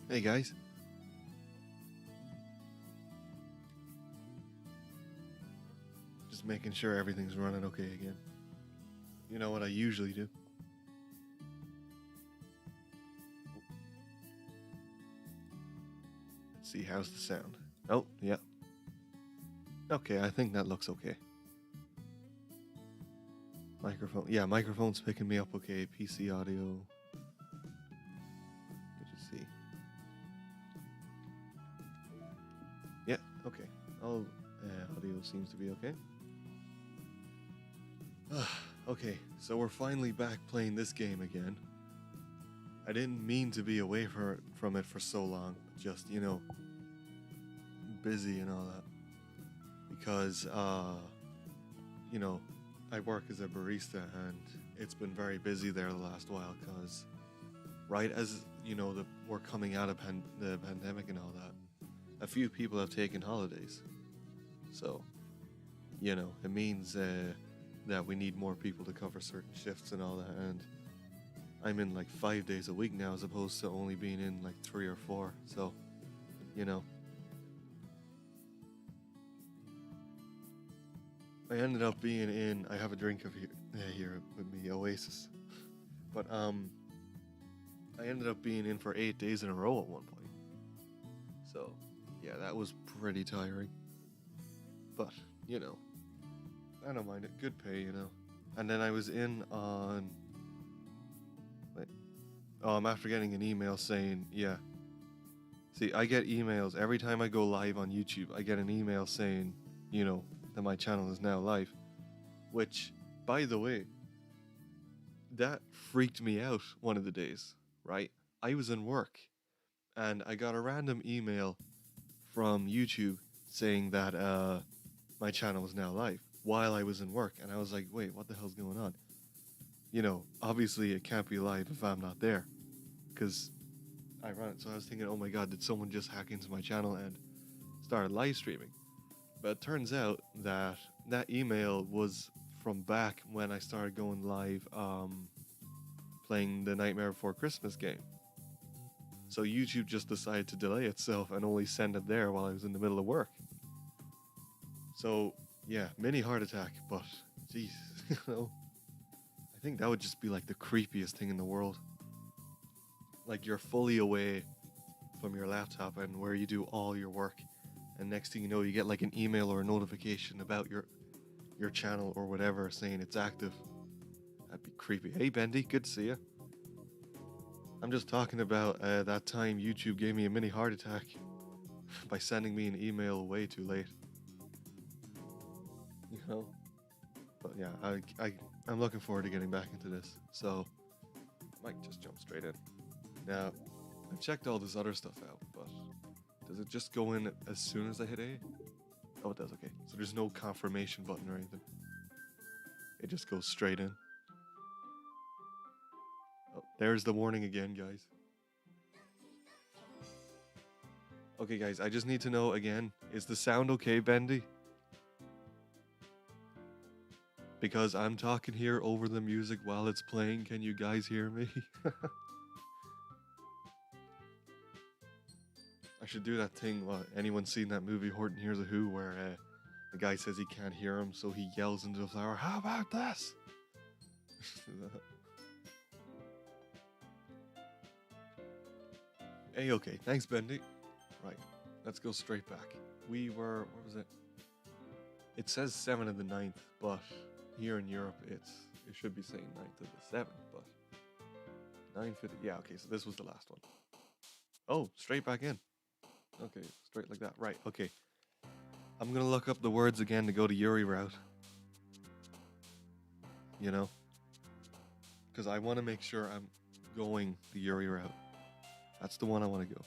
Hey guys. Just making sure everything's running okay again. You know what I usually do. Let's see, how's the sound? Oh, yeah. Okay, I think that looks okay. Microphone. Yeah, microphone's picking me up okay. PC audio. Let's just see. Yeah, okay. All audio seems to be okay. Okay, so we're finally back playing this game again. I didn't mean to be away from it for so long, just, you know, busy and all that. Because, you know, I work as a barista and it's been very busy there the last while because right as, you know, we're coming out of the pandemic and all that, a few people have taken holidays. So, you know, it means that we need more people to cover certain shifts and all that. And I'm in like 5 days a week now as opposed to only being in like 3 or 4. So, you know. I ended up being in. I have a drink of here with me, Oasis, but I ended up being in for 8 days in a row at one point. So, yeah, that was pretty tiring. But you know, I don't mind it. Good pay, you know. And then I was in on. Wait, I'm after getting an email saying, yeah. See, I get emails every time I go live on YouTube. I get an email saying, you know, that my channel is now live, which, by the way, that freaked me out one of the days, right? I was in work and I got a random email from YouTube saying that my channel was now live while I was in work, and I was like, wait, what the hell's going on? You know, obviously it can't be live if I'm not there, because I run it. So I was thinking, oh my god, did someone just hack into my channel and started live streaming? But it turns out that that email was from back when I started going live playing the Nightmare Before Christmas game. So YouTube just decided to delay itself and only send it there while I was in the middle of work. So, yeah, mini heart attack, but jeez, you know, I think that would just be like the creepiest thing in the world. Like you're fully away from your laptop and where you do all your work, and next thing you know, you get like an email or a notification about your channel or whatever saying it's active. That'd be creepy. Hey Bendy, good to see you. I'm just talking about that time YouTube gave me a mini heart attack by sending me an email way too late. You know? But yeah, I'm looking forward to getting back into this. So I might just jump straight in. Now, I've checked all this other stuff out, but does it just go in as soon as I hit A? Oh, it does, okay. So there's no confirmation button or anything. It just goes straight in. Oh, there's the warning again, guys. Okay, guys, I just need to know again, is the sound okay, Bendy? Because I'm talking here over the music while it's playing. Can you guys hear me? I should do that thing. Anyone seen that movie Horton Hears a Who, where the guy says he can't hear him, so he yells into the flower, "How about this?" Hey, okay. Thanks, Bendy. Right. Let's go straight back. We were, what was it? It says 7th of the 9th, but here in Europe, it should be saying 9th of the 7th, but 9:50. Yeah, okay, so this was the last one. Oh, straight back in. Okay, straight like that. Right, okay. I'm gonna look up the words again to go to Yuri route. You know? Because I want to make sure I'm going the Yuri route. That's the one I want to go.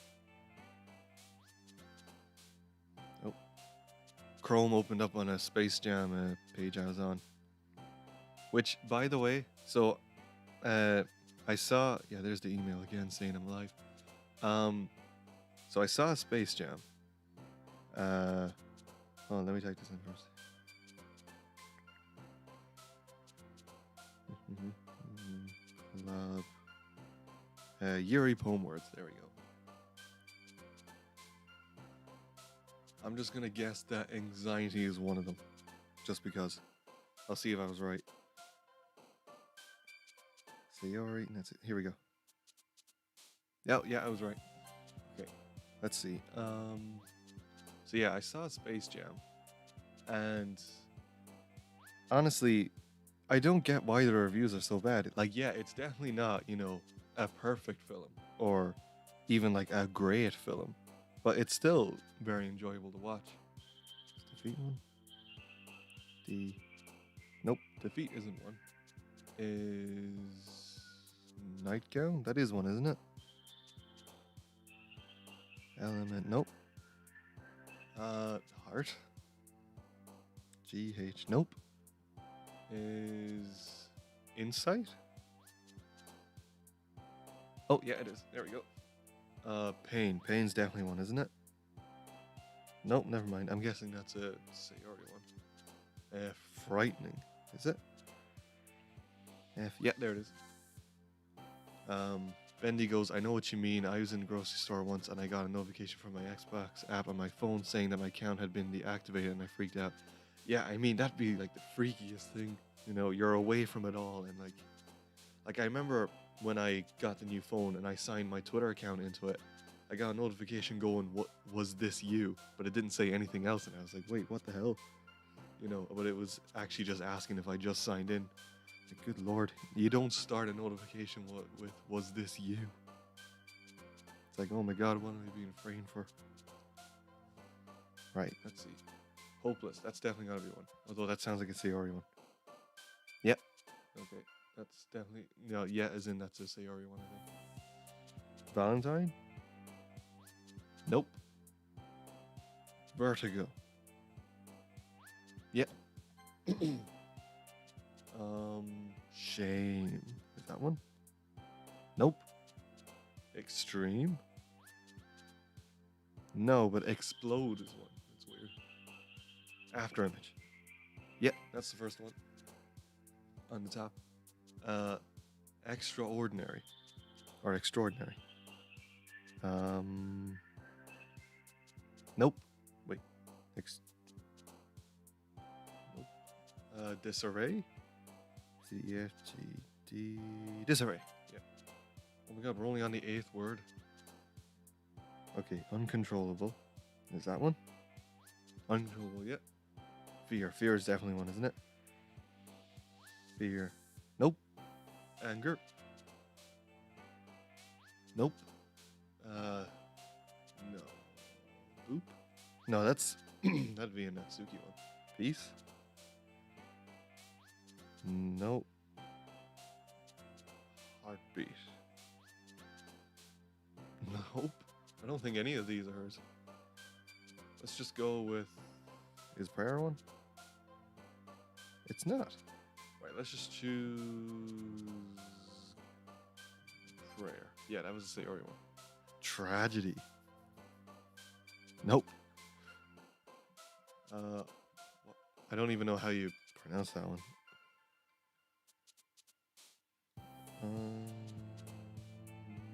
Oh. Chrome opened up on a Space Jam page I was on. Which, by the way, so I saw, yeah, there's the email again saying I'm live. So I saw Space Jam. Hold on, let me type this in first. Love. Yuri poem words, there we go. I'm just gonna guess that anxiety is one of them. Just because. I'll see if I was right. Sayori, that's it. Here we go. Yeah, I was right. Okay, let's see. So yeah, I saw Space Jam, and honestly, I don't get why the reviews are so bad. Like, yeah, it's definitely not, a perfect film or even like a great film, but it's still very enjoyable to watch. Is defeat one? Nope, defeat isn't one. Is nightgown? That is one, isn't it? Element, nope. Heart. GH, nope. Is insight? Oh yeah, it is. There we go. Pain. Pain's definitely one, isn't it? Nope, never mind. I'm guessing that's a Sayori one. Frightening. Is it? Yeah, there it is. Bendy goes, I know what you mean. I was in the grocery store once and I got a notification from my Xbox app on my phone saying that my account had been deactivated and I freaked out. Yeah, I mean, that'd be like the freakiest thing. You're away from it all and like I remember when I got the new phone and I signed my Twitter account into it, I got a notification going, what was this you? But it didn't say anything else and I was like, wait, what the hell? But it was actually just asking if I just signed in. Like, good lord, you don't start a notification with was this you? It's like, oh my god, what am I being framed for? Right, let's see. Hopeless, that's definitely gotta be one. Although that sounds like a Sayori one. Yep. Okay, that's definitely, no, yeah, as in that's a Sayori one, I think. Valentine? Nope. Vertigo. Yep. Shame. Is that one? Nope. Extreme? No, but explode is one. That's weird. After image. Yep, that's the first one. On the top. Extraordinary. Or extraordinary. Nope. Wait. Nope. Disarray? CFGD. Disarray. Yeah. Oh my god, we're only on the 8th word. Okay, uncontrollable. Is that one? Uncontrollable, yeah. Fear. Fear is definitely one, isn't it? Fear. Nope. Anger. Nope. No. Boop. No, that's that'd be a Natsuki one. Peace. Nope. Heartbeat. Nope. I don't think any of these are hers. Let's just go with... Is prayer one? It's not. Right, let's just choose... Prayer. Yeah, that was a Sayori one. Tragedy. Nope. I don't even know how you pronounce that one.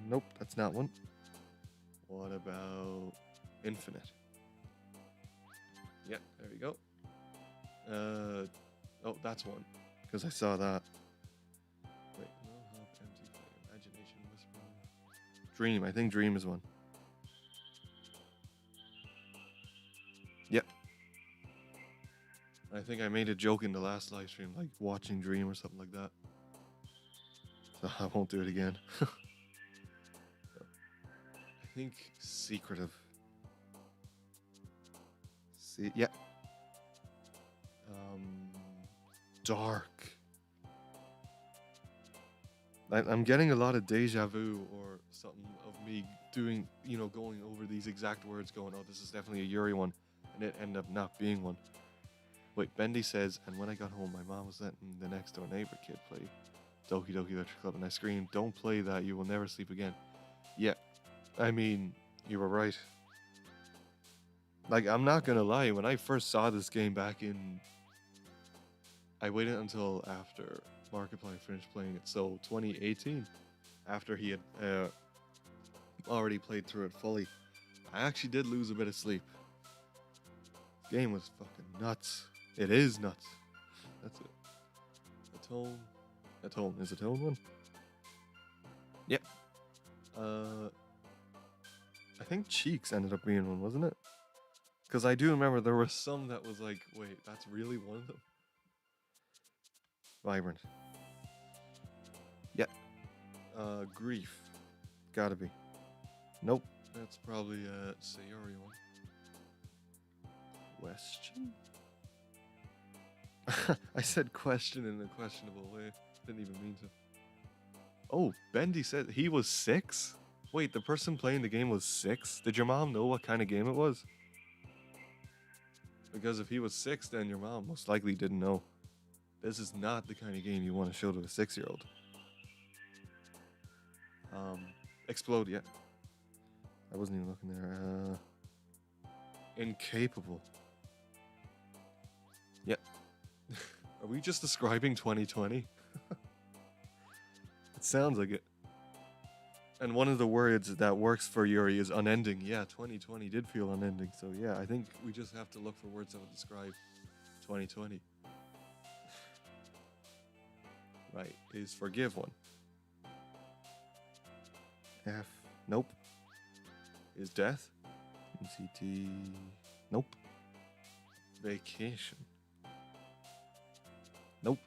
Nope, that's not one. What about infinite? Yeah, there we go. Oh, that's one. Because I saw that. Wait, no hope, empty flame, imagination, whisper. Dream, I think dream is one. Yep. I think I made a joke in the last live stream, like watching dream or something like that. So I won't do it again. I think secretive. See, yeah. Dark. I'm getting a lot of deja vu or something of me doing, going over these exact words, going, oh, this is definitely a Yuri one, and it ended up not being one. Wait, Bendy says, and when I got home, my mom was letting the next door neighbor kid play Doki Doki Electric Club, and I screamed, don't play that, you will never sleep again. Yeah, I mean, you were right. Like, I'm not gonna lie, when I first saw this game back in... I waited until after Markiplier finished playing it, so 2018, after he had already played through it fully, I actually did lose a bit of sleep. Game was fucking nuts. It is nuts. That's it. Atone. Atone. Is Atone one? Yep. I think Cheeks ended up being one, wasn't it? Because I do remember there was some that was like, wait, that's really one of them? Vibrant. Yeah. Grief. Gotta be. Nope. That's probably a Sayori one. Question? I said question in a questionable way. Didn't even mean to. Oh, Bendy said he was 6? Wait, the person playing the game was 6? Did your mom know what kind of game it was? Because if he was 6, then your mom most likely didn't know. This is not the kind of game you want to show to a 6-year-old. Explode, yeah. I wasn't even looking there. Incapable. Yep. Are we just describing 2020? It sounds like it. And one of the words that works for Yuri is unending. Yeah, 2020 did feel unending. So yeah, I think we just have to look for words that would describe 2020. Right, is forgive one. F. Nope. Is death? MCT. Nope. Vacation. Nope.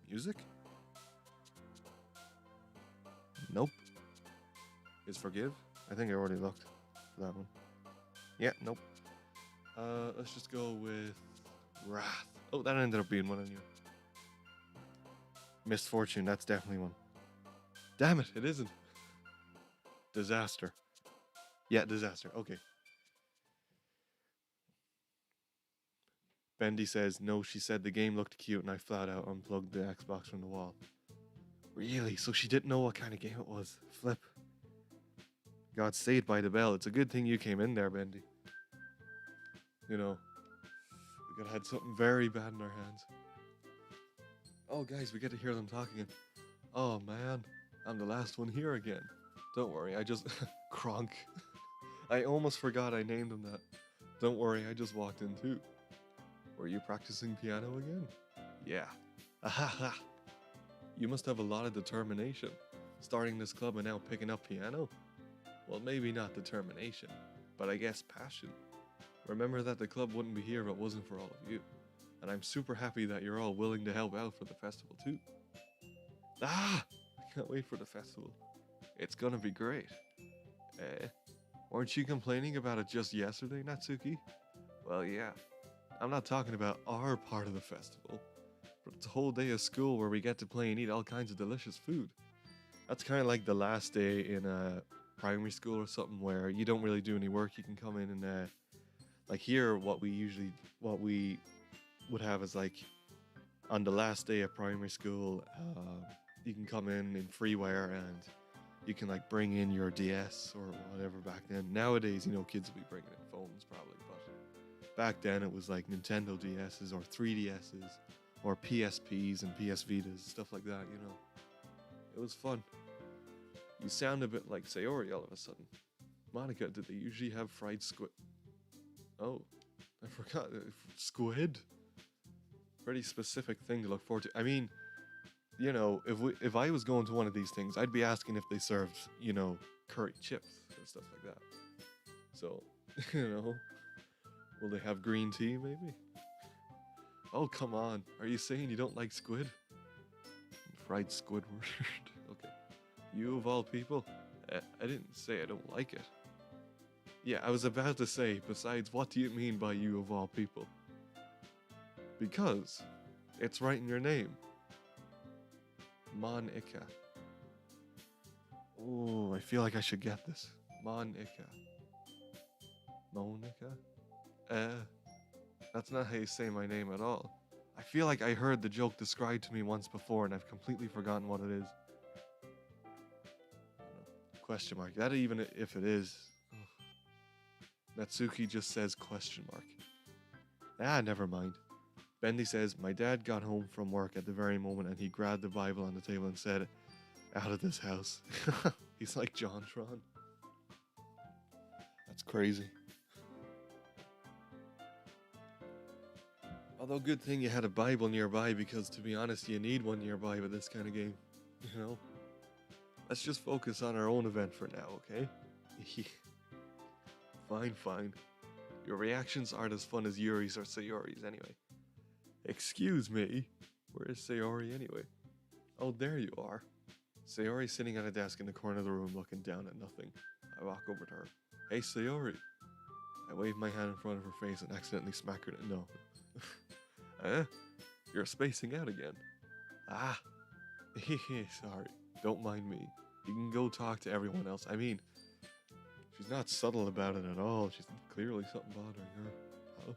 Music? Nope. Is forgive? I think I already looked for that one. Yeah, nope. Let's just go with wrath. Oh, that ended up being one on you. Misfortune, that's definitely one. Damn it, it isn't. Disaster. Yeah, disaster. Okay. Bendy says, no, she said the game looked cute and I flat out unplugged the Xbox from the wall. Really? So she didn't know what kind of game it was. Flip. Got saved by the bell. It's a good thing you came in there, Bendy. You know, we could have had something very bad in our hands. Oh, guys, we get to hear them talking. Oh, man. I'm the last one here again. Don't worry, I just... Kronk. I almost forgot I named him that. Don't worry, I just walked in too. Were you practicing piano again? Yeah. Ahaha. You must have a lot of determination. Starting this club and now picking up piano? Well, maybe not determination, but I guess passion. Remember that the club wouldn't be here if it wasn't for all of you. And I'm super happy that you're all willing to help out for the festival too. Ah! I can't wait for the festival. It's gonna be great. Weren't you complaining about it just yesterday, Natsuki? Well, yeah. I'm not talking about our part of the festival, but it's a whole day of school where we get to play and eat all kinds of delicious food. That's kind of like the last day in primary school or something where you don't really do any work. You can come in and like here, what we would have is like on the last day of primary school, you can come in freeware and you can like bring in your DS or whatever back then. Nowadays, you know, kids will be bringing in phones probably, but back then it was like Nintendo DSs or 3DSs or PSPs and PS Vitas, stuff like that, you know. It was fun. You sound a bit like Sayori all of a sudden. Monica, did they usually have fried squid? Oh, I forgot. Squid? Pretty specific thing to look forward to. I mean, you know, if I was going to one of these things, I'd be asking if they served, you know, curry chips or stuff like that. So, you know, will they have green tea maybe? Oh, come on. Are you saying you don't like squid? Fried Squidward. Okay. You of all people? I didn't say I don't like it. Yeah, I was about to say, besides, what do you mean by you of all people? Because it's right in your name. Monica. Oh, I feel like I should get this. Monica. Monica? That's not how you say my name at all. I feel like I heard the joke described to me once before and I've completely forgotten what it is. Question mark. That even if it is. Ugh. Natsuki just says question mark. Ah, never mind. Bendy says, my dad got home from work at the very moment and he grabbed the Bible on the table and said, out of this house. He's like JonTron. That's crazy. Although good thing you had a Bible nearby, because to be honest, you need one nearby with this kind of game. You know? Let's just focus on our own event for now, okay? Fine, fine. Your reactions aren't as fun as Yuri's or Sayori's anyway. Excuse me? Where is Sayori anyway? Oh, there you are. Sayori sitting at a desk in the corner of the room looking down at nothing. I walk over to her. Hey, Sayori. I wave my hand in front of her face and accidentally smack her. No. You're spacing out again. Ah. Sorry. Don't mind me. You can go talk to everyone else. I mean, she's not subtle about it at all. She's clearly something bothering her. Oh.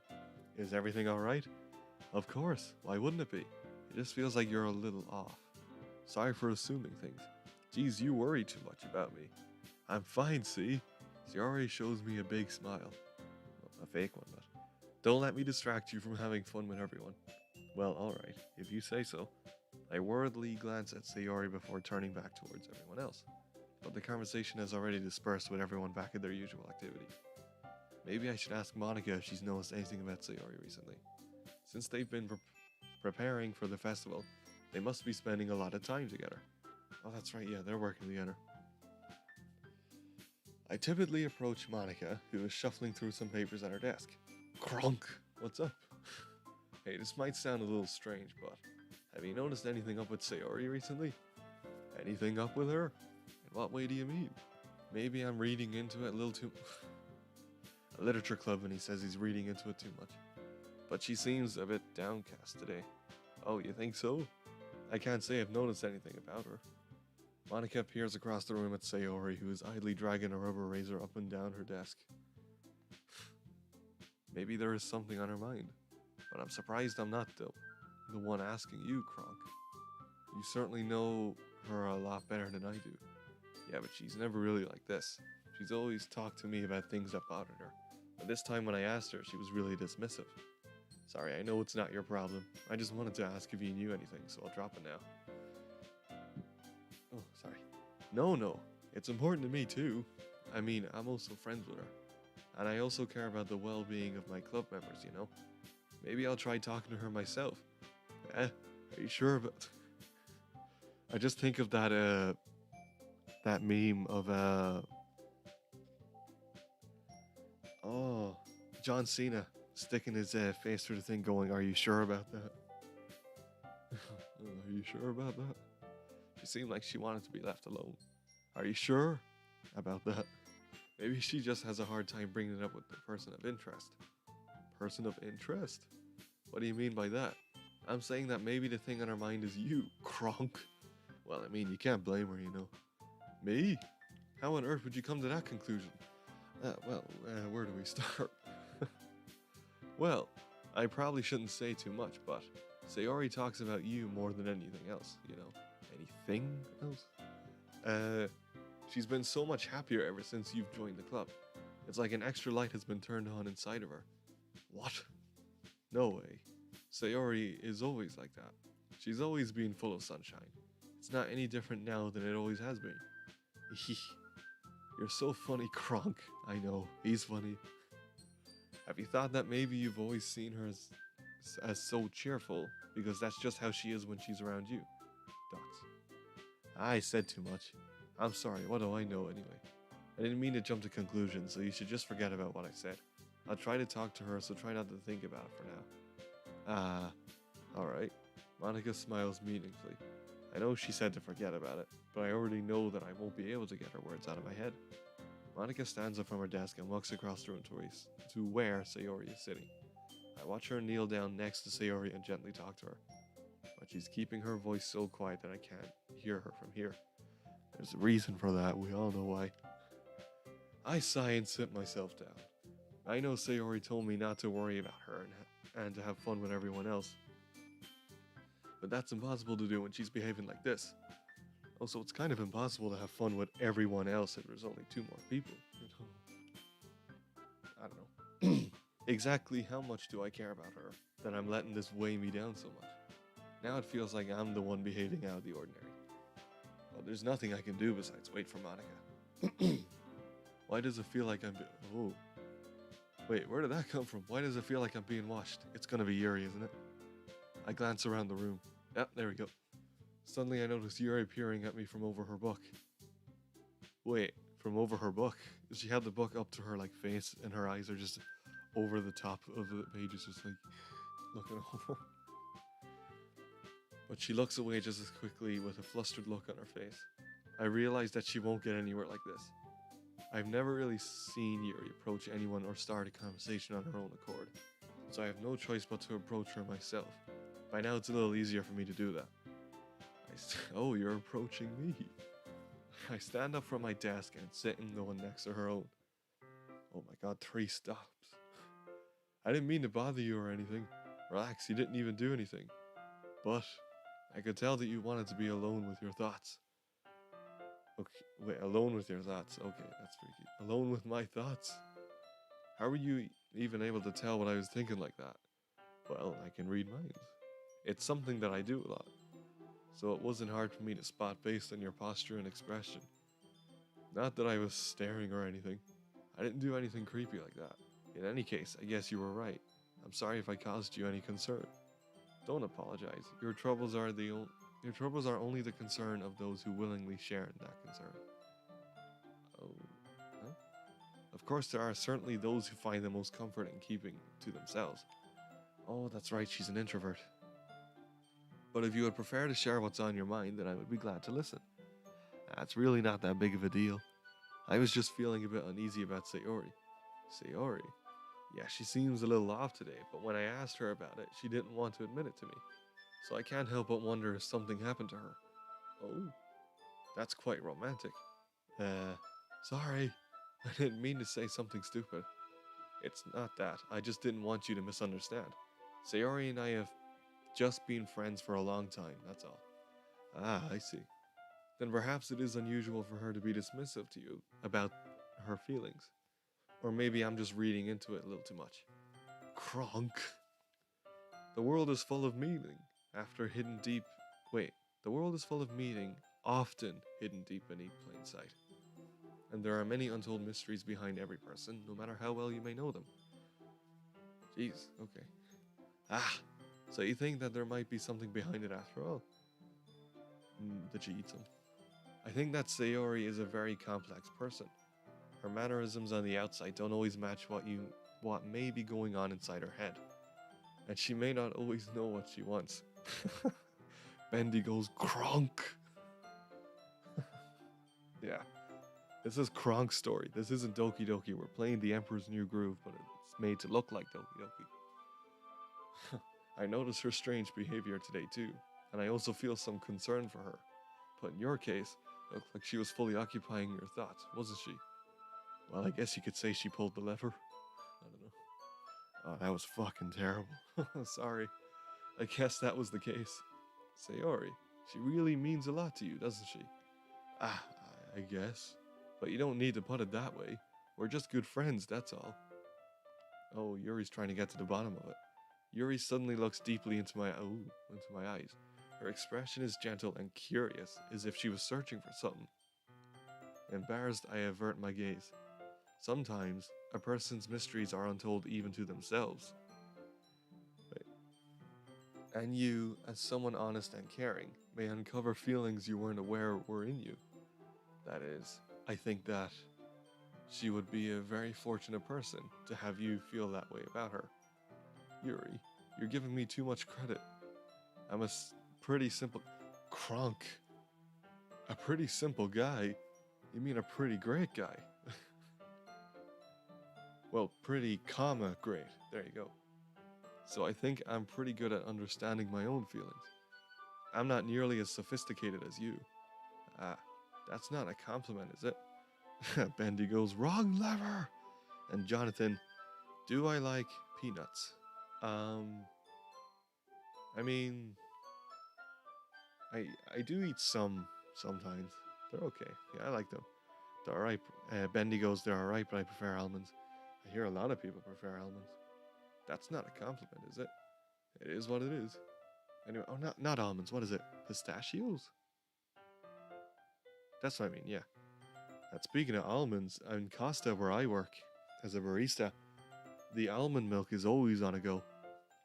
Is everything alright? Of course. Why wouldn't it be? It just feels like you're a little off. Sorry for assuming things. Geez, you worry too much about me. I'm fine, see? Sayori shows me a big smile. Well, a fake one, but... Don't let me distract you from having fun with everyone. Well, alright, if you say so. I worriedly glance at Sayori before turning back towards everyone else. But the conversation has already dispersed with everyone back at their usual activity. Maybe I should ask Monica if she's noticed anything about Sayori recently. Since they've been preparing for the festival, they must be spending a lot of time together. Oh, that's right, yeah, they're working together. I timidly approach Monica, who is shuffling through some papers at her desk. Kronk, what's up? Hey, this might sound a little strange, but have you noticed anything up with Sayori recently? Anything up with her? In what way do you mean? Maybe I'm reading into it a little too... A literature club, and he says he's reading into it too much. But she seems a bit downcast today. Oh, you think so? I can't say I've noticed anything about her. Monica peers across the room at Sayori, who is idly dragging a rubber razor up and down her desk. Maybe there is something on her mind, but I'm surprised I'm not the one asking you, Kronk. You certainly know her a lot better than I do. Yeah, but she's never really like this. She's always talked to me about things that bothered her. But this time when I asked her, she was really dismissive. Sorry, I know it's not your problem. I just wanted to ask if you knew anything, so I'll drop it now. Oh, sorry. No. It's important to me too. I mean, I'm also friends with her. And I also care about the well-being of my club members, you know? Maybe I'll try talking to her myself. Are you sure about... I just think of that meme of, oh, John Cena sticking his face through the thing going, are you sure about that? Are you sure about that? She seemed like she wanted to be left alone. Are you sure about that? Maybe she just has a hard time bringing it up with the person of interest. Person of interest? What do you mean by that? I'm saying that maybe the thing on her mind is you, Kronk. Well, I mean, you can't blame her, you know. Me? How on earth would you come to that conclusion? Where do we start? Well, I probably shouldn't say too much, but Sayori talks about you more than anything else, you know. Anything else? She's been so much happier ever since you've joined the club. It's like an extra light has been turned on inside of her. What? No way. Sayori is always like that. She's always been full of sunshine. It's not any different now than it always has been. You're so funny, Kronk. I know, he's funny. Have you thought that maybe you've always seen her as so cheerful because that's just how she is when she's around you? Dots. I said too much. I'm sorry, what do I know anyway? I didn't mean to jump to conclusions, so you should just forget about what I said. I'll try to talk to her, so try not to think about it for now. Alright. Monica smiles meaningfully. I know she said to forget about it, but I already know that I won't be able to get her words out of my head. Monica stands up from her desk and walks across the room to where Sayori is sitting. I watch her kneel down next to Sayori and gently talk to her. But she's keeping her voice so quiet that I can't hear her from here. There's a reason for that, we all know why. I sigh and sit myself down. I know Sayori told me not to worry about her and to have fun with everyone else. But that's impossible to do when she's behaving like this. Also, it's kind of impossible to have fun with everyone else if there's only 2 more people, you know? I don't know. Exactly how much do I care about her that I'm letting this weigh me down so much? Now it feels like I'm the one behaving out of the ordinary. Well, there's nothing I can do besides wait for Monica. Why does it feel like Wait, where did that come from? Why does it feel like I'm being watched? It's gonna be Yuri, isn't it? I glance around the room. Yep, there we go. Suddenly I notice Yuri peering at me from over her book. Wait, from over her book? She had the book up to her like face and her eyes are just over the top of the pages, just like looking over. But she looks away just as quickly with a flustered look on her face. I realize that she won't get anywhere like this. I've never really seen Yuri approach anyone or start a conversation on her own accord, so I have no choice but to approach her myself. By now it's a little easier for me to do that. Oh, you're approaching me. I stand up from my desk and sit in the one next to her own. Oh my god, 3 stops. I didn't mean to bother you or anything. Relax, you didn't even do anything. But I could tell that you wanted to be alone with your thoughts. Okay, wait, alone with your thoughts. Okay, that's freaky. Alone with my thoughts? How were you even able to tell what I was thinking like that? Well, I can read minds. It's something that I do a lot. So it wasn't hard for me to spot based on your posture and expression. Not that I was staring or anything. I didn't do anything creepy like that. In any case, I guess you were right. I'm sorry if I caused you any concern. Don't apologize. Your troubles are only the concern of those who willingly share in that concern. Oh, huh? Of course, there are certainly those who find the most comfort in keeping to themselves. Oh, that's right, she's an introvert. But if you would prefer to share what's on your mind, then I would be glad to listen. It's really not that big of a deal. I was just feeling a bit uneasy about Sayori. Sayori? Yeah, she seems a little off today, but when I asked her about it, she didn't want to admit it to me. So I can't help but wonder if something happened to her. Oh, that's quite romantic. Sorry. I didn't mean to say something stupid. It's not that. I just didn't want you to misunderstand. Sayori and I have just been friends for a long time, that's all. Ah, I see. Then perhaps it is unusual for her to be dismissive to you about her feelings. Or maybe I'm just reading into it a little too much. Kronk. The world is full of meaning, after hidden deep... Wait, the world is full of meaning, often hidden deep beneath plain sight. And there are many untold mysteries behind every person, no matter how well you may know them. Jeez, okay. Ah, so you think that there might be something behind it after all? Did you eat some? I think that Sayori is a very complex person. Her mannerisms on the outside don't always match what may be going on inside her head. And she may not always know what she wants. Bendy goes, Kronk! Yeah. This is Kronk's story. This isn't Doki Doki. We're playing the Emperor's New Groove, but it's made to look like Doki Doki. I notice her strange behavior today too, and I also feel some concern for her. But in your case, it looked like she was fully occupying your thoughts, wasn't she? Well, I guess you could say she pulled the lever. I don't know. Oh, that was fucking terrible. Sorry. I guess that was the case. Sayori, she really means a lot to you, doesn't she? Ah, I guess. But you don't need to put it that way. We're just good friends, that's all. Oh, Yuri's trying to get to the bottom of it. Yuri suddenly looks deeply into my eyes. Her expression is gentle and curious, as if she was searching for something. Embarrassed, I avert my gaze. Sometimes, a person's mysteries are untold even to themselves. Wait. And you, as someone honest and caring, may uncover feelings you weren't aware were in you. That is, I think that she would be a very fortunate person to have you feel that way about her. Yuri, you're giving me too much credit. I'm a pretty simple... Kronk. A pretty simple guy? You mean a pretty great guy? Well, pretty, great. There you go. So I think I'm pretty good at understanding my own feelings. I'm not nearly as sophisticated as you. Ah, that's not a compliment, is it? Bendy goes, wrong lever! And Jonathan, do I like peanuts? I mean, I do eat some sometimes. They're okay. Yeah, I like them. They're alright. Bendy goes, they're alright, but I prefer almonds. I hear a lot of people prefer almonds. That's not a compliment, is it? It is what it is. Anyway, oh, not almonds. What is it? Pistachios? That's what I mean, yeah. And speaking of almonds, in Costa, where I work as a barista, the almond milk is always on a go,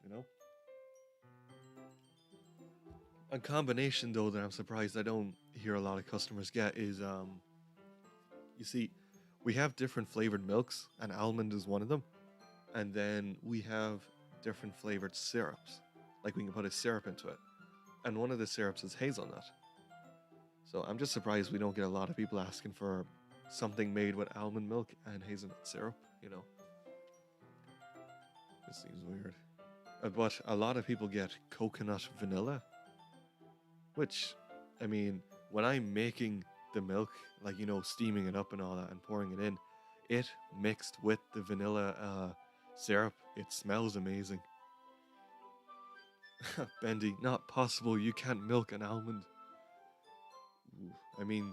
you know? A combination though that I'm surprised I don't hear a lot of customers get is you see, we have different flavored milks, and almond is one of them. And then we have different flavored syrups. Like we can put a syrup into it. And one of the syrups is hazelnut. So I'm just surprised we don't get a lot of people asking for something made with almond milk and hazelnut syrup, you know. This seems weird. But a lot of people get coconut vanilla. Which, I mean, when I'm making the milk, like, you know, steaming it up and all that and pouring it in, it mixed with the vanilla syrup, it smells amazing. Bendy, not possible, you can't milk an almond. Ooh, I mean,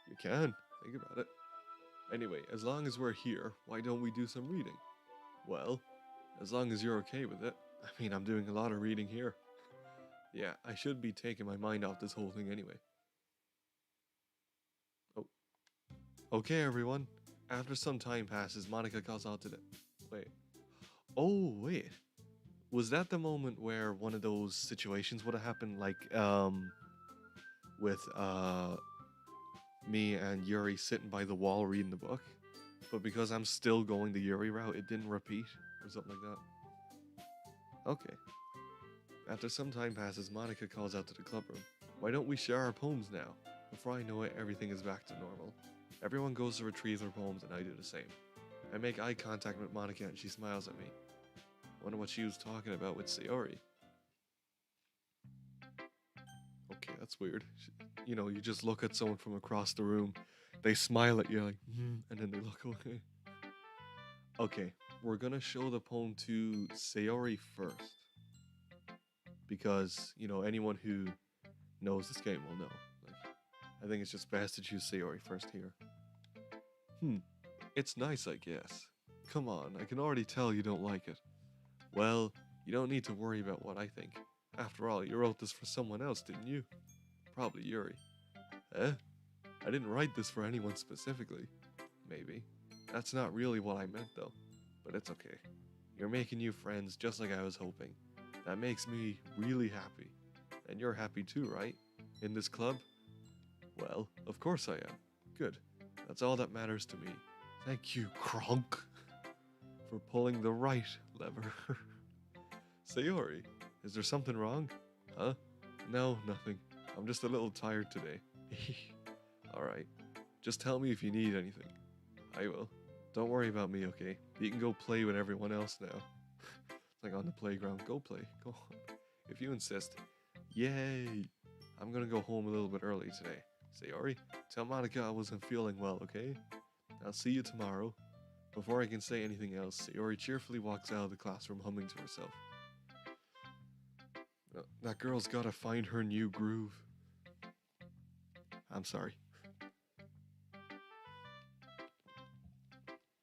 you can, think about it. Anyway, as long as we're here, why don't we do some reading? Well, as long as you're okay with it. I mean, I'm doing a lot of reading here. Yeah, I should be taking my mind off this whole thing anyway. Oh. Okay, everyone. After some time passes, Monica calls out to them. Wait. Oh, wait. Was that the moment where one of those situations would have happened, like, with, me and Yuri sitting by the wall reading the book? But because I'm still going the Yuri route, it didn't repeat, or something like that. Okay. After some time passes, Monica calls out to the club room. Why don't we share our poems now? Before I know it, everything is back to normal. Everyone goes to retrieve their poems and I do the same. I make eye contact with Monica and she smiles at me. Wonder what she was talking about with Sayori. Okay, that's weird. You know, you just look at someone from across the room, they smile at you like, and then they look away. Okay, we're gonna show the poem to Sayori first. Because, you know, anyone who knows this game will know. Like, I think it's just best to choose Sayori first here. It's nice, I guess. Come on, I can already tell you don't like it. Well, you don't need to worry about what I think. After all, you wrote this for someone else, didn't you? Probably Yuri. Eh? I didn't write this for anyone specifically. Maybe. That's not really what I meant though. But it's okay. You're making new friends just like I was hoping. That makes me really happy. And you're happy too, right? In this club? Well, of course I am. Good. That's all that matters to me. Thank you, Kronk, for pulling the right lever. Sayori, is there something wrong? Huh? No, nothing. I'm just a little tired today. Alright. Just tell me if you need anything. I will. Don't worry about me, okay? You can go play with everyone else now. It's like on the playground. Go play. Go on. If you insist. Yay! I'm gonna go home a little bit early today. Sayori, tell Monica I wasn't feeling well, okay? I'll see you tomorrow. Before I can say anything else, Sayori cheerfully walks out of the classroom humming to herself. That girl's gotta find her new groove. I'm sorry.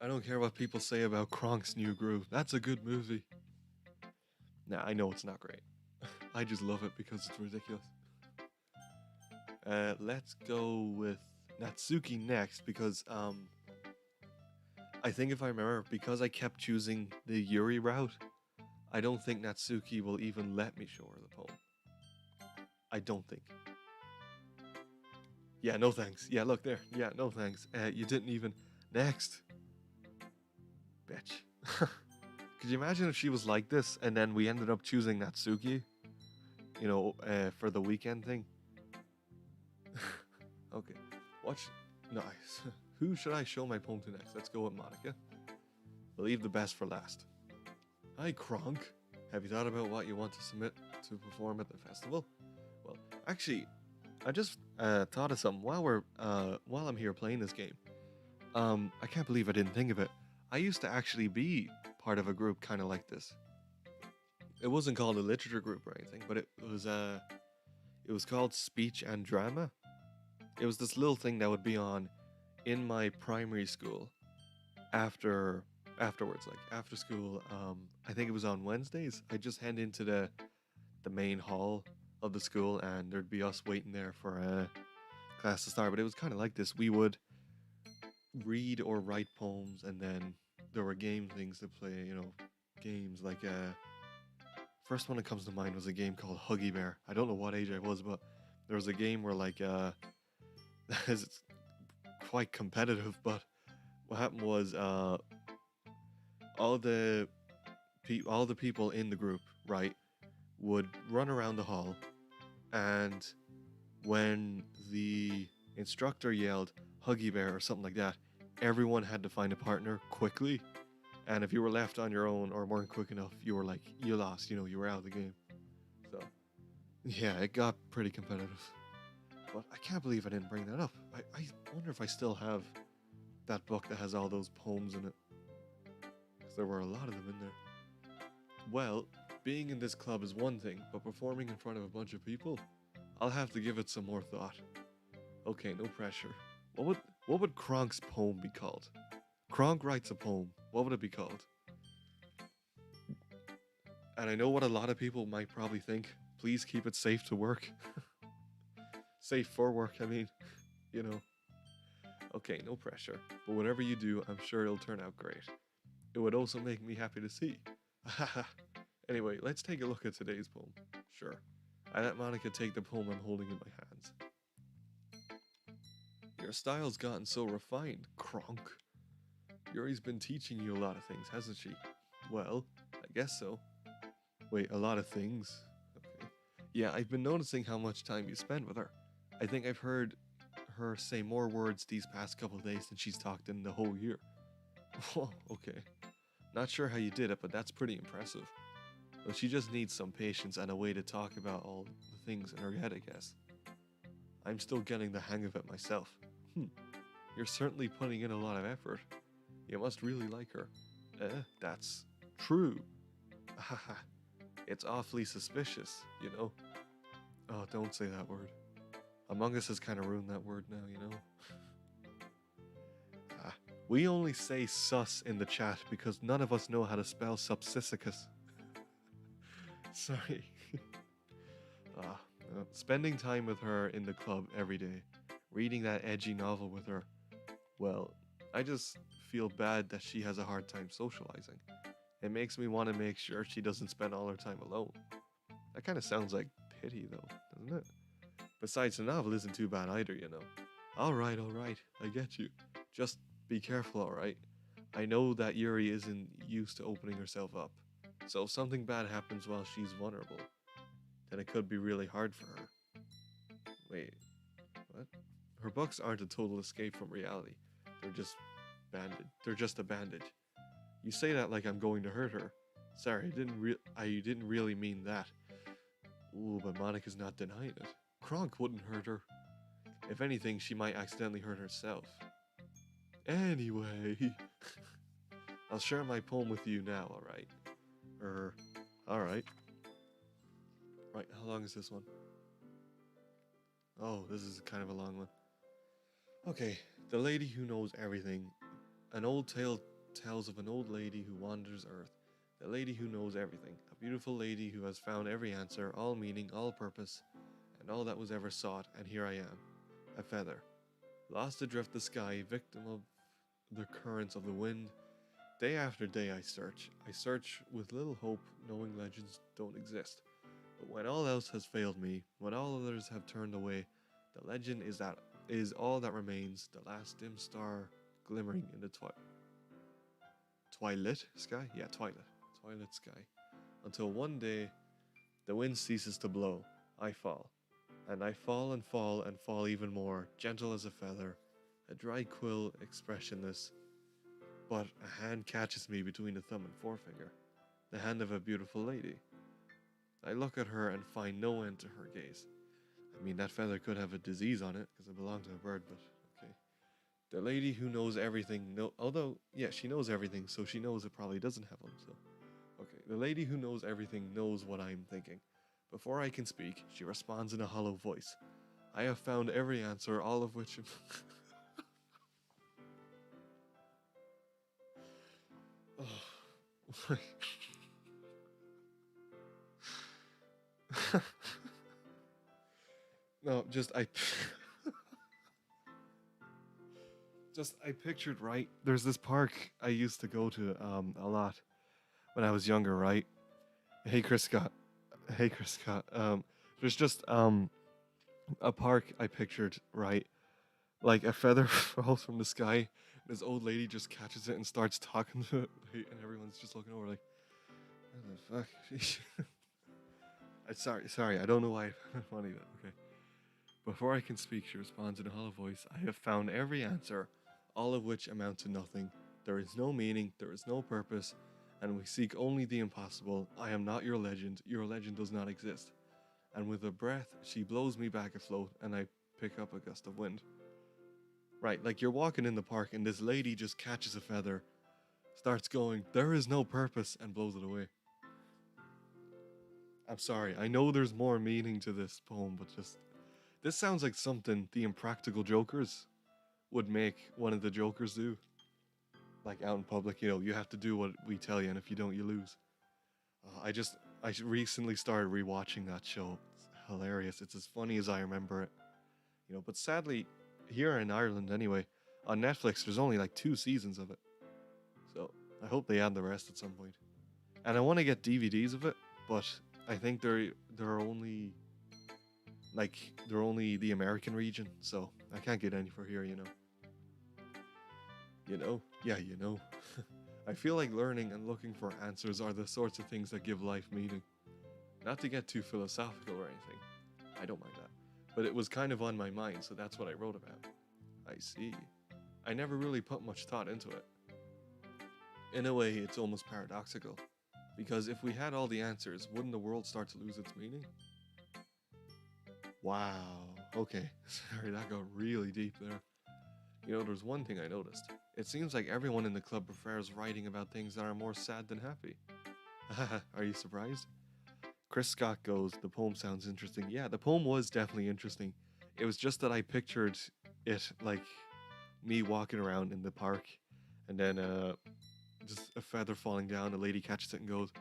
I don't care what people say about Kronk's new groove. That's a good movie. Nah, I know it's not great. I just love it because it's ridiculous. Let's go with Natsuki next because I think if I remember, because I kept choosing the Yuri route, I don't think Natsuki will even let me show her the poem. I don't think. Yeah, no thanks. Yeah, look there. Yeah, no thanks. You didn't even... Next. Bitch. Could you imagine if she was like this and then we ended up choosing Natsuki? You know, for the weekend thing? Okay. Watch. Nice. Who should I show my poem to next? Let's go with Monica. We'll leave the best for last. Hi, Kronk. Have you thought about what you want to submit to perform at the festival? Well, actually, I just thought of something while I'm here playing this game. I can't believe I didn't think of it. I used to actually be part of a group kind of like this. It wasn't called a literature group or anything, but it was called Speech and Drama. It was this little thing that would be on in my primary school afterwards, like after school. I think it was on Wednesdays. I just head into the main hall of the school and there'd be us waiting there for class to start. But it was kind of like this. We would read or write poems, and then there were game things to play. Games like first one that comes to mind was a game called Huggy Bear. I don't know what age I was, but there was a game where like it's quite competitive. But what happened was all the all the people in the group, right, would run around the hall, and when the instructor yelled Huggy Bear or something like that, everyone had to find a partner quickly. And if you were left on your own or weren't quick enough, you were like, you lost, you were out of the game. So, yeah, it got pretty competitive. But I can't believe I didn't bring that up. I wonder if I still have that book that has all those poems in it. Because there were a lot of them in there. Well, being in this club is one thing, but performing in front of a bunch of people, I'll have to give it some more thought. Okay, no pressure. What would Kronk's poem be called? Kronk writes a poem. What would it be called? And I know what a lot of people might probably think. Please keep it safe to work. Safe for work, I mean. Okay, no pressure. But whatever you do, I'm sure it'll turn out great. It would also make me happy to see. Anyway, let's take a look at today's poem. Sure. I let Monica take the poem I'm holding in my hands. Your style's gotten so refined, Kronk. Yuri's been teaching you a lot of things, hasn't she? Well, I guess so. Wait, a lot of things? Okay. Yeah, I've been noticing how much time you spend with her. I think I've heard her say more words these past couple of days than she's talked in the whole year. Oh, okay. Not sure how you did it, but that's pretty impressive. But she just needs some patience and a way to talk about all the things in her head, I guess. I'm still getting the hang of it myself. You're certainly putting in a lot of effort. You must really like her. That's true. It's awfully suspicious, Oh, don't say that word. Among Us has kind of ruined that word now, We only say sus in the chat because none of us know how to spell subsissicus. Sorry. Spending time with her in the club every day, reading that edgy novel with her, well, I just feel bad that she has a hard time socializing. It makes me want to make sure she doesn't spend all her time alone. That kind of sounds like pity, though, doesn't it? Besides, the novel isn't too bad either, Alright, I get you. Just be careful, alright? I know that Yuri isn't used to opening herself up, so if something bad happens while she's vulnerable, then it could be really hard for her. Wait, what? Her books aren't a total escape from reality. They're just a bandage. You say that like I'm going to hurt her. Sorry, I didn't really mean that. Ooh, but Monica's not denying it. Kronk wouldn't hurt her. If anything, she might accidentally hurt herself. Anyway, I'll share my poem with you now, alright? Alright. Right, how long is this one? Oh, this is kind of a long one. Okay, the lady who knows everything. An old tale tells of an old lady who wanders Earth. The lady who knows everything. A beautiful lady who has found every answer, all meaning, all purpose, and all that was ever sought, and here I am. A feather. Lost adrift the sky, victim of the currents of the wind. Day after day I search. I search with little hope, knowing legends don't exist. But when all else has failed me, when all others have turned away, the legend is all that remains, the last dim star glimmering in the twilight sky? Yeah, twilight sky. Until one day, the wind ceases to blow. I fall. And I fall and fall and fall even more, gentle as a feather, a dry quill expressionless. But a hand catches me between the thumb and forefinger, the hand of a beautiful lady. I look at her and find no end to her gaze. I mean, that feather could have a disease on it, because it belonged to a bird, but okay. The lady who knows everything, she knows everything, so she knows it probably doesn't have them, so. Okay, the lady who knows everything knows what I'm thinking. Before I can speak, she responds in a hollow voice. I have found every answer, all of which... oh. No, Just I pictured right. There's this park I used to go to a lot when I was younger, right? Hey Chris Scott. Hey Chris Scott. There's just a park I pictured, right? Like a feather falls from the sky. This old lady just catches it and starts talking to it, and everyone's just looking over like, what the fuck? Sorry, I don't know why I found it funny though. Okay. Before I can speak, she responds in a hollow voice, I have found every answer, all of which amount to nothing. There is no meaning, there is no purpose, and we seek only the impossible. I am not your legend does not exist. And with a breath, she blows me back afloat, and I pick up a gust of wind. Right, like you're walking in the park, and this lady just catches a feather, starts going, there is no purpose, and blows it away. I'm sorry, I know there's more meaning to this poem, but just... This sounds like something the Impractical Jokers would make one of the Jokers do. Like out in public, you know, you have to do what we tell you, and if you don't, you lose. I recently started rewatching that show. It's hilarious. It's as funny as I remember it. You know, but sadly, here in Ireland anyway, on Netflix, there's only like 2 seasons of it. So I hope they add the rest at some point. And I want to get DVDs of it, but I think they're only the American region, so I can't get any for here, you know. You know? Yeah, you know. I feel like learning and looking for answers are the sorts of things that give life meaning. Not to get too philosophical or anything. I don't mind that. But it was kind of on my mind, so that's what I wrote about. I see. I never really put much thought into it. In a way, it's almost paradoxical. Because if we had all the answers, wouldn't the world start to lose its meaning? Wow. Okay. Sorry, that got really deep there. You know, there's one thing I noticed. It seems like everyone in the club prefers writing about things that are more sad than happy. Are you surprised? Chris Scott goes, the poem sounds interesting. Yeah, the poem was definitely interesting. It was just that I pictured it like me walking around in the park and then just a feather falling down, a lady catches it and goes,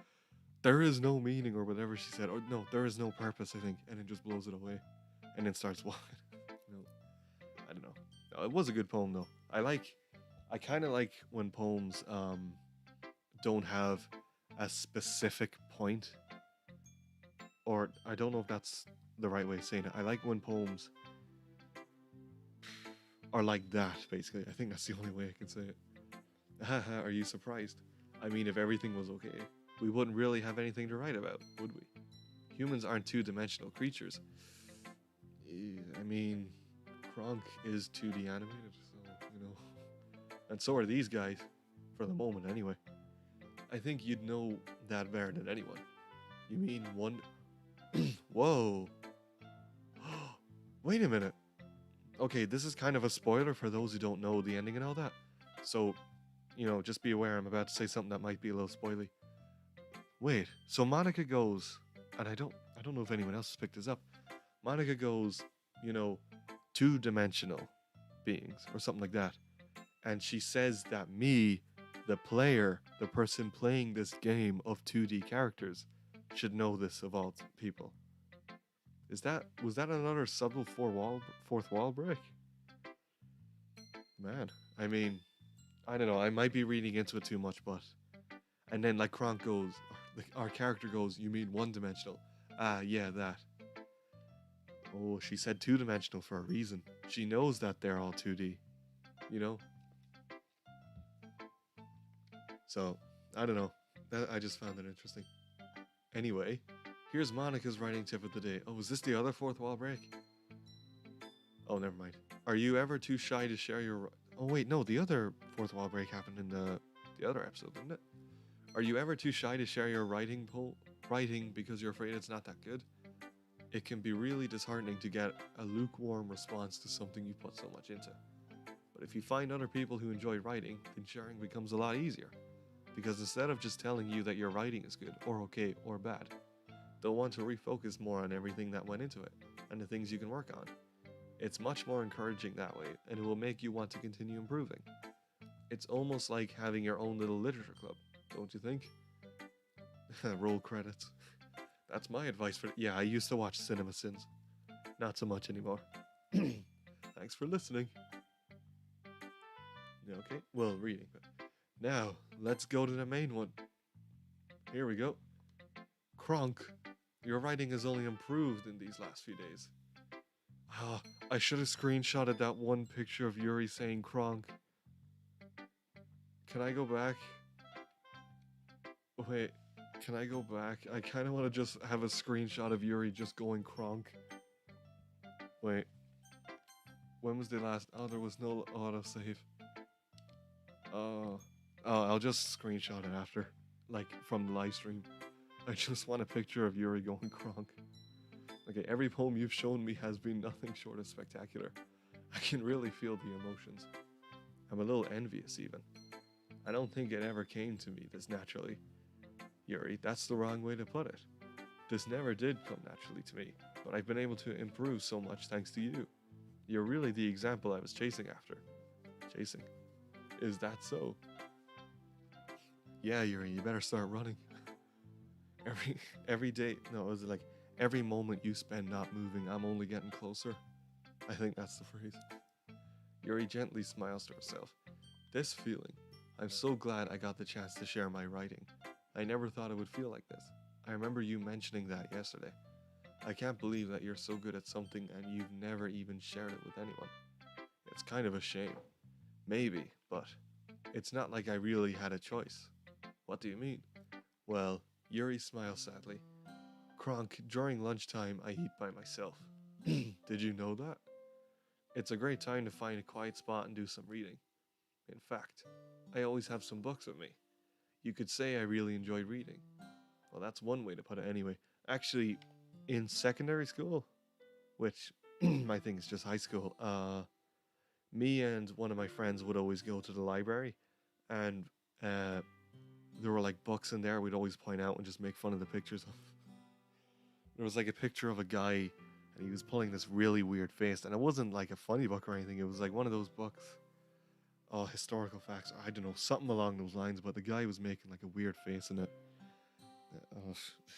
there is no meaning or whatever she said. Or no, there is no purpose, I think. And it just blows it away. And then starts walking. No, I don't know. No, it was a good poem though. I kind of like when poems don't have a specific point. Or I don't know if that's the right way of saying it. I like when poems are like that, basically. I think that's the only way I can say it. Haha, are you surprised? I mean, if everything was okay, we wouldn't really have anything to write about, would we? Humans aren't two-dimensional creatures. I mean, Kronk is 2D animated, so, you know. And so are these guys, for the moment anyway. I think you'd know that better than anyone. You mean one... Whoa. Wait a minute. Okay, this is kind of a spoiler for those who don't know the ending and all that. So, you know, just be aware I'm about to say something that might be a little spoily. Wait, so Monica goes, and I don't know if anyone else has picked this up. Monica goes, you know, 2-dimensional beings or something like that. And she says that me, the player, the person playing this game of 2D characters, should know this of all people. Was that another subtle fourth wall break? Man, I mean, I don't know, I might be reading into it too much, but... And then like Kronk goes, our character goes, you mean 1-dimensional? Ah, yeah, that. Oh, she said 2-dimensional for a reason. She knows that they're all 2D, you know? So, I don't know. I just found that interesting. Anyway, here's Monica's writing tip of the day. Oh, is this the other fourth wall break? Oh, never mind. Are you ever too shy to share your... Oh, wait, no, the other fourth wall break happened in the other episode, didn't it? Are you ever too shy to share your writing because you're afraid it's not that good? It can be really disheartening to get a lukewarm response to something you put so much into. But if you find other people who enjoy writing, then sharing becomes a lot easier. Because instead of just telling you that your writing is good, or okay, or bad, they'll want to refocus more on everything that went into it, and the things you can work on. It's much more encouraging that way, and it will make you want to continue improving. It's almost like having your own little literature club, don't you think? Roll credits. That's my advice for... Yeah, I used to watch Cinema Sins. Not so much anymore. Thanks for listening. Okay, well, reading. But now, let's go to the main one. Here we go. Kronk, your writing has only improved in these last few days. Ah, I should have screenshotted that one picture of Yuri saying Kronk. Can I go back? Wait, can I go back? I kind of want to just have a screenshot of Yuri just going Kronk. Wait. When was the last? Oh, there was no autosave. Oh, I'll just screenshot it after. Like, from the live stream. I just want a picture of Yuri going Kronk. Okay, every poem you've shown me has been nothing short of spectacular. I can really feel the emotions. I'm a little envious, even. I don't think it ever came to me this naturally. Yuri, that's the wrong way to put it. This never did come naturally to me, but I've been able to improve so much thanks to you. You're really the example I was chasing after. Chasing? Is that so? Yeah, Yuri, you better start running. Every day, no, it was like every moment you spend not moving, I'm only getting closer. I think that's the phrase. Yuri gently smiles to herself. This feeling, I'm so glad I got the chance to share my writing. I never thought it would feel like this. I remember you mentioning that yesterday. I can't believe that you're so good at something and you've never even shared it with anyone. It's kind of a shame. Maybe, but it's not like I really had a choice. What do you mean? Well, Yuri smiles sadly. Kronk, during lunchtime I eat by myself. Did you know that? It's a great time to find a quiet spot and do some reading. In fact, I always have some books with me. You could say I really enjoy reading. Well, that's one way to put it anyway. Actually, in secondary school, which I think is just high school, me and one of my friends would always go to the library, and there were like books in there we'd always point out and just make fun of the pictures of. There was like a picture of a guy, and he was pulling this really weird face, and it wasn't like a funny book or anything, it was like one of those books, oh, historical facts, I don't know, something along those lines, but the guy was making like a weird face in it.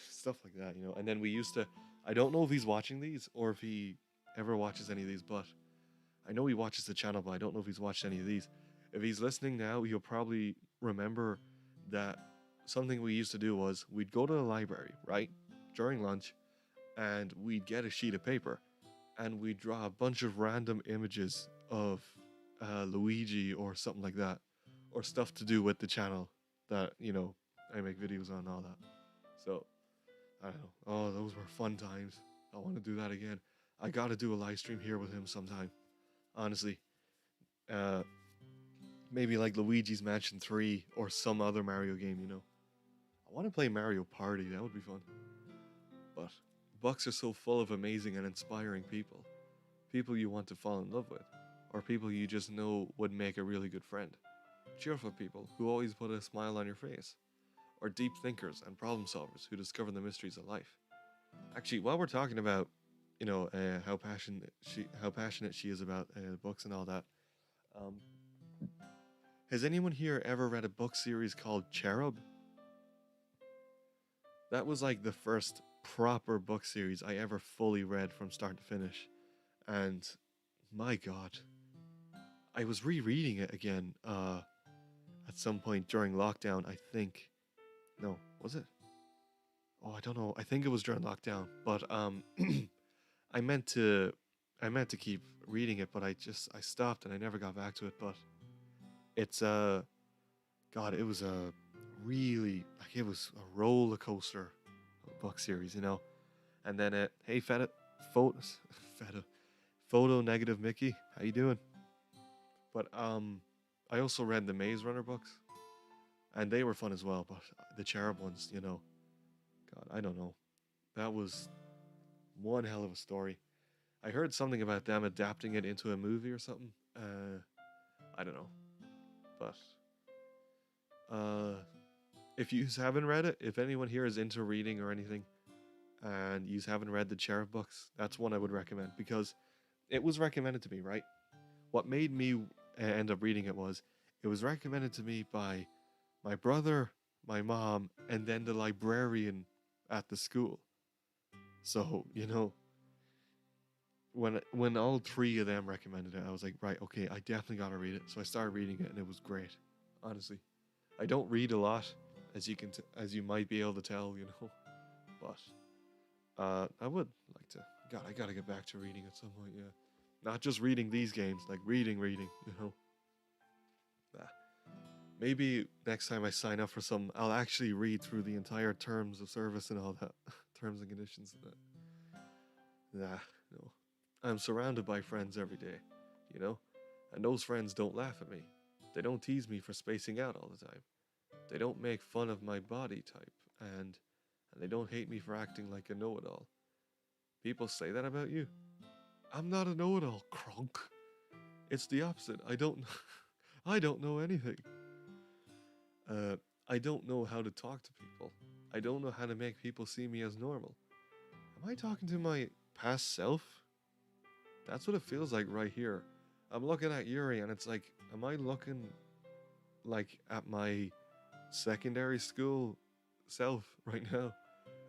Stuff like that, you know. And then we used to, I don't know if he's watching these or if he ever watches any of these, but I know he watches the channel, but I don't know if he's watched any of these. If he's listening now, he'll probably remember that something we used to do was we'd go to the library, right, during lunch, and we'd get a sheet of paper and we'd draw a bunch of random images of Luigi or something like that, or stuff to do with the channel that, you know, I make videos on and all that. So, I don't know. Oh, those were fun times. I want to do that again. I gotta do a live stream here with him sometime. Honestly. Maybe like Luigi's Mansion 3 or some other Mario game, you know. I want to play Mario Party. That would be fun. But books are so full of amazing and inspiring people. People you want to fall in love with. Or people you just know would make a really good friend. Cheerful people who always put a smile on your face. Or deep thinkers and problem solvers who discover the mysteries of life. Actually, while we're talking about, you know, how passionate she is about books and all that, has anyone here ever read a book series called Cherub? That was like the first proper book series I ever fully read from start to finish, and my God, I was rereading it again at some point during lockdown. I think, no, was it? Oh, I don't know. I think it was during lockdown, but I meant to keep reading it, but I stopped and I never got back to it. But it's God, it was a really, like, it was a roller coaster book series, you know. And then hey photo negative Mickey, how you doing? But I also read the Maze Runner books, and they were fun as well. But the Cherub ones, you know, God, I don't know. That was one hell of a story. I heard something about them adapting it into a movie or something. I don't know. But if you haven't read it, if anyone here is into reading or anything, and you haven't read the Cherub books, that's one I would recommend, because it was recommended to me, right? What made me end up reading it was recommended to me by my brother, my mom, and then the librarian at the school. So, you know, when all three of them recommended it, I was like, right, okay, I definitely gotta read it. So I started reading it, and it was great. Honestly, I don't read a lot, as as you might be able to tell, you know. But I would like to. God, I gotta get back to reading at some point. Yeah, not just reading these games, like reading, you know. Ah, maybe next time I sign up for some, I'll actually read through the entire terms of service and all that, terms and conditions and that. Nah, no. I'm surrounded by friends every day, you know, and those friends don't laugh at me. They don't tease me for spacing out all the time. They don't make fun of my body type, and they don't hate me for acting like a know-it-all. People say that about you. I'm not a know-it-all, Kronk. It's the opposite. I don't I don't know anything. Uh, I don't know how to talk to people. I don't know how to make people see me as normal. Am I talking to my past self? That's what it feels like right here. I'm looking at Yuri and it's like, am I looking like at my secondary school self right now?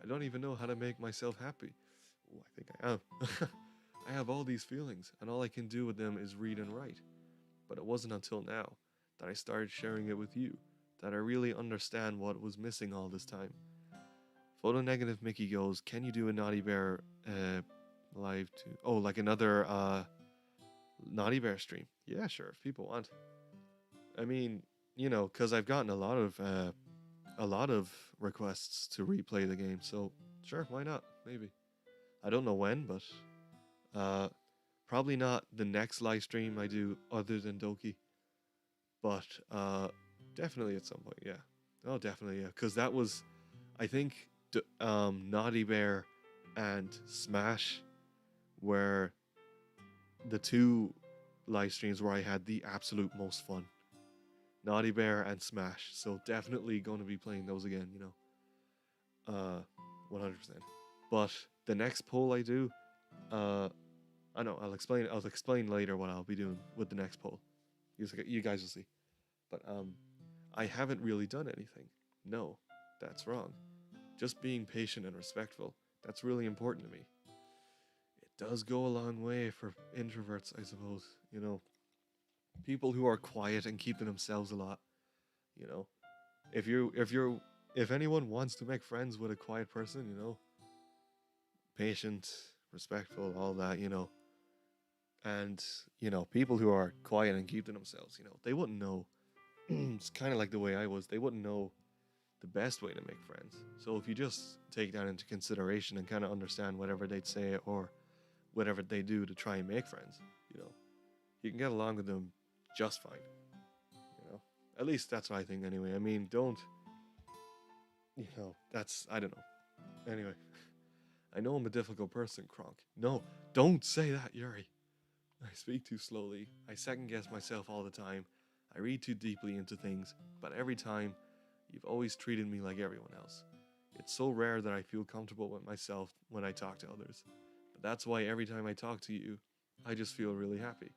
I don't even know how to make myself happy. Oh, I think I am. I have all these feelings, and all I can do with them is read and write. But it wasn't until now that I started sharing it with you that I really understand what was missing all this time. Photo negative Mickey goes, "Can you do a Naughty Bear live too? Oh, like another Naughty Bear stream? Yeah, sure, if people want. I mean, you know, because I've gotten a lot of requests to replay the game, so sure, why not? Maybe. I don't know when, but uh, probably not the next live stream I do other than Doki, but definitely at some point, yeah. Oh, definitely, yeah. Because that was, I think, Naughty Bear and Smash were the two live streams where I had the absolute most fun. Naughty Bear and Smash. So definitely going to be playing those again, you know. 100%. But the next poll I do, uh, I know I'll explain. I'll explain later what I'll be doing with the next poll. You guys will see. But I haven't really done anything. No, that's wrong. Just being patient and respectful. That's really important to me. It does go a long way for introverts, I suppose. You know, people who are quiet and keep to themselves a lot. You know, if anyone wants to make friends with a quiet person, you know, patient, respectful, all that, you know, and you know, people who are quiet and keep to themselves, you know, they wouldn't know. It's kind of like the way I was. They wouldn't know the best way to make friends. So if you just take that into consideration and kind of understand whatever they'd say or whatever they do to try and make friends, you know, you can get along with them just fine. You know, at least that's what I think anyway. I mean, don't, you know, that's, I don't know. Anyway, I know I'm a difficult person, Kronk. No, don't say that, Yuri. I speak too slowly. I second guess myself all the time. I read too deeply into things, but every time, you've always treated me like everyone else. It's so rare that I feel comfortable with myself when I talk to others. But that's why every time I talk to you, I just feel really happy.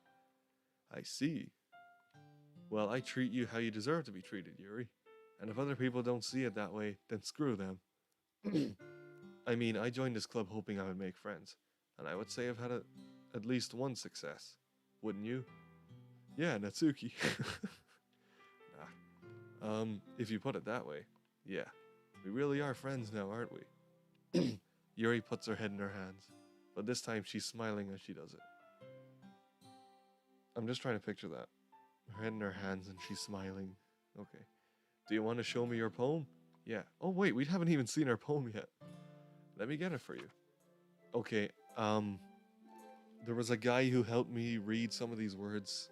I see. Well, I treat you how you deserve to be treated, Yuri. And if other people don't see it that way, then screw them. I mean, I joined this club hoping I would make friends, and I would say I've had at least one success. Wouldn't you? Yeah, Natsuki. If you put it that way, yeah. We really are friends now, aren't we? Yuri puts her head in her hands, but this time she's smiling as she does it. I'm just trying to picture that. Her head in her hands and she's smiling. Okay. Do you want to show me your poem? Yeah. Oh wait, we haven't even seen our poem yet. Let me get it for you. Okay, there was a guy who helped me read some of these words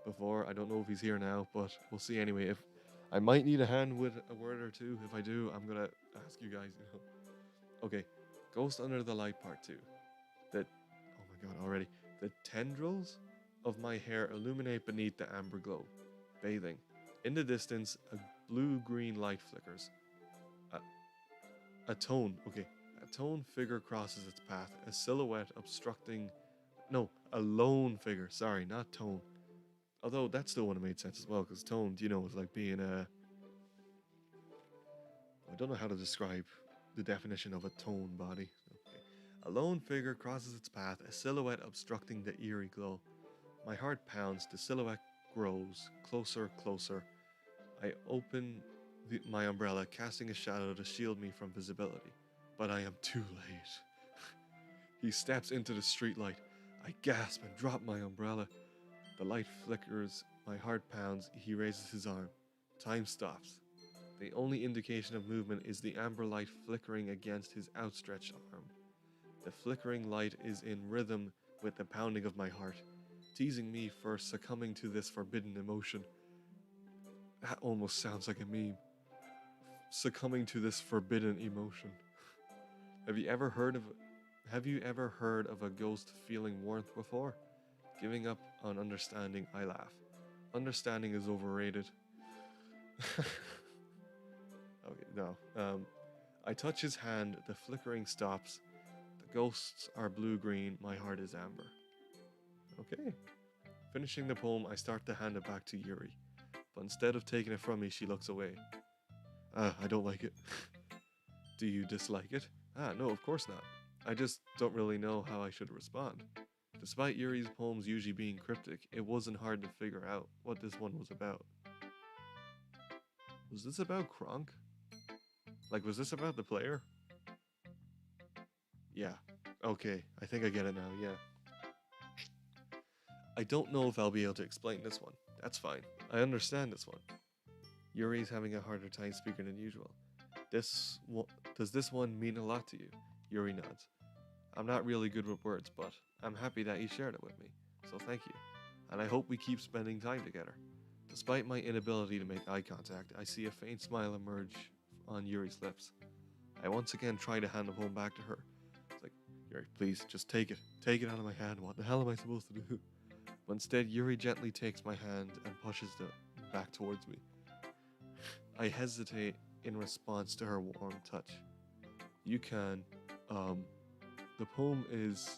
before. I don't know if he's here now, but we'll see anyway. If I might need a hand with a word or two. If I do, I'm gonna ask you guys, you know. Okay. Ghost Under the Light Part 2. Oh my god, already. The tendrils of my hair illuminate beneath the amber glow, bathing. In the distance, a blue-green light flickers. A, a tone, okay. A tone figure crosses its path, a silhouette obstructing. No, a lone figure. Sorry, not tone. Although that still would have made sense as well, because tone, you know, is like being a. I don't know how to describe the definition of a tone body. Okay. A lone figure crosses its path, a silhouette obstructing the eerie glow. My heart pounds, the silhouette grows, closer, closer. I open my umbrella, casting a shadow to shield me from visibility. But I am too late. He steps into the streetlight. I gasp and drop my umbrella. The light flickers, my heart pounds, he raises his arm. Time stops. The only indication of movement is the amber light flickering against his outstretched arm. The flickering light is in rhythm with the pounding of my heart, teasing me for succumbing to this forbidden emotion. That almost sounds like a meme. Succumbing to this forbidden emotion. Have you ever heard of a ghost feeling warmth before? Giving up on understanding, I laugh. Understanding is overrated. Okay, no. I touch his hand, the flickering stops. The ghosts are blue-green, my heart is amber. Okay. Finishing the poem, I start to hand it back to Yuri. But instead of taking it from me, she looks away. I don't like it. Do you dislike it? No, of course not. I just don't really know how I should respond. Despite Yuri's poems usually being cryptic, it wasn't hard to figure out what this one was about. Was this about Kronk? Like, was this about the player? Yeah. Okay, I think I get it now, yeah. I don't know if I'll be able to explain this one. That's fine. I understand this one. Yuri's having a harder time speaking than usual. Does this one mean a lot to you? Yuri nods. I'm not really good with words, but I'm happy that you shared it with me, so thank you. And I hope we keep spending time together. Despite my inability to make eye contact, I see a faint smile emerge on Yuri's lips. I once again try to hand the poem back to her. It's like, Yuri, please, just take it. Take it out of my hand. What the hell am I supposed to do? But instead, Yuri gently takes my hand and pushes it back towards me. I hesitate in response to her warm touch. You can, the poem is,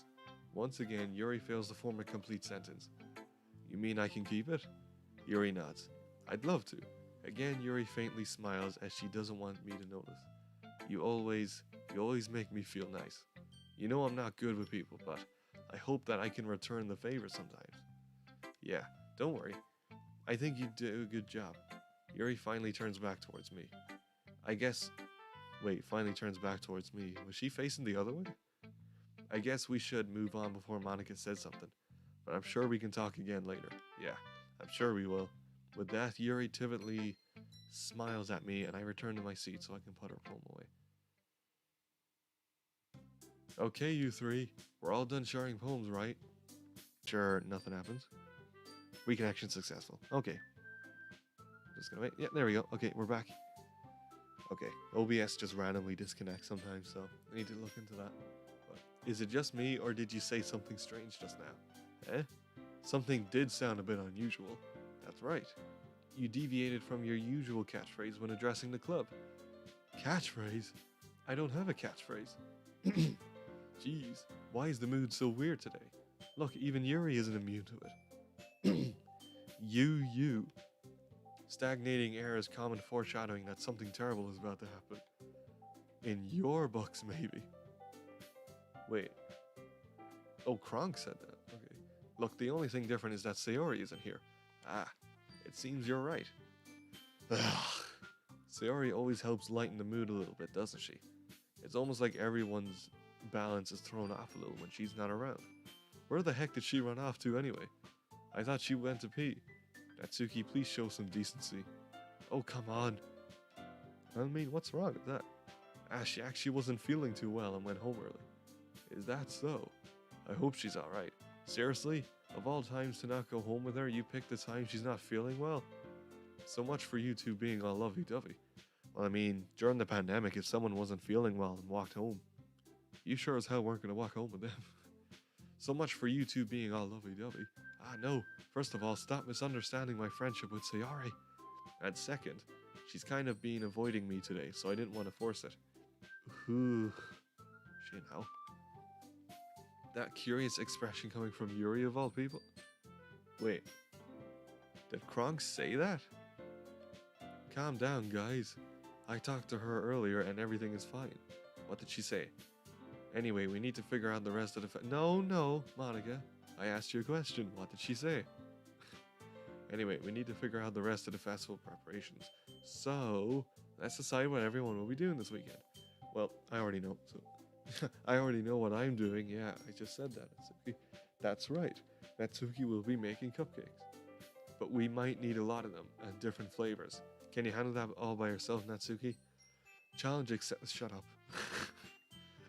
once again, Yuri fails to form a complete sentence. You mean I can keep it? Yuri nods. I'd love to. Again, Yuri faintly smiles as she doesn't want me to notice. You always make me feel nice. You know I'm not good with people, but I hope that I can return the favor sometimes. Yeah, don't worry. I think you do a good job. Yuri finally turns back towards me. Finally turns back towards me. Was she facing the other way? I guess we should move on before Monica says something. But I'm sure we can talk again later. Yeah, I'm sure we will. With that, Yuri timidly smiles at me and I return to my seat so I can put her poem away. Okay, you three. We're all done sharing poems, right? Sure, nothing happens. Reconnection successful. Okay. Just gonna wait. Yeah, there we go. Okay, we're back. Okay, OBS just randomly disconnects sometimes, so I need to look into that. But is it just me, or did you say something strange just now? Something did sound a bit unusual. That's right. You deviated from your usual catchphrase when addressing the club. Catchphrase? I don't have a catchphrase. Jeez, why is the mood so weird today? Look, even Yuri isn't immune to it. You. Stagnating air is common foreshadowing that something terrible is about to happen. In your books, maybe. Wait. Oh, Kronk said that. Okay. Look, the only thing different is that Sayori isn't here. It seems you're right. Sayori always helps lighten the mood a little bit, doesn't she? It's almost like everyone's balance is thrown off a little when she's not around. Where the heck did she run off to anyway? I thought she went to pee. Natsuki, please show some decency. Oh, come on. I mean, what's wrong with that? She actually wasn't feeling too well and went home early. Is that so? I hope she's alright. Seriously? Of all times to not go home with her, you picked the time she's not feeling well? So much for you two being all lovey-dovey. Well, I mean, during the pandemic, if someone wasn't feeling well and walked home, you sure as hell weren't going to walk home with them. So much for you two being all lovey-dovey. No. First of all, stop misunderstanding my friendship with Sayori. And second, she's kind of been avoiding me today, so I didn't want to force it. Ooh. Shit, how? That curious expression coming from Yuri of all people? Wait. Did Kronk say that? Calm down, guys. I talked to her earlier and everything is fine. What did she say? Anyway, we need to figure out the rest of the No, Monica. I asked you a question. What did she say? Anyway, we need to figure out the rest of the festival preparations. So, let's decide what everyone will be doing this weekend. Well, I already know, so... I already know what I'm doing. Yeah, I just said that, Natsuki. That's right. Natsuki will be making cupcakes. But we might need a lot of them, and different flavors. Can you handle that all by yourself, Natsuki? Challenge accepted. Shut up.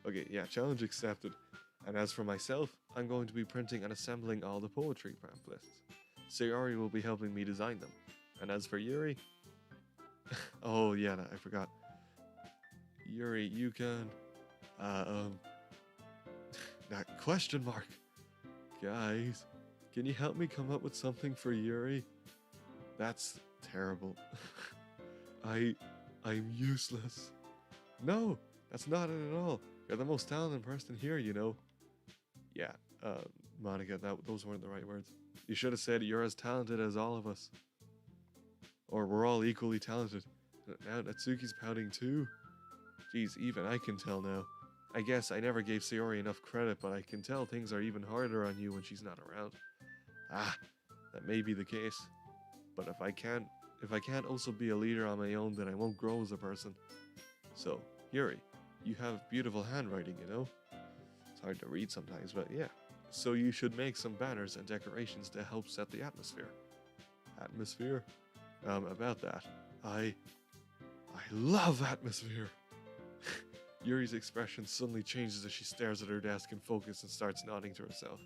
Okay, yeah, challenge accepted. And as for myself, I'm going to be printing and assembling all the poetry pamphlets. Sayori will be helping me design them. And as for Yuri... oh, yeah, I forgot. Yuri, you can... that question mark. Guys, can you help me come up with something for Yuri? That's terrible. I'm useless. No, that's not it at all. You're the most talented person here, you know. Yeah, Monica, those weren't the right words. You should have said you're as talented as all of us. Or we're all equally talented. Now Natsuki's pouting too. Geez, even I can tell now. I guess I never gave Sayori enough credit, but I can tell things are even harder on you when she's not around. Ah, that may be the case. But if I can't also be a leader on my own, then I won't grow as a person. So, Yuri, you have beautiful handwriting, you know? It's hard to read sometimes, but yeah. So you should make some banners and decorations to help set the atmosphere. Atmosphere? About that, I love atmosphere. Yuri's expression suddenly changes as she stares at her desk in focus and starts nodding to herself.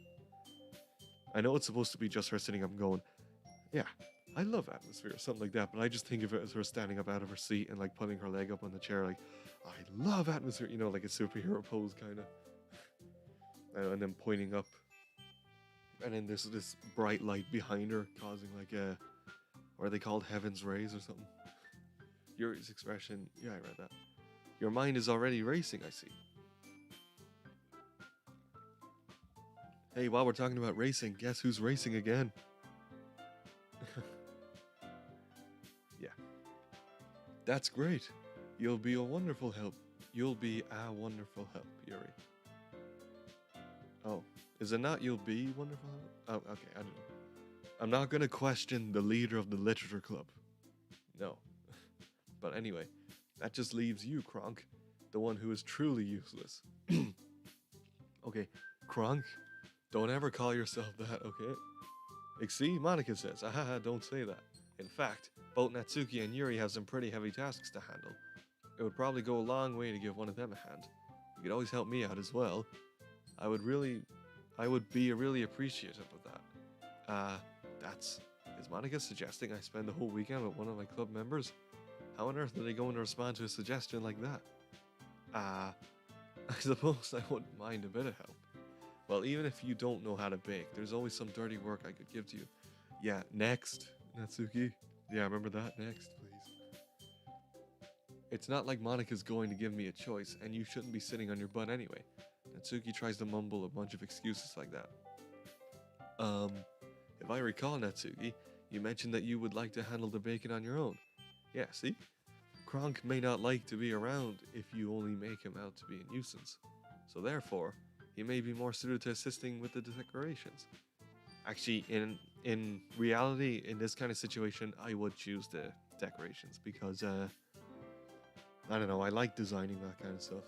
I know it's supposed to be just her sitting up and going, yeah, I love atmosphere, or something like that, but I just think of it as her standing up out of her seat and like putting her leg up on the chair like, I love atmosphere, you know, like a superhero pose kind of. And then pointing up. And then there's this bright light behind her causing like a, what are they called, heaven's rays or something? Yuri's expression, yeah, I read that. Your mind is already racing, I see. Hey, while we're talking about racing, guess who's racing again? Yeah. That's great. You'll be a wonderful help. You'll be a wonderful help, Yuri. Oh, is it not you'll be wonderful help? Oh, okay, I don't know. I'm not gonna question the leader of the literature club. No. But anyway, that just leaves you, Kronk, the one who is truly useless. Okay, Kronk, don't ever call yourself that, okay? See, Monica says, ahaha, don't say that. In fact, both Natsuki and Yuri have some pretty heavy tasks to handle. It would probably go a long way to give one of them a hand. You could always help me out as well. I would be really appreciative of that. Is Monica suggesting I spend the whole weekend with one of my club members? How on earth are they going to respond to a suggestion like that? I suppose I wouldn't mind a bit of help. Well, even if you don't know how to bake, there's always some dirty work I could give to you. Yeah, next, Natsuki. Yeah, remember that? Next, please. It's not like Monica's going to give me a choice, and you shouldn't be sitting on your butt anyway. Natsuki tries to mumble a bunch of excuses like that. If I recall, Natsuki, you mentioned that you would like to handle the baking on your own. Yeah, see? Kronk may not like to be around if you only make him out to be a nuisance. So therefore, he may be more suited to assisting with the decorations. Actually, in reality, in this kind of situation, I would choose the decorations because, I don't know, I like designing that kind of stuff.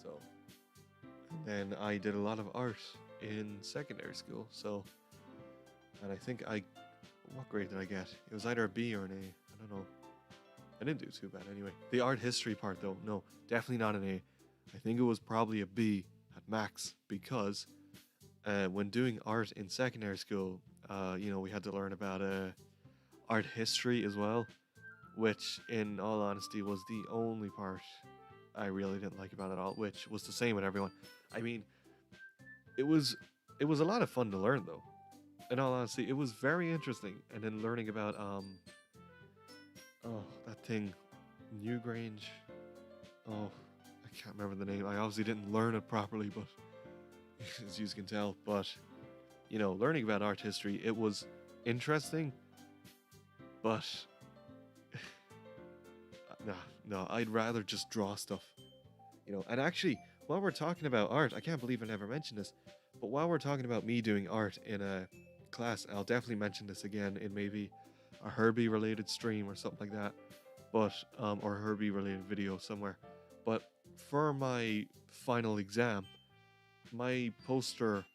So, and then I did a lot of art in secondary school, so, and I think what grade did I get? It was either a B or an A, I don't know. I didn't do too bad anyway. The art history part though, no, definitely not an A. I think it was probably a B at max because when doing art in secondary school, we had to learn about art history as well, which in all honesty was the only part I really didn't like about it all, which was the same with everyone. I mean, it was a lot of fun to learn though. In all honesty, it was very interesting. And then learning about that thing, Newgrange. Oh, I can't remember the name. I obviously didn't learn it properly, but as you can tell. But learning about art history, it was interesting. But no, I'd rather just draw stuff. And actually, while we're talking about art, I can't believe I never mentioned this, but while we're talking about me doing art in a class, I'll definitely mention this again in maybe a Herbie related stream or something like that, but or Herbie related video somewhere. But for my final exam, my poster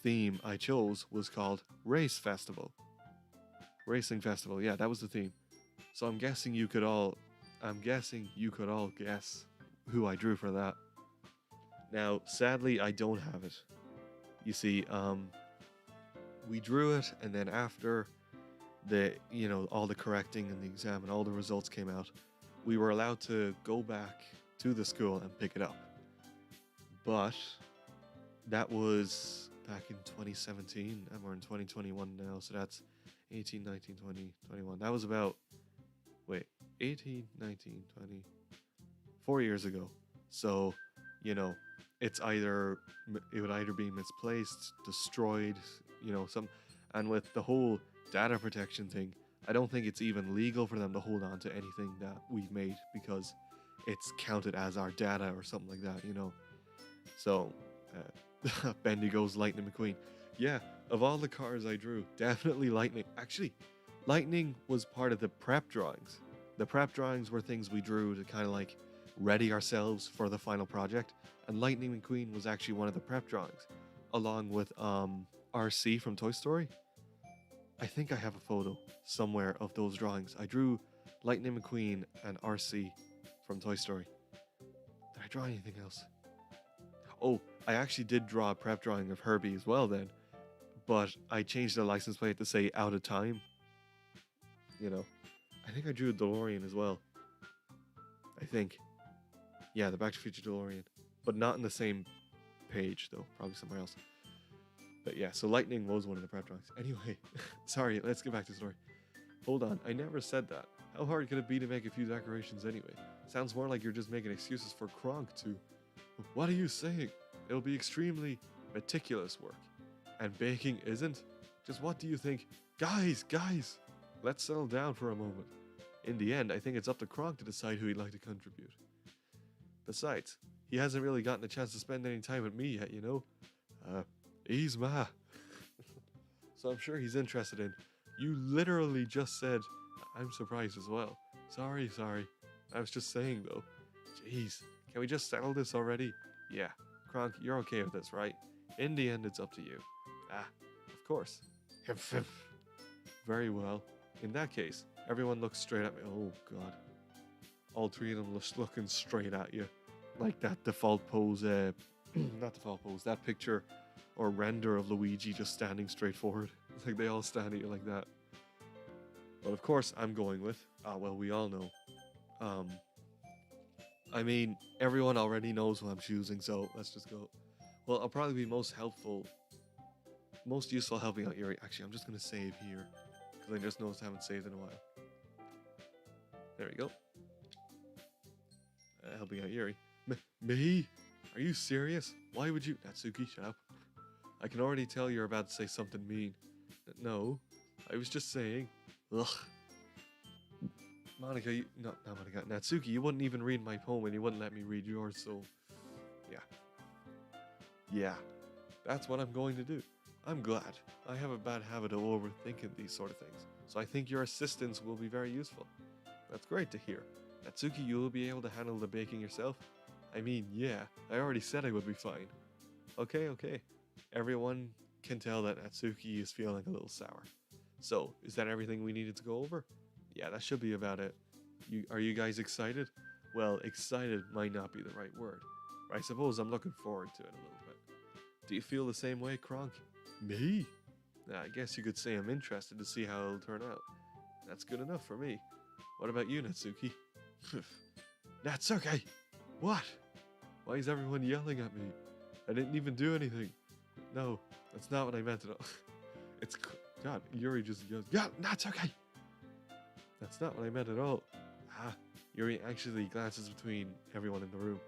theme I chose was called Race Festival. Racing Festival, yeah, that was the theme. So I'm guessing you could all guess who I drew for that. Now, sadly, I don't have it. You see, we drew it, and then after all the correcting and the exam and all the results came out, we were allowed to go back to the school and pick it up. But that was back in 2017, and we're in 2021 now, so that's 18, 19, 20, 21. That was about, 18, 19, 20, 4 years ago. So, it would either be misplaced, destroyed, some, and with the whole data protection thing, I don't think it's even legal for them to hold on to anything that we've made because it's counted as our data or something like that, So, Bendigo's Lightning McQueen. Yeah, of all the cars I drew, definitely Lightning. Actually, Lightning was part of the prep drawings. The prep drawings were things we drew to kind of like ready ourselves for the final project, and Lightning McQueen was actually one of the prep drawings, along with RC from Toy Story. I think I have a photo somewhere of those drawings. I drew Lightning McQueen and RC from Toy Story. Did I draw anything else? Oh, I actually did draw a prep drawing of Herbie as well then, but I changed the license plate to say out of time. I think I drew a DeLorean as well. I think. Yeah, the Back to the Future DeLorean. But not in the same page, though. Probably somewhere else. But yeah, so Lightning was one of the prep drawings. Anyway, sorry, let's get back to the story. Hold on, I never said that. How hard could it be to make a few decorations anyway? Sounds more like you're just making excuses for Kronk to... What are you saying? It'll be extremely meticulous work. And baking isn't? Just what do you think? Guys! Let's settle down for a moment. In the end, I think it's up to Kronk to decide who he'd like to contribute. Besides, he hasn't really gotten a chance to spend any time with me yet, He's ma. So I'm sure he's interested in. You literally just said, I'm surprised as well. Sorry. I was just saying though. Jeez, can we just settle this already? Yeah, Kronk, you're okay with this, right? In the end, it's up to you. Ah, of course. Very well. In that case, everyone looks straight at me. Oh, God. All three of them looking straight at you. Like that default pose, not default pose, that picture or render of Luigi just standing straight forward. It's like they all stand at you like that. But of course, I'm going with, well, we all know. I mean, everyone already knows who I'm choosing, so let's just go. Well, I'll probably be most useful helping out Yuri. Actually, I'm just going to save here, because I just noticed I haven't saved in a while. There we go. Helping out Yuri. Me? Are you serious? Why would you... Natsuki, shut up. I can already tell you're about to say something mean. No, I was just saying. Ugh. Monica, not Monica, Natsuki, you wouldn't even read my poem and you wouldn't let me read yours, so... Yeah, that's what I'm going to do. I'm glad. I have a bad habit of overthinking these sort of things, so I think your assistance will be very useful. That's great to hear. Natsuki, you will be able to handle the baking yourself? I mean, yeah, I already said I would be fine. Okay. Everyone can tell that Natsuki is feeling a little sour. So, is that everything we needed to go over? Yeah, that should be about it. Are you guys excited? Well, excited might not be the right word. But I suppose I'm looking forward to it a little bit. Do you feel the same way, Kronk? Me? I guess you could say I'm interested to see how it'll turn out. That's good enough for me. What about you, Natsuki? Natsuki! What? Why is everyone yelling at me? I didn't even do anything. No, that's not what I meant at all. It's... God, Yuri just goes, yeah, Natsuki! That's not what I meant at all. Yuri actually glances between everyone in the room.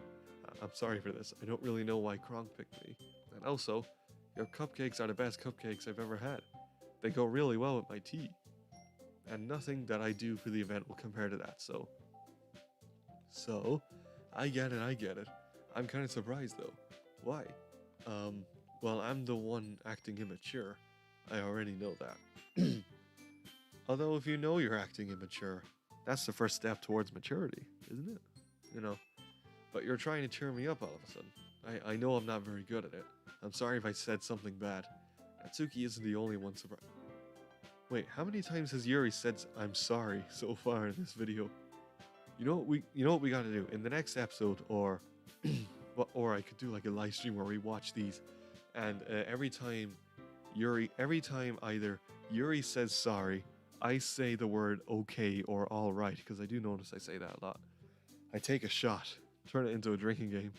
I'm sorry for this. I don't really know why Kronk picked me. And also, your cupcakes are the best cupcakes I've ever had. They go really well with my tea. And nothing that I do for the event will compare to that, so... So, I get it. I'm kind of surprised though. Why? Well, I'm the one acting immature. I already know that. Although, if you know you're acting immature, that's the first step towards maturity, isn't it? You know? But you're trying to cheer me up all of a sudden. I know I'm not very good at it. I'm sorry if I said something bad. Natsuki isn't the only one surprised. Wait, how many times has Yuri said I'm sorry so far in this video? You know what we gotta do in the next episode, or I could do like a live stream where we watch these, and every time either Yuri says sorry, I say the word okay or all right, because I do notice I say that a lot. I take a shot, turn it into a drinking game.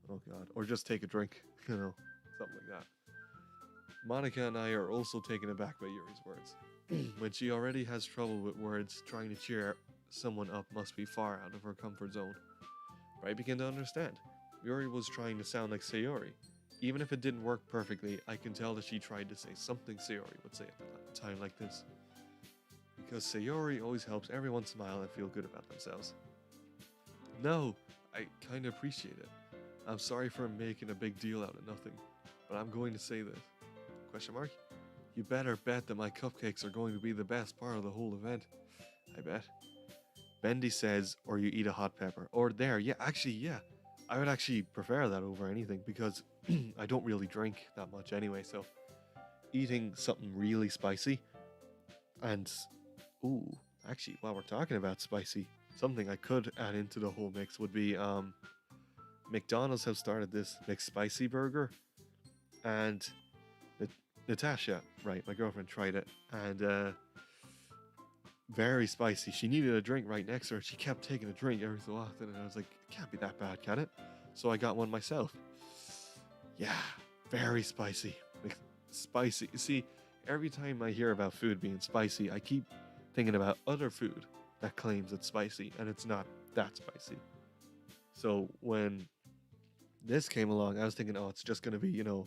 Oh god, or just take a drink, you know, something like that. Monica and I are also taken aback by Yuri's words. When she already has trouble with words, trying to cheer someone up must be far out of her comfort zone. But I begin to understand. Yuri was trying to sound like Sayori. Even if it didn't work perfectly, I can tell that she tried to say something Sayori would say at a time like this. Because Sayori always helps everyone smile and feel good about themselves. No, I kinda appreciate it. I'm sorry for making a big deal out of nothing, but I'm going to say this. Question mark? You better bet that my cupcakes are going to be the best part of the whole event. I bet. Bendy says, or you eat a hot pepper. Or there, yeah, actually, yeah. I would actually prefer that over anything because I don't really drink that much anyway, so eating something really spicy and, ooh, actually, while we're talking about spicy, something I could add into the whole mix would be, McDonald's have started this McSpicy burger, and Natasha, right, my girlfriend tried it, and very spicy. She needed a drink right next to her. She kept taking a drink every so often, and I was like, it can't be that bad, can it? So I got one myself. Yeah, very spicy. Spicy. You see, every time I hear about food being spicy, I keep thinking about other food that claims it's spicy, and it's not that spicy. So when this came along, I was thinking, oh, it's just going to be, you know,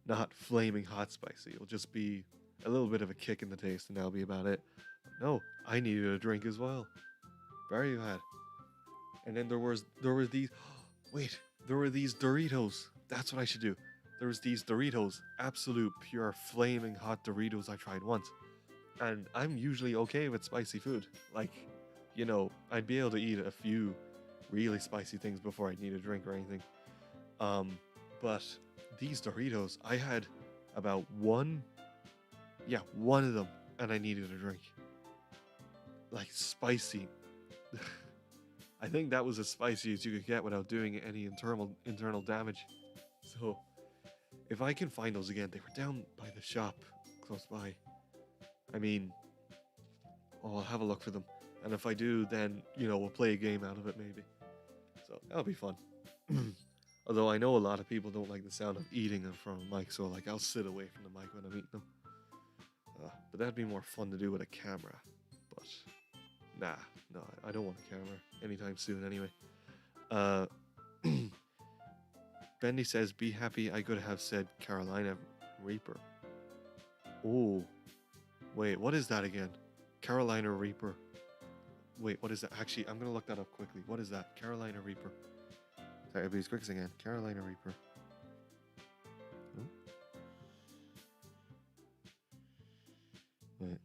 not flaming hot spicy. It'll just be a little bit of a kick in the taste, and that'll be about it. No, I needed a drink as well. Very bad. And then there were these. Wait, there were these Doritos. That's what I should do. There was these Doritos, absolute pure flaming hot Doritos. I tried once, and I'm usually okay with spicy food. Like, you know, I'd be able to eat a few really spicy things before I'd need a drink or anything. But these Doritos, I had about one of them, and I needed a drink. Like, spicy. I think that was as spicy as you could get without doing any internal damage. So, if I can find those again, they were down by the shop close by. I mean, I'll have a look for them. And if I do, then, you know, we'll play a game out of it maybe. So, that'll be fun. Although I know a lot of people don't like the sound of eating in front of a mic, so like I'll sit away from the mic when I'm eating them. But that'd be more fun to do with a camera. But no, I don't want a camera anytime soon anyway. Bendy says, be happy I could have said Carolina Reaper. Oh, wait, what is that again? Carolina Reaper. Wait, what is that? Actually, I'm going to look that up quickly. What is that? Carolina Reaper. Sorry, I'll be as quick as I can. Carolina Reaper. Oh. Wait.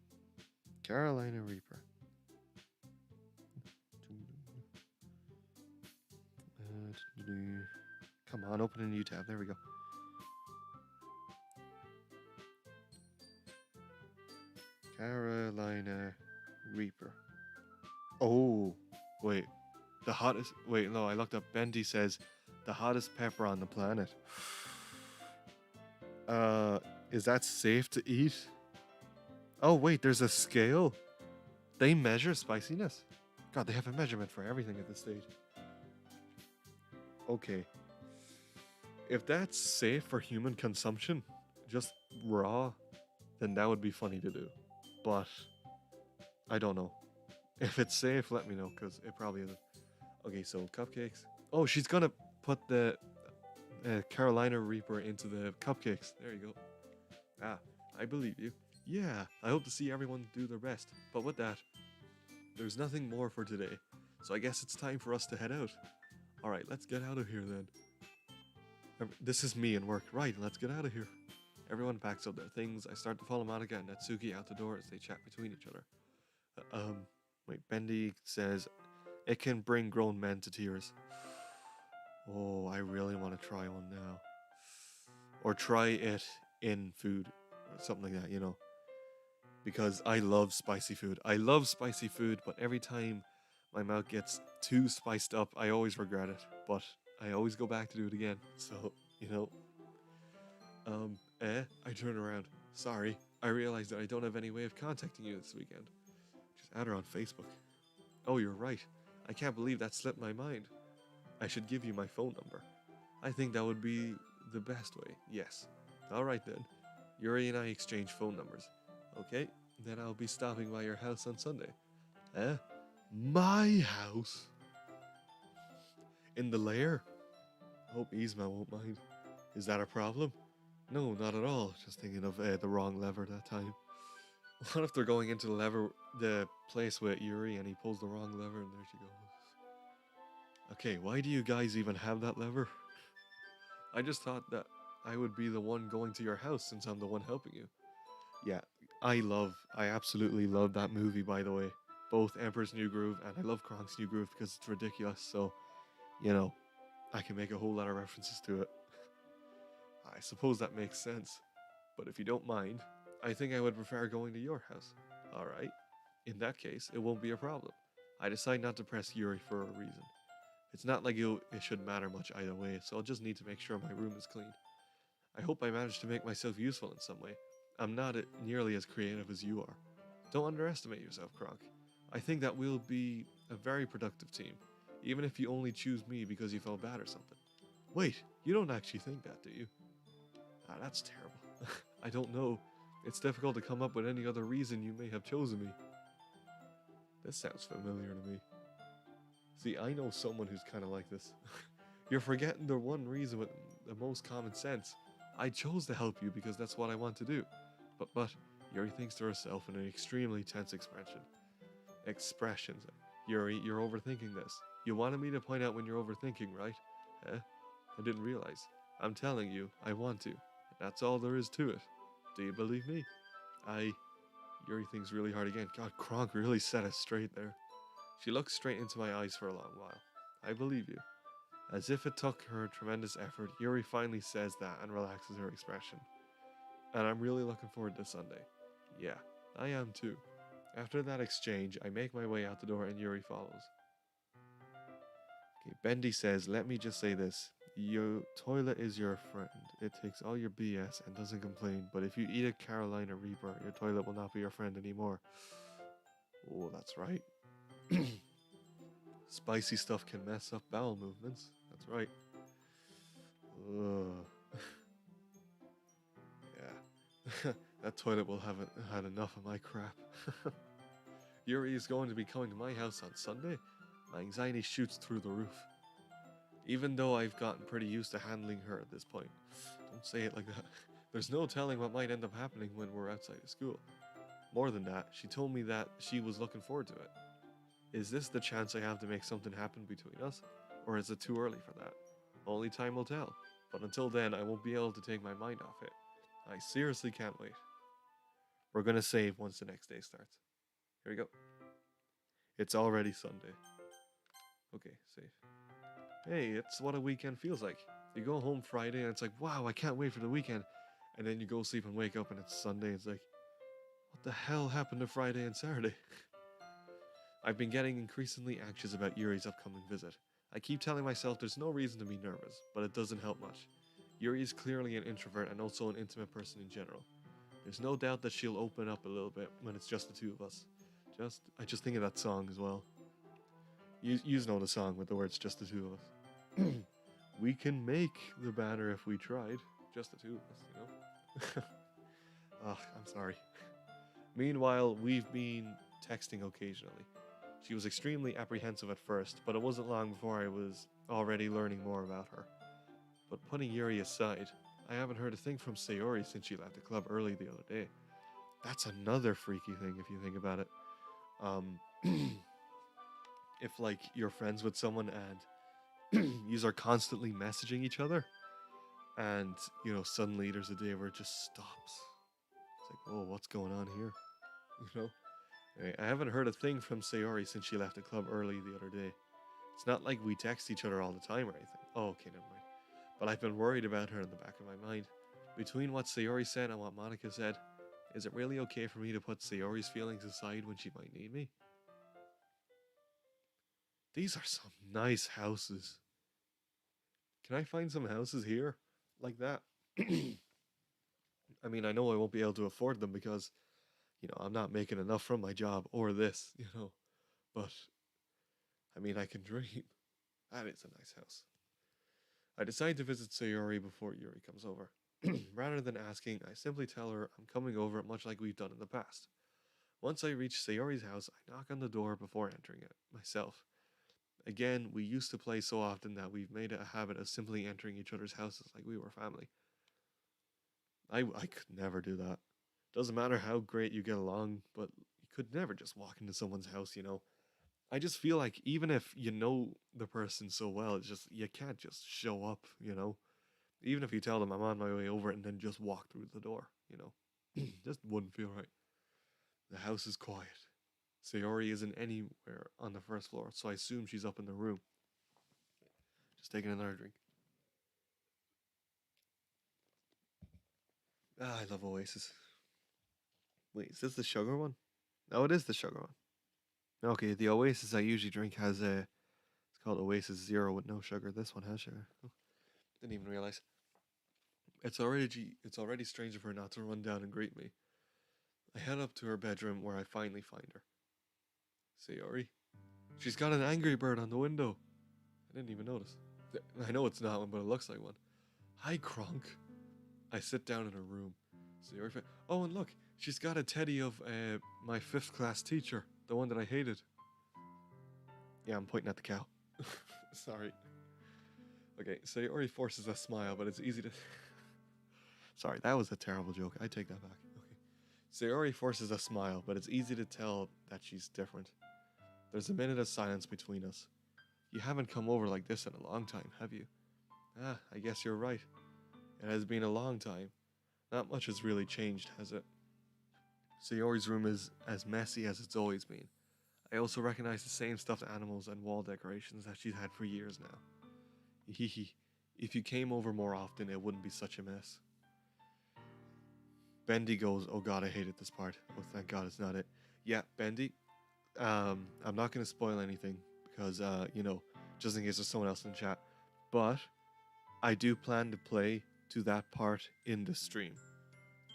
Carolina Reaper. Come on, open a new tab. There we go. Carolina Reaper. Oh, wait. The hottest... Wait, no, I looked up. Bendy says, the hottest pepper on the planet. Is that safe to eat? Oh, wait, there's a scale? They measure spiciness? God, they have a measurement for everything at this stage. Okay. If that's safe for human consumption, just raw, then that would be funny to do. But I don't know. If it's safe, let me know, because it probably isn't. Okay, so cupcakes. Oh, she's gonna put the Carolina Reaper into the cupcakes. There you go. Ah, I believe you. Yeah, I hope to see everyone do their best. But with that, there's nothing more for today. So I guess it's time for us to head out. Alright, let's get out of here then. This is me and work. Right, let's get out of here. Everyone packs up their things. I start to follow Monica and Natsuki out the door as they chat between each other. Wait, Bendy says, it can bring grown men to tears. Oh, I really want to try one now. Or try it in food. Or something like that, you know. Because I love spicy food. I love spicy food, but every time my mouth gets too spiced up, I always regret it. But I always go back to do it again. So, you know. I turn around. Sorry, I realized that I don't have any way of contacting you this weekend. Just add her on Facebook. Oh, you're right. I can't believe that slipped my mind. I should give you my phone number. I think that would be the best way. Yes. Alright then. Yuri and I exchange phone numbers. Okay, then I'll be stopping by your house on Sunday. My house? In the lair? Hope Yzma won't mind. Is that a problem? No, not at all. Just thinking of the wrong lever that time. What if they're going into the place with Yuri and he pulls the wrong lever and there she goes. Okay, why do you guys even have that lever? I just thought that I would be the one going to your house since I'm the one helping you. Yeah, I absolutely love that movie, by the way. Both Emperor's New Groove and I love Kronk's New Groove because it's ridiculous, so, you know, I can make a whole lot of references to it. I suppose that makes sense. But if you don't mind, I think I would prefer going to your house. Alright. In that case, it won't be a problem. I decide not to press Yuri for a reason. It's not like it should matter much either way, so I'll just need to make sure my room is clean. I hope I managed to make myself useful in some way. I'm not nearly as creative as you are. Don't underestimate yourself, Kronk. I think that we'll be a very productive team, even if you only choose me because you felt bad or something. Wait, you don't actually think that, do you? Ah, that's terrible. I don't know. It's difficult to come up with any other reason you may have chosen me. This sounds familiar to me. See, I know someone who's kind of like this. You're forgetting the one reason with the most common sense. I chose to help you because that's what I want to do. But, Yuri thinks to herself in an extremely tense expression. Yuri, you're overthinking this. You wanted me to point out when you're overthinking, right? I didn't realize. I'm telling you, I want to. That's all there is to it. Do you believe me? Yuri thinks really hard again. God, Kronk really set us straight there. She looks straight into my eyes for a long while. I believe you. As if it took her tremendous effort, Yuri finally says that and relaxes her expression. And I'm really looking forward to Sunday. Yeah, I am too. After that exchange, I make my way out the door and Yuri follows. Okay, Bendy says, let me just say this. Your toilet is your friend. It takes all your BS and doesn't complain, but if you eat a Carolina Reaper, your toilet will not be your friend anymore. Oh, that's right. Spicy stuff can mess up bowel movements. That's right. Ugh. Yeah. That toilet will have had enough of my crap. Yuri is going to be coming to my house on Sunday? My anxiety shoots through the roof. Even though I've gotten pretty used to handling her at this point. Don't say it like that. There's no telling what might end up happening when we're outside of school. More than that, she told me that she was looking forward to it. Is this the chance I have to make something happen between us? Or is it too early for that? Only time will tell. But until then, I won't be able to take my mind off it. I seriously can't wait. We're gonna save once the next day starts. Here we go. It's already Sunday. Okay, save. Hey, it's what a weekend feels like. You go home Friday and it's like, wow, I can't wait for the weekend. And then you go sleep and wake up and it's Sunday. It's like, what the hell happened to Friday and Saturday? I've been getting increasingly anxious about Yuri's upcoming visit. I keep telling myself there's no reason to be nervous, but it doesn't help much. Yuri is clearly an introvert and also an intimate person in general. There's no doubt that she'll open up a little bit when it's just the two of us. I just think of that song as well. You know the song with the words just the two of us. We can make the banner if we tried. Just the two of us, you know? Ugh, I'm sorry. Meanwhile, we've been texting occasionally. She was extremely apprehensive at first, but it wasn't long before I was already learning more about her. But putting Yuri aside, I haven't heard a thing from Sayori since she left the club early the other day. That's another freaky thing if you think about it. If like you're friends with someone and Yous are constantly messaging each other, and suddenly there's a day where it just stops. It's like, oh, what's going on here? You know. I haven't heard a thing from Sayori since she left the club early the other day. It's not like we text each other all the time or anything. Oh, okay, never mind. But I've been worried about her in the back of my mind. Between what Sayori said and what Monica said, is it really okay for me to put Sayori's feelings aside when she might need me? These are some nice houses. Can I find some houses here like that? I mean, I know I won't be able to afford them because, I'm not making enough from my job or this. But, I mean, I can dream. That is a nice house. I decide to visit Sayori before Yuri comes over. Rather than asking, I simply tell her I'm coming over much like we've done in the past. Once I reach Sayori's house, I knock on the door before entering it, myself. Again, we used to play so often that we've made it a habit of simply entering each other's houses like we were family. I could never do that. Doesn't matter how great you get along, but you could never just walk into someone's house. I just feel like even if you know the person so well, it's just you can't just show up. Even if you tell them I'm on my way over and then just walk through the door. Just wouldn't feel right. The house is quiet. Sayori isn't anywhere on the first floor, so I assume she's up in the room. Just taking another drink. Ah, I love Oasis. Wait, is this the sugar one? No, it is the sugar one. Okay, the Oasis I usually drink has a. It's called Oasis Zero with no sugar. This one has sugar. Oh, didn't even realize. It's already strange of her not to run down and greet me. I head up to her bedroom where I finally find her. Sayori. She's got an Angry Bird on the window. I didn't even notice. I know it's not one, but it looks like one. Hi, Kronk. I sit down in her room. Sayori. Oh, and look, she's got a teddy of my 5th class teacher, the one that I hated. Yeah, I'm pointing at the cow. Sorry. Okay, Sayori forces a smile, but it's easy to. Sorry, that was a terrible joke. I take that back. Okay. Sayori forces a smile, but it's easy to tell that she's different. There's a minute of silence between us. You haven't come over like this in a long time, have you? Ah, I guess you're right. It has been a long time. Not much has really changed, has it? Sayori's room is as messy as it's always been. I also recognize the same stuffed animals and wall decorations that she's had for years now. Hehe. If you came over more often, it wouldn't be such a mess. Bendy goes, oh god, I hated this part. Oh, thank god it's not it. Yeah, Bendy, I'm not going to spoil anything because, just in case there's someone else in the chat. But I do plan to play to that part in the stream.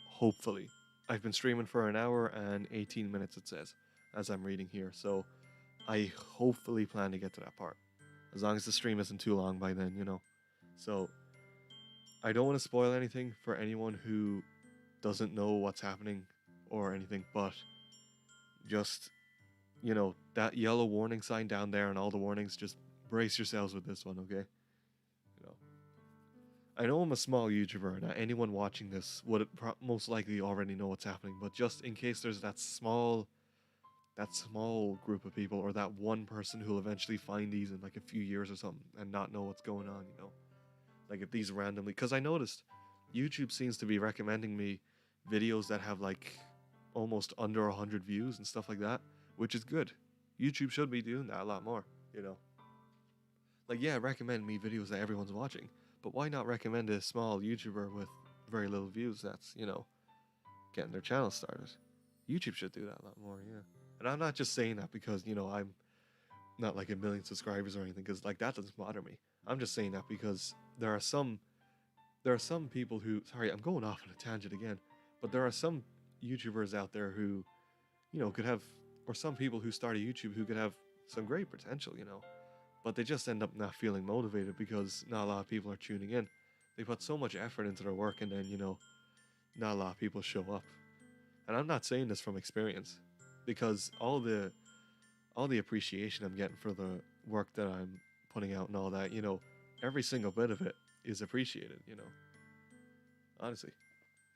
Hopefully. I've been streaming for an hour and 18 minutes, it says, as I'm reading here. So I hopefully plan to get to that part. As long as the stream isn't too long by then. So I don't want to spoil anything for anyone who doesn't know what's happening or anything, but just, that yellow warning sign down there and all the warnings, just brace yourselves with this one, okay? I know I'm a small YouTuber, and anyone watching this would most likely already know what's happening, but just in case there's that small group of people, or that one person who'll eventually find these in like a few years or something and not know what's going on, like if these randomly, because I noticed YouTube seems to be recommending me videos that have like almost under 100 views and stuff like that, which is good. YouTube should be doing that a lot more. Like, yeah, recommend me videos that everyone's watching, but why not recommend a small YouTuber with very little views that's, getting their channel started? YouTube should do that a lot more, yeah. And I'm not just saying that because, I'm not like 1 million subscribers or anything, because like that doesn't bother me. I'm just saying that because there are some people who, sorry, I'm going off on a tangent again, but there are some YouTubers out there who, could have, or some people who start a YouTube who could have some great potential. But they just end up not feeling motivated because not a lot of people are tuning in. They put so much effort into their work and then, not a lot of people show up. And I'm not saying this from experience, because all the appreciation I'm getting for the work that I'm putting out and all that, every single bit of it is appreciated. Honestly.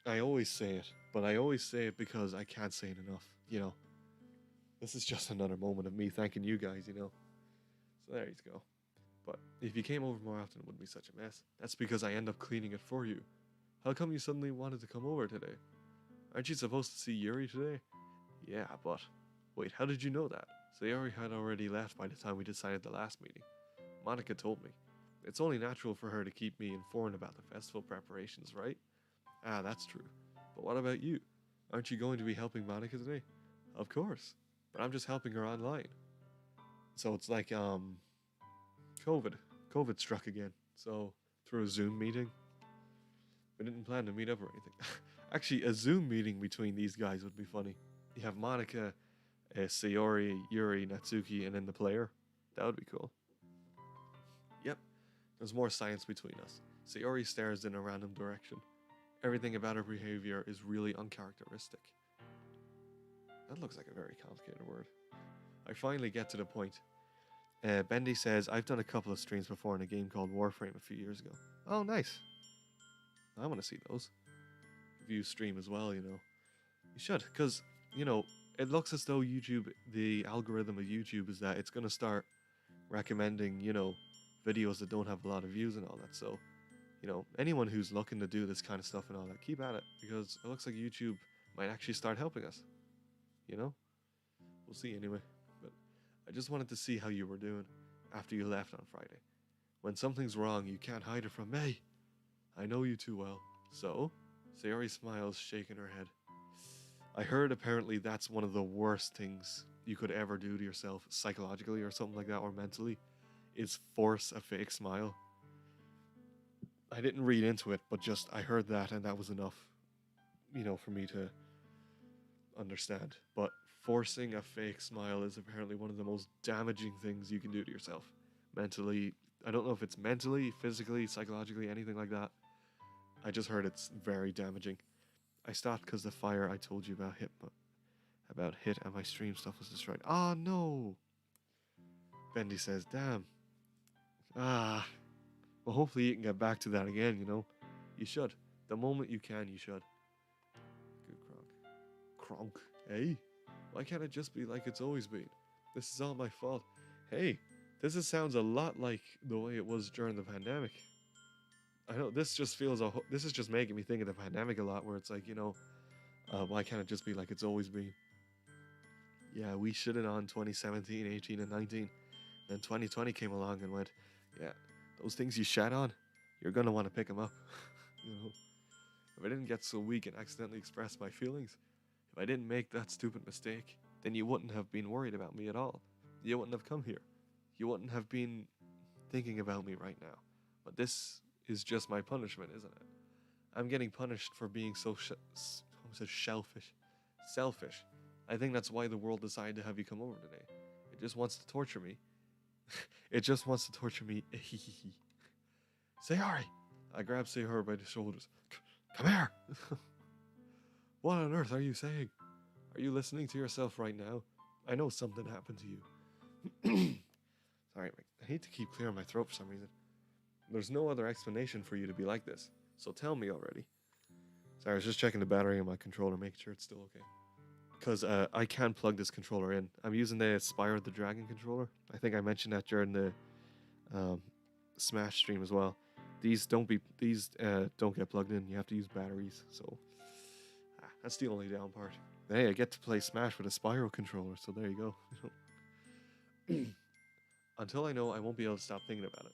I always say it, but I always say it because I can't say it enough. This is just another moment of me thanking you guys. So there you go. But if you came over more often, it wouldn't be such a mess. That's because I end up cleaning it for you. How come you suddenly wanted to come over today? Aren't you supposed to see Yuri today? Yeah, but... Wait, how did you know that? Sayori had already left by the time we decided the last meeting. Monica told me. It's only natural for her to keep me informed about the festival preparations, right? Ah, that's true. But what about you? Aren't you going to be helping Monica today? Of course. But I'm just helping her online. So it's like, COVID. COVID struck again. So, through a Zoom meeting. We didn't plan to meet up or anything. Actually, a Zoom meeting between these guys would be funny. You have Monica, Sayori, Yuri, Natsuki, and then the player. That would be cool. Yep. There's more science between us. Sayori stares in a random direction. Everything about her behavior is really uncharacteristic. That looks like a very complicated word. I finally get to the point. Bendy says, I've done a couple of streams before in a game called Warframe a few years ago. Oh, nice. I want to see those. If you stream as well, you know. You should, because, you know, it looks as though YouTube, the algorithm of YouTube is that it's going to start recommending, you know, videos that don't have a lot of views and all that. So, you know, anyone who's looking to do this kind of stuff and all that, keep at it, because it looks like YouTube might actually start helping us. You know? We'll see anyway. But I just wanted to see how you were doing after you left on Friday. When something's wrong, you can't hide it from me. I know you too well. So? Sayori smiles, shaking her head. I heard apparently that's one of the worst things you could ever do to yourself, psychologically or something like that, or mentally, is force a fake smile. I didn't read into it, but just I heard that and that was enough, you know, for me to understand. But forcing a fake smile is apparently one of the most damaging things you can do to yourself. Mentally, I don't know if it's mentally, physically, psychologically, anything like that. I just heard it's very damaging. I stopped because the fire I told you about hit and my stream stuff was destroyed. Ah, no! Bendy says, damn. Ah. Well, hopefully you can get back to that again, you know? You should. The moment you can, you should. Good Kronk. Kronk, eh? Why can't it just be like it's always been? This is all my fault. Hey, sounds a lot like the way it was during the pandemic. I know, this just feels, this is just making me think of the pandemic a lot, where it's like, you know, why can't it just be like it's always been? Yeah, we shitted on 2017, 18, and 19. Then 2020 came along and went, yeah, those things you shat on, you're gonna want to pick them up. You know, if I didn't get so weak and accidentally express my feelings, if I didn't make that stupid mistake, then you wouldn't have been worried about me at all. You wouldn't have come here. You wouldn't have been thinking about me right now. But this is just my punishment, isn't it? I'm getting punished for being so selfish. I think that's why the world decided to have you come over today. It just wants to torture me. It just wants to torture me. Sayori! I grabbed Sayori by the shoulders. Come here! What on earth are you saying? Are you listening to yourself right now? I know something happened to you. Sorry, I need to keep clearing my throat for some reason. There's no other explanation for you to be like this, so tell me already. Sorry, I was just checking the battery on my controller, making sure it's still okay. Because I can't plug this controller in. I'm using the Spyro the Dragon controller. I think I mentioned that during the Smash stream as well. These don't get plugged in. You have to use batteries. So that's the only down part. Hey, I get to play Smash with a Spyro controller, so there you go. Until I know, I won't be able to stop thinking about it.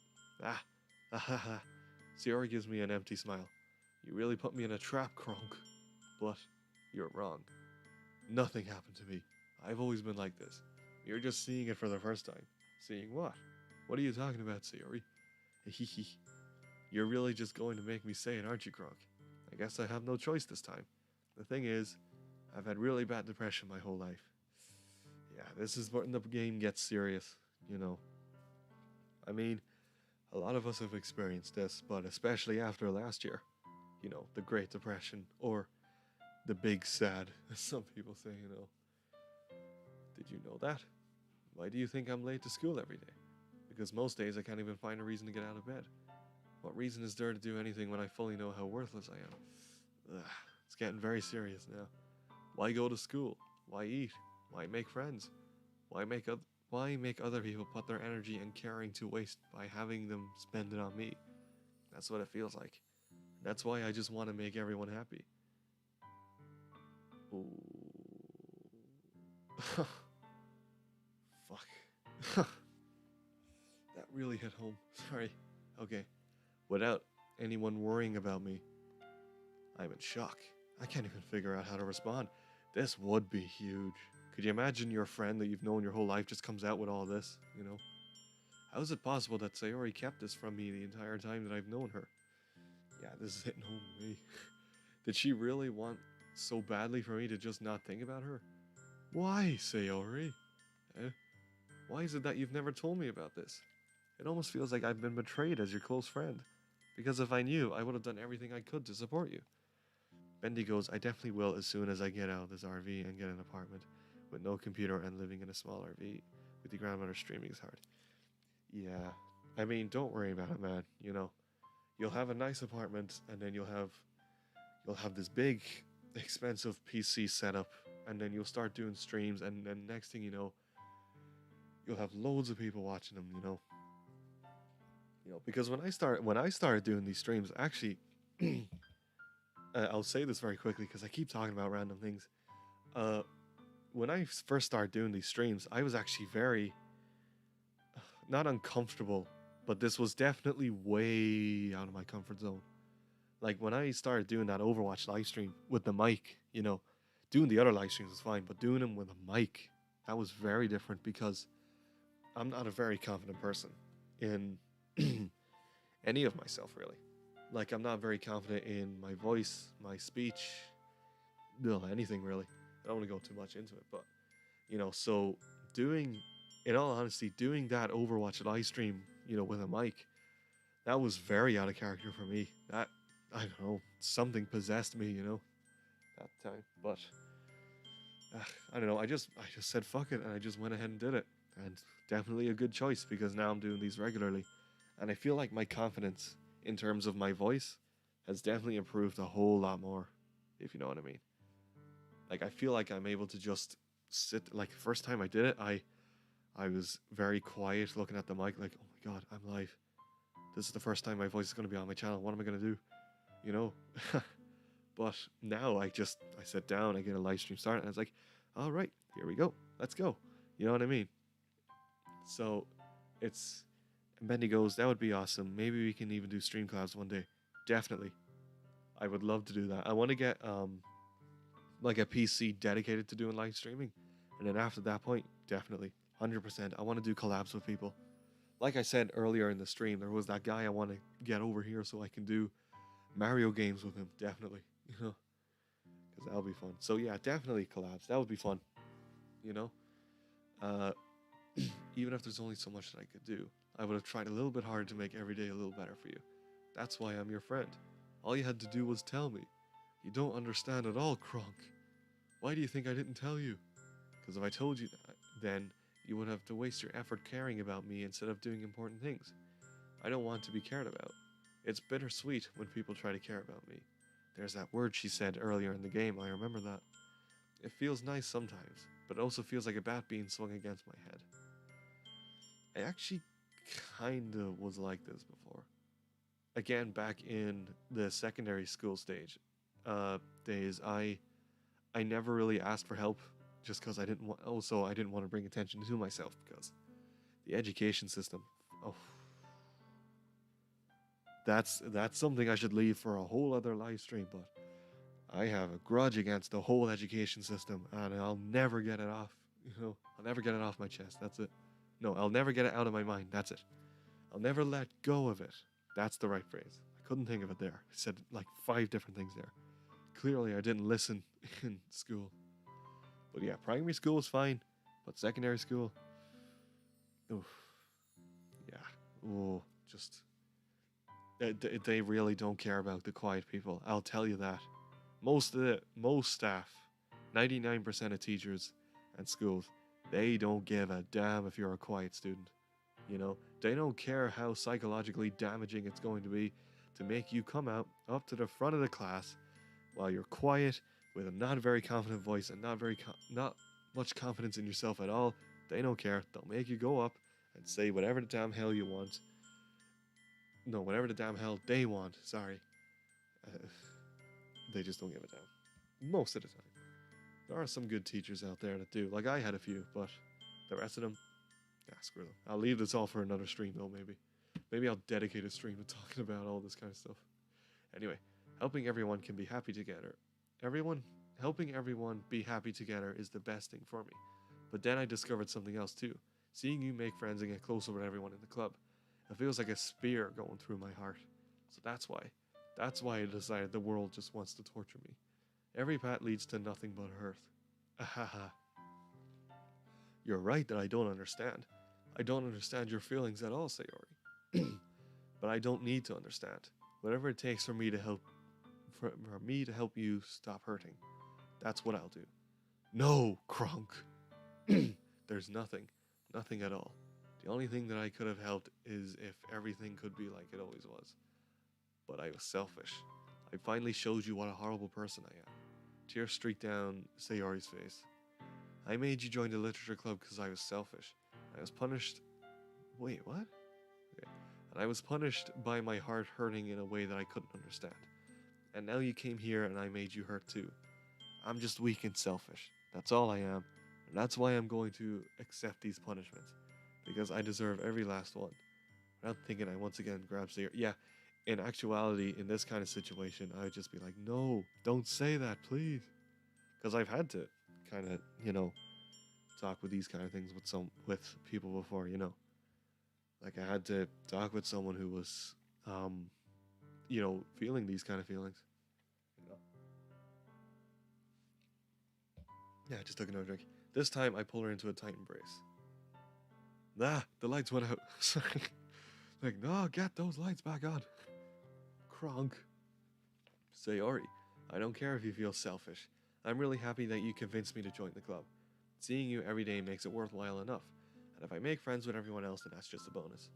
Sayori gives me an empty smile. You really put me in a trap, Kronk. But you're wrong. Nothing happened to me. I've always been like this. You're just seeing it for the first time. Seeing what? What are you talking about, Sayori? You're really just going to make me say it, aren't you, Kronk? I guess I have no choice this time. The thing is, I've had really bad depression my whole life. Yeah, this is when the game gets serious, you know. I mean, a lot of us have experienced this, but especially after last year. You know, the Great Depression, or the Big Sad, as some people say, you know. Did you know that? Why do you think I'm late to school every day? Because most days I can't even find a reason to get out of bed. What reason is there to do anything when I fully know how worthless I am? Ugh, it's getting very serious now. Why go to school? Why eat? Why make friends? Why make other people put their energy and caring to waste by having them spend it on me? That's what it feels like. That's why I just want to make everyone happy. Ooh. Fuck. That really hit home. Sorry. Okay. Without anyone worrying about me, I'm in shock. I can't even figure out how to respond. This would be huge. Could you imagine your friend that you've known your whole life just comes out with all this, you know? How is it possible that Sayori kept this from me the entire time that I've known her? Yeah, this is hitting home to me. Did she really want so badly for me to just not think about her? Why, Sayori? Why is it that you've never told me about this? It almost feels like I've been betrayed as your close friend. Because if I knew, I would have done everything I could to support you. Bendy goes, I definitely will as soon as I get out of this RV and get an apartment with no computer and living in a small RV with the grandmother streaming is hard. Yeah, I mean, don't worry about it, man. You know, you'll have a nice apartment and then you'll have this big, expensive PC setup, and then you'll start doing streams, and then next thing you know, you'll have loads of people watching them. Because when I started doing these streams, actually. I'll say this very quickly because I keep talking about random things. When I first started doing these streams, I was actually very, not uncomfortable, but this was definitely way out of my comfort zone. Like when I started doing that Overwatch live stream with the mic, doing the other live streams was fine, but doing them with a mic, that was very different because I'm not a very confident person in any of myself, really. Like, I'm not very confident in my voice, my speech, anything really. I don't want to go too much into it, but, so in all honesty, doing that Overwatch live stream, with a mic, that was very out of character for me. That, I don't know, something possessed me, that time. But, I don't know, I just said fuck it, and I just went ahead and did it. And definitely a good choice, because now I'm doing these regularly. And I feel like my confidence in terms of my voice has definitely improved a whole lot more, if you know what I mean. Like, I feel like I'm able to just sit, like, the first time I did it, I was very quiet looking at the mic, like, oh my god, I'm live. This is the first time my voice is going to be on my channel. What am I going to do? But now I sit down, I get a live stream started, and it's like, all right, here we go. Let's go. You know what I mean? So and Bendy goes, that would be awesome. Maybe we can even do stream collabs one day. Definitely. I would love to do that. I want to get like a PC dedicated to doing live streaming. And then after that point, definitely. 100%. I want to do collabs with people. Like I said earlier in the stream, there was that guy I want to get over here so I can do Mario games with him. Definitely. Because that'll be fun. So yeah, definitely collabs. That would be fun. Even if there's only so much that I could do, I would have tried a little bit harder to make every day a little better for you. That's why I'm your friend. All you had to do was tell me. You don't understand at all, Kronk. Why do you think I didn't tell you? Because if I told you that, then you would have to waste your effort caring about me instead of doing important things. I don't want to be cared about. It's bittersweet when people try to care about me. There's that word she said earlier in the game, I remember that. It feels nice sometimes, but it also feels like a bat being swung against my head. I actually kinda was like this before. Again, back in the secondary school stage days, I never really asked for help just because I didn't want. Also, I didn't want to bring attention to myself because the education system. Oh, that's something I should leave for a whole other live stream. But I have a grudge against the whole education system, and I'll never get it off. I'll never get it off my chest. That's it. No, I'll never get it out of my mind. That's it. I'll never let go of it. That's the right phrase. I couldn't think of it there. I said like 5 different things there. Clearly, I didn't listen in school. But yeah, primary school was fine. But secondary school, oof. Yeah. Oh, just... They really don't care about the quiet people. I'll tell you that. Most staff, 99% of teachers and schools, they don't give a damn if you're a quiet student. They don't care how psychologically damaging it's going to be to make you come out up to the front of the class while you're quiet with a not very confident voice and not much confidence in yourself at all. They don't care. They'll make you go up and say whatever the damn hell you want. No, whatever the damn hell they want. Sorry. Uh, they just don't give a damn. Most of the time. There are some good teachers out there that do. Like, I had a few, but the rest of them, screw them. I'll leave this all for another stream, though, maybe. Maybe I'll dedicate a stream to talking about all this kind of stuff. Anyway, helping everyone can be happy together. Helping everyone be happy together is the best thing for me. But then I discovered something else, too. Seeing you make friends and get closer with everyone in the club. It feels like a spear going through my heart. So that's why I decided the world just wants to torture me. Every path leads to nothing but hurt. Ahaha. You're right that I don't understand. I don't understand your feelings at all, Sayori. But I don't need to understand. Whatever it takes for me to help you stop hurting. That's what I'll do. No, Kronk. There's nothing at all. The only thing that I could have helped is if everything could be like it always was. But I was selfish. I finally showed you what a horrible person I am. Tears streaked down Sayori's face. I made you join the literature club because I was selfish. I was punished. Wait, what? Okay. And I was punished by my heart hurting in a way that I couldn't understand. And now you came here and I made you hurt too. I'm just weak and selfish. That's all I am. And that's why I'm going to accept these punishments. Because I deserve every last one. Without thinking, I once again grabbed Sayori. Yeah, in actuality, in this kind of situation, I would just be like, no, don't say that, please. Because I've had to kind of, talk with these kind of things with people before, Like, I had to talk with someone who was, feeling these kind of feelings. Yeah, I just took another drink. This time, I pulled her into a tight embrace. The lights went out. Sorry. Like, no, get those lights back on. Kronk. Sayori, I don't care if you feel selfish. I'm really happy that you convinced me to join the club. Seeing you every day makes it worthwhile enough. And if I make friends with everyone else, then that's just a bonus.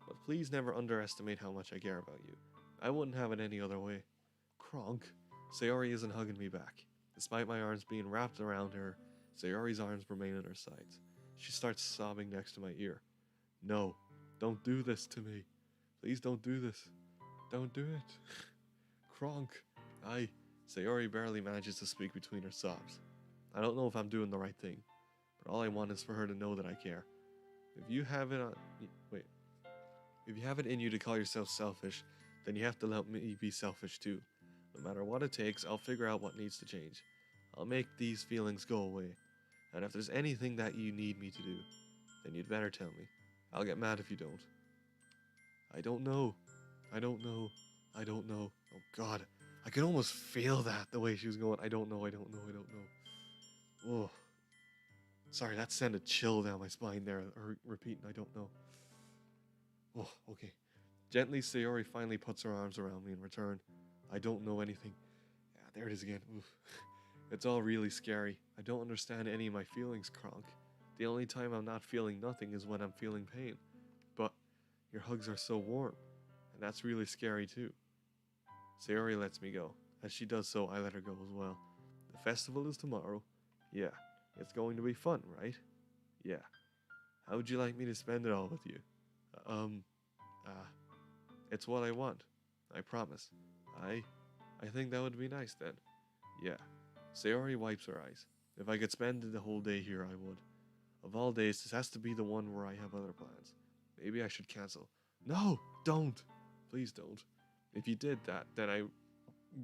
But please never underestimate how much I care about you. I wouldn't have it any other way. Kronk. Sayori isn't hugging me back. Despite my arms being wrapped around her, Sayori's arms remain at her sides. She starts sobbing next to my ear. No, don't do this to me. Please don't do this. Don't do it. Kronk. Sayori barely manages to speak between her sobs. I don't know if I'm doing the right thing, but all I want is for her to know that I care. If you have it in you to call yourself selfish, then you have to let me be selfish too. No matter what it takes, I'll figure out what needs to change. I'll make these feelings go away. And if there's anything that you need me to do, then you'd better tell me. I'll get mad if you don't. I don't know. Oh God, I can almost feel that the way she was going. I don't know. Oh, sorry, that sent a chill down my spine there. Her repeating, I don't know. Oh, okay. Gently, Sayori finally puts her arms around me in return. I don't know anything. Yeah, there it is again. Oof. It's all really scary. I don't understand any of my feelings, Kronk. The only time I'm not feeling nothing is when I'm feeling pain. But your hugs are so warm, and that's really scary too. Sayori lets me go. As she does so, I let her go as well. The festival is tomorrow. Yeah, it's going to be fun, right? Yeah. How would you like me to spend it all with you? It's what I want. I promise. I think that would be nice then. Yeah. Sayori wipes her eyes. If I could spend the whole day here, I would. Of all days, this has to be the one where I have other plans. Maybe I should cancel. No, don't. Please don't. If you did that, then I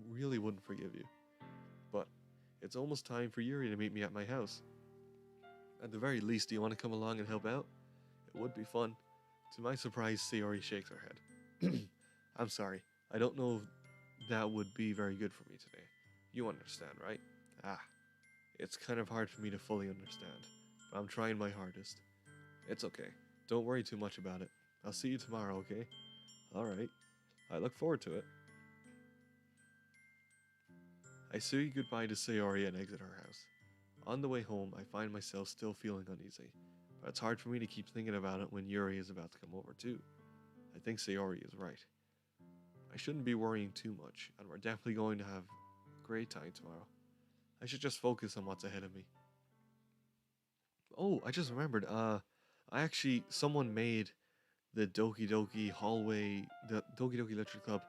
really wouldn't forgive you. But it's almost time for Yuri to meet me at my house. At the very least, do you want to come along and help out? It would be fun. To my surprise, Sayori shakes her head. I'm sorry. I don't know if that would be very good for me today. You understand, right? It's kind of hard for me to fully understand. But I'm trying my hardest. It's okay. Don't worry too much about it. I'll see you tomorrow, okay? Alright. I look forward to it. I say goodbye to Sayori and exit her house. On the way home, I find myself still feeling uneasy. But it's hard for me to keep thinking about it when Yuri is about to come over too. I think Sayori is right. I shouldn't be worrying too much, and we're definitely going to have a great time tomorrow. I should just focus on what's ahead of me. Oh, I just remembered. I actually someone made the Doki Doki hallway, the Doki Doki Literature Club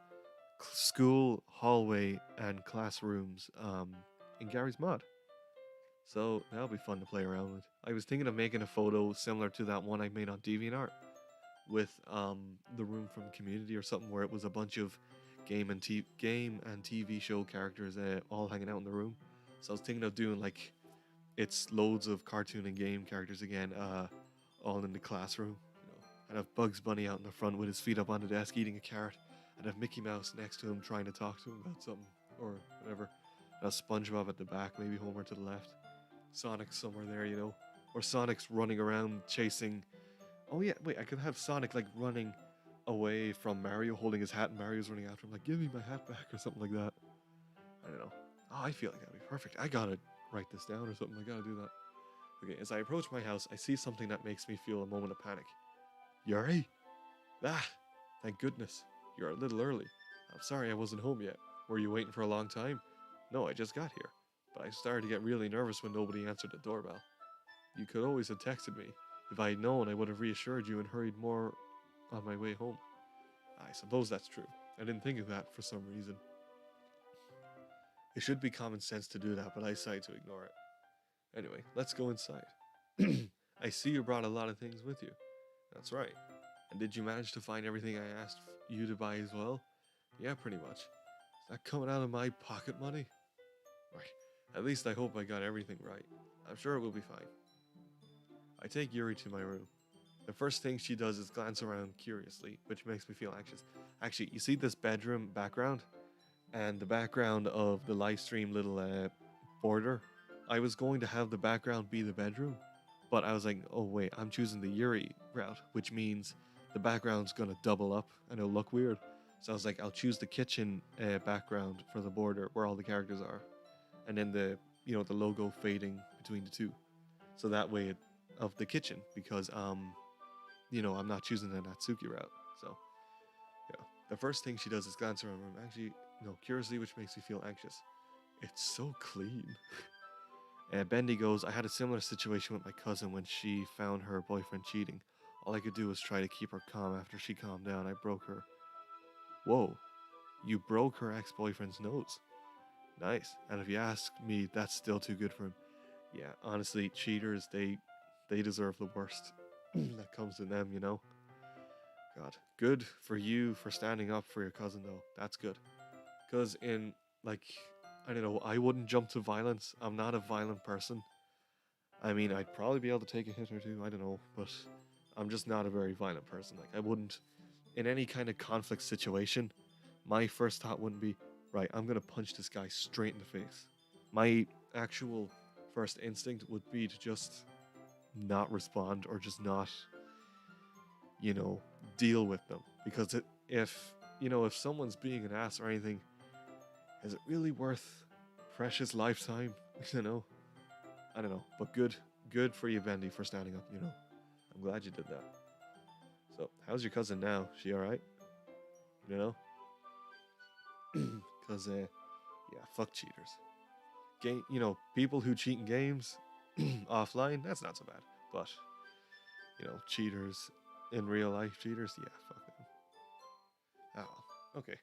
school hallway and classrooms in Gary's mod. So that'll be fun to play around with. I was thinking of making a photo similar to that one I made on DeviantArt with the room from Community or something where it was a bunch of game and TV show characters all hanging out in the room. So I was thinking of doing like it's loads of cartoon and game characters again, all in the classroom. I'd have Bugs Bunny out in the front with his feet up on the desk eating a carrot. I'd have Mickey Mouse next to him trying to talk to him about something or whatever. I'd have SpongeBob at the back, maybe Homer to the left. Sonic somewhere there, or Sonic's running around chasing. Oh yeah, wait, I could have Sonic like running away from Mario, holding his hat, and Mario's running after him, like, "Give me my hat back," or something like that. I don't know. Oh, I feel like that'd be perfect. I gotta write this down or something. I gotta do that. Okay, as I approach my house, I see something that makes me feel a moment of panic. Yuri? Ah, thank goodness. You're a little early. I'm sorry I wasn't home yet. Were you waiting for a long time? No, I just got here. But I started to get really nervous when nobody answered the doorbell. You could always have texted me. If I had known, I would have reassured you and hurried more on my way home. I suppose that's true. I didn't think of that for some reason. It should be common sense to do that, but I decided to ignore it. Anyway, let's go inside. I see you brought a lot of things with you. That's right. And did you manage to find everything I asked you to buy as well? Yeah, pretty much. Is that coming out of my pocket money? Right. At least I hope I got everything right. I'm sure it will be fine. I take Yuri to my room. The first thing she does is glance around curiously, which makes me feel anxious. Actually, you see this bedroom background? And the background of the live stream little border? I was going to have the background be the bedroom, but I was like, oh wait, I'm choosing the Yuri route, which means the background's gonna double up and it'll look weird. So I was like, I'll choose the kitchen background for the border where all the characters are, and then the logo fading between the two. So that way of the kitchen, because I'm not choosing the Natsuki route. So yeah, the first thing she does is glance around the room. Actually, no, curiously, which makes me feel anxious. It's so clean. Bendy goes, I had a similar situation with my cousin when she found her boyfriend cheating. All I could do was try to keep her calm. After she calmed down, I broke her. Whoa, you broke her ex-boyfriend's nose. Nice. And if you ask me, that's still too good for him. Yeah, honestly, cheaters, they deserve the worst that comes to them, God, good for you for standing up for your cousin, though. That's good. Because like, I don't know, I wouldn't jump to violence. I'm not a violent person. I mean, I'd probably be able to take a hit or two, I don't know, but I'm just not a very violent person. Like, I wouldn't, in any kind of conflict situation, my first thought wouldn't be, right, I'm going to punch this guy straight in the face. My actual first instinct would be to just not respond or just not, deal with them. Because if someone's being an ass or anything, is it really worth precious lifetime? I don't know, but good for you, Bendy, for standing up. I'm glad you did that. So, how's your cousin now? She all right? You know, because yeah, fuck cheaters. People who cheat in games offline, that's not so bad. But cheaters in real life, cheaters, yeah, fuck them. Oh, okay.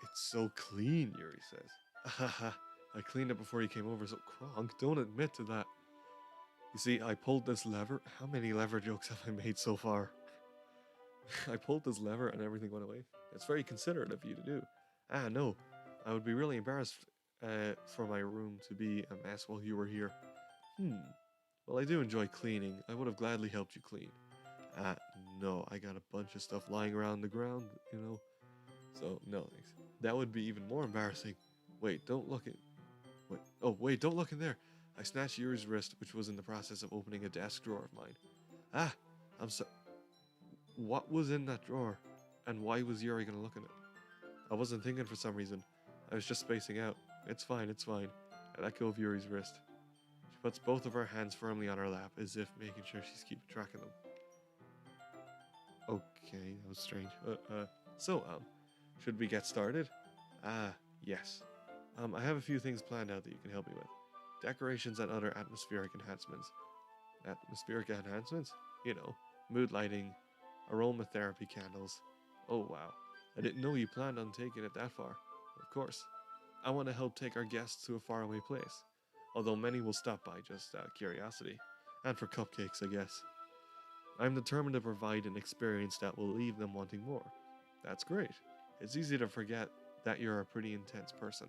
It's so clean, Yuri says. I cleaned it before you came over, so Kronk, don't admit to that. You see, I pulled this lever. How many lever jokes have I made so far? I pulled this lever and everything went away. It's very considerate of you to do. No. I would be really embarrassed for my room to be a mess while you were here. Well, I do enjoy cleaning. I would have gladly helped you clean. Ah, no. I got a bunch of stuff lying around the ground. So, no thanks. That would be even more embarrassing. Wait, don't look at... Wait. Oh, wait, don't look in there. I snatched Yuri's wrist, which was in the process of opening a desk drawer of mine. Ah, I'm so... What was in that drawer? And why was Yuri gonna look in it? I wasn't thinking for some reason. I was just spacing out. It's fine, it's fine. I let go of Yuri's wrist. She puts both of her hands firmly on her lap, as if making sure she's keeping track of them. Okay, that was strange. So, should we get started? Yes. I have a few things planned out that you can help me with. Decorations and other atmospheric enhancements. Atmospheric enhancements? You know, mood lighting, aromatherapy candles. Oh wow, I didn't know you planned on taking it that far. Of course. I want to help take our guests to a faraway place. Although many will stop by just out of curiosity. And for cupcakes, I guess. I'm determined to provide an experience that will leave them wanting more. That's great. It's easy to forget that you're a pretty intense person.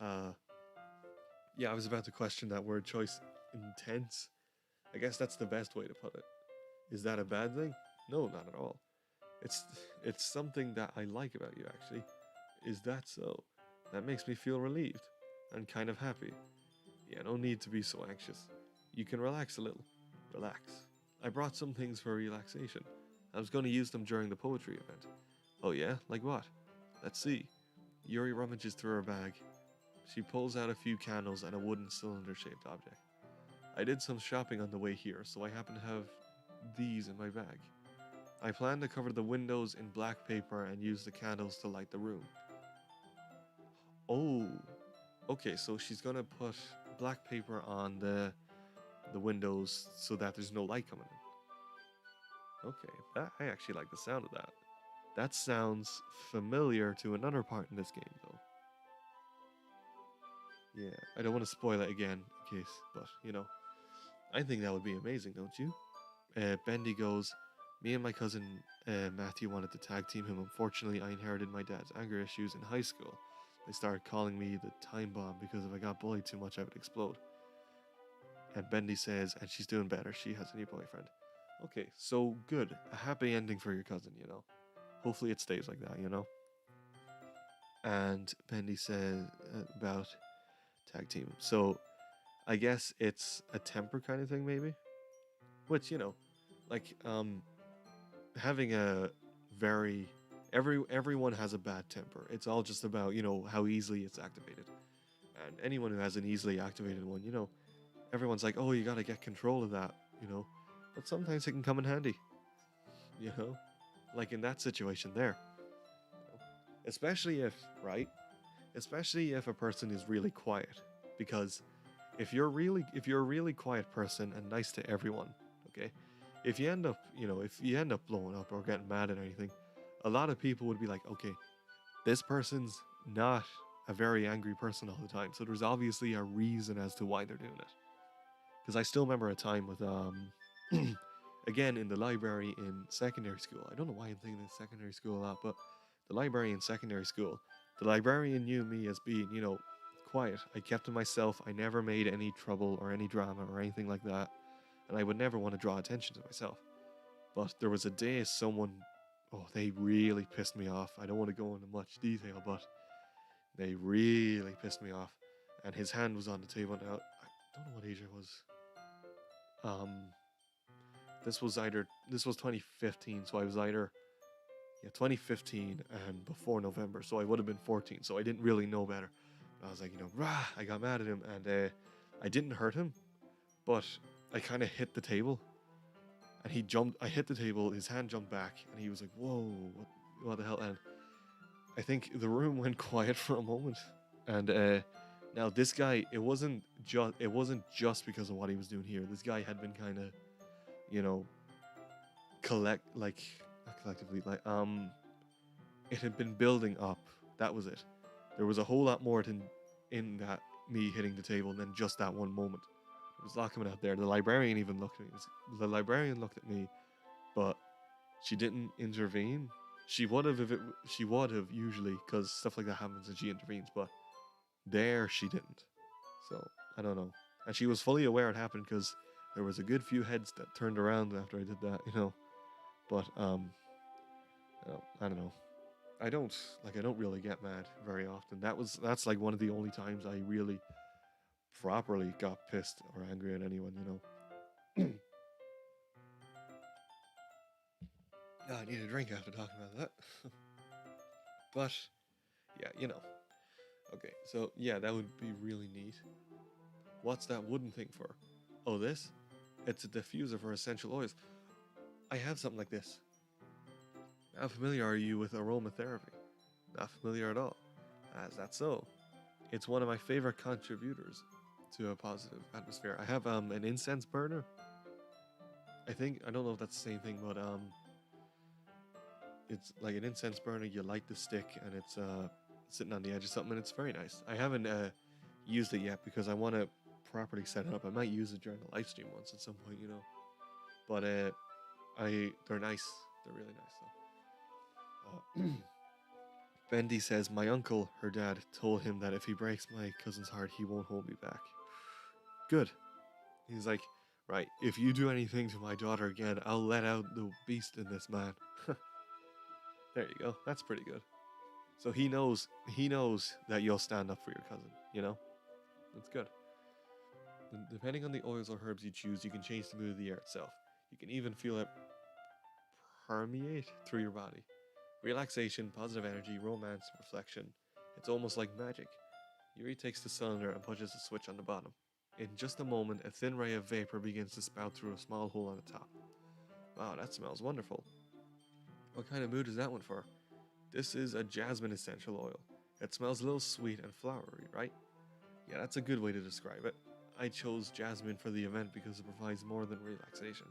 Uh, yeah, I was about to question that word choice. Intense? I guess that's the best way to put it. Is that a bad thing? No, not at all. It's it's something that I like about you actually. Is that so? That makes me feel relieved and kind of happy. Yeah, no need to be so anxious. You can relax a little. Relax. I brought some things for relaxation. I was going to use them during the poetry event. Oh yeah? Like what? Let's see. Yuri rummages through her bag. She pulls out a few candles and a wooden cylinder-shaped object. I did some shopping on the way here, so I happen to have these in my bag. I plan to cover the windows in black paper and use the candles to light the room. Oh, okay, so she's gonna put black paper on the windows so that there's no light coming in. Okay, I actually like the sound of that. That sounds familiar to another part in this game, though. Yeah, I don't want to spoil it again in case, but you know, I think that would be amazing, don't you? Bendy goes, me and my cousin Matthew wanted to tag team him. Unfortunately, I inherited my dad's anger issues in high school. They started calling me the time bomb because if I got bullied too much, I would explode. And Bendy says, and she's doing better. She has a new boyfriend. Okay, so good. A happy ending for your cousin, you know. Hopefully it stays like that, you know. And Bendy says about tag team. So I guess it's a temper kind of thing, maybe. Which you know, like having a very everyone has a bad temper. It's all just about you know how easily it's activated. And anyone who has an easily activated one, you know, everyone's like, oh, you gotta get control of that, you know. But sometimes it can come in handy, you know, like in that situation there. Especially if, right? Especially if a person is really quiet, because if you're a really quiet person and nice to everyone, okay, if you end up you know if you end up blowing up or getting mad at anything, a lot of people would be like, okay, this person's not a very angry person all the time, so there's obviously a reason as to why they're doing it. Because I still remember a time with again in the library in secondary school. I don't know why I'm thinking of secondary school a lot, but the library in secondary school, the librarian knew me as being, you know, quiet. I kept to myself. I never made any trouble or any drama or anything like that, and I would never want to draw attention to myself. But there was a day someone, oh, they really pissed me off. I don't want to go into much detail, but they really pissed me off. And his hand was on the table now. I don't know what age I was. Um, this was 2015, so I was either 2015 and before November, so I would have been 14, so I didn't really know better. I was like, you know, rah, I got mad at him, and I didn't hurt him, but I kind of hit the table, and he jumped. I hit the table, his hand jumped back, and he was like, whoa, what the hell? And I think the room went quiet for a moment, and now this guy, it wasn't just because of what he was doing here. This guy had been kind of, you know, not collectively, like it had been building up. That was it. There was a whole lot more in that me hitting the table than just that one moment. There was a lot coming out there. The librarian even looked at me. The librarian looked at me, but she didn't intervene. She would have if it. She would have usually because stuff like that happens and she intervenes. But there she didn't. So I don't know. And she was fully aware it happened because there was a good few heads that turned around after I did that. You know. But I don't know. I don't really get mad very often. That's like one of the only times I really properly got pissed or angry at anyone, you know. I need a drink after talking about that. But yeah, you know. Okay, so yeah, that would be really neat. What's that wooden thing for? Oh, this? It's a diffuser for essential oils. I have something like this. How familiar are you with aromatherapy? Not familiar at all. Is that so? It's one of my favorite contributors to a positive atmosphere. I have an incense burner, I think I don't know if that's the same thing, but it's like an incense burner. You light the stick, and it's sitting on the edge of something, and it's very nice. I haven't used it yet because I want to properly set it up. I might use it during a live stream once at some point, you know. But they're nice. They're really nice. So. Bendy says my uncle, her dad, told him that if he breaks my cousin's heart, he won't hold me back. Good. He's like, right, if you do anything to my daughter again, I'll let out the beast in this man. There you go. That's pretty good. So he knows that you'll stand up for your cousin, you know? That's good. And depending on the oils or herbs you choose, you can change the mood of the air itself. You can even feel it permeate through your body. Relaxation, positive energy, romance, reflection. It's almost like magic. Yuri takes the cylinder and pushes the switch on the bottom. In just a moment, a thin ray of vapor begins to spout through a small hole on the top. Wow, that smells wonderful. What kind of mood is that one for? This is a jasmine essential oil. It smells a little sweet and flowery, right? Yeah, that's a good way to describe it. I chose jasmine for the event because it provides more than relaxation.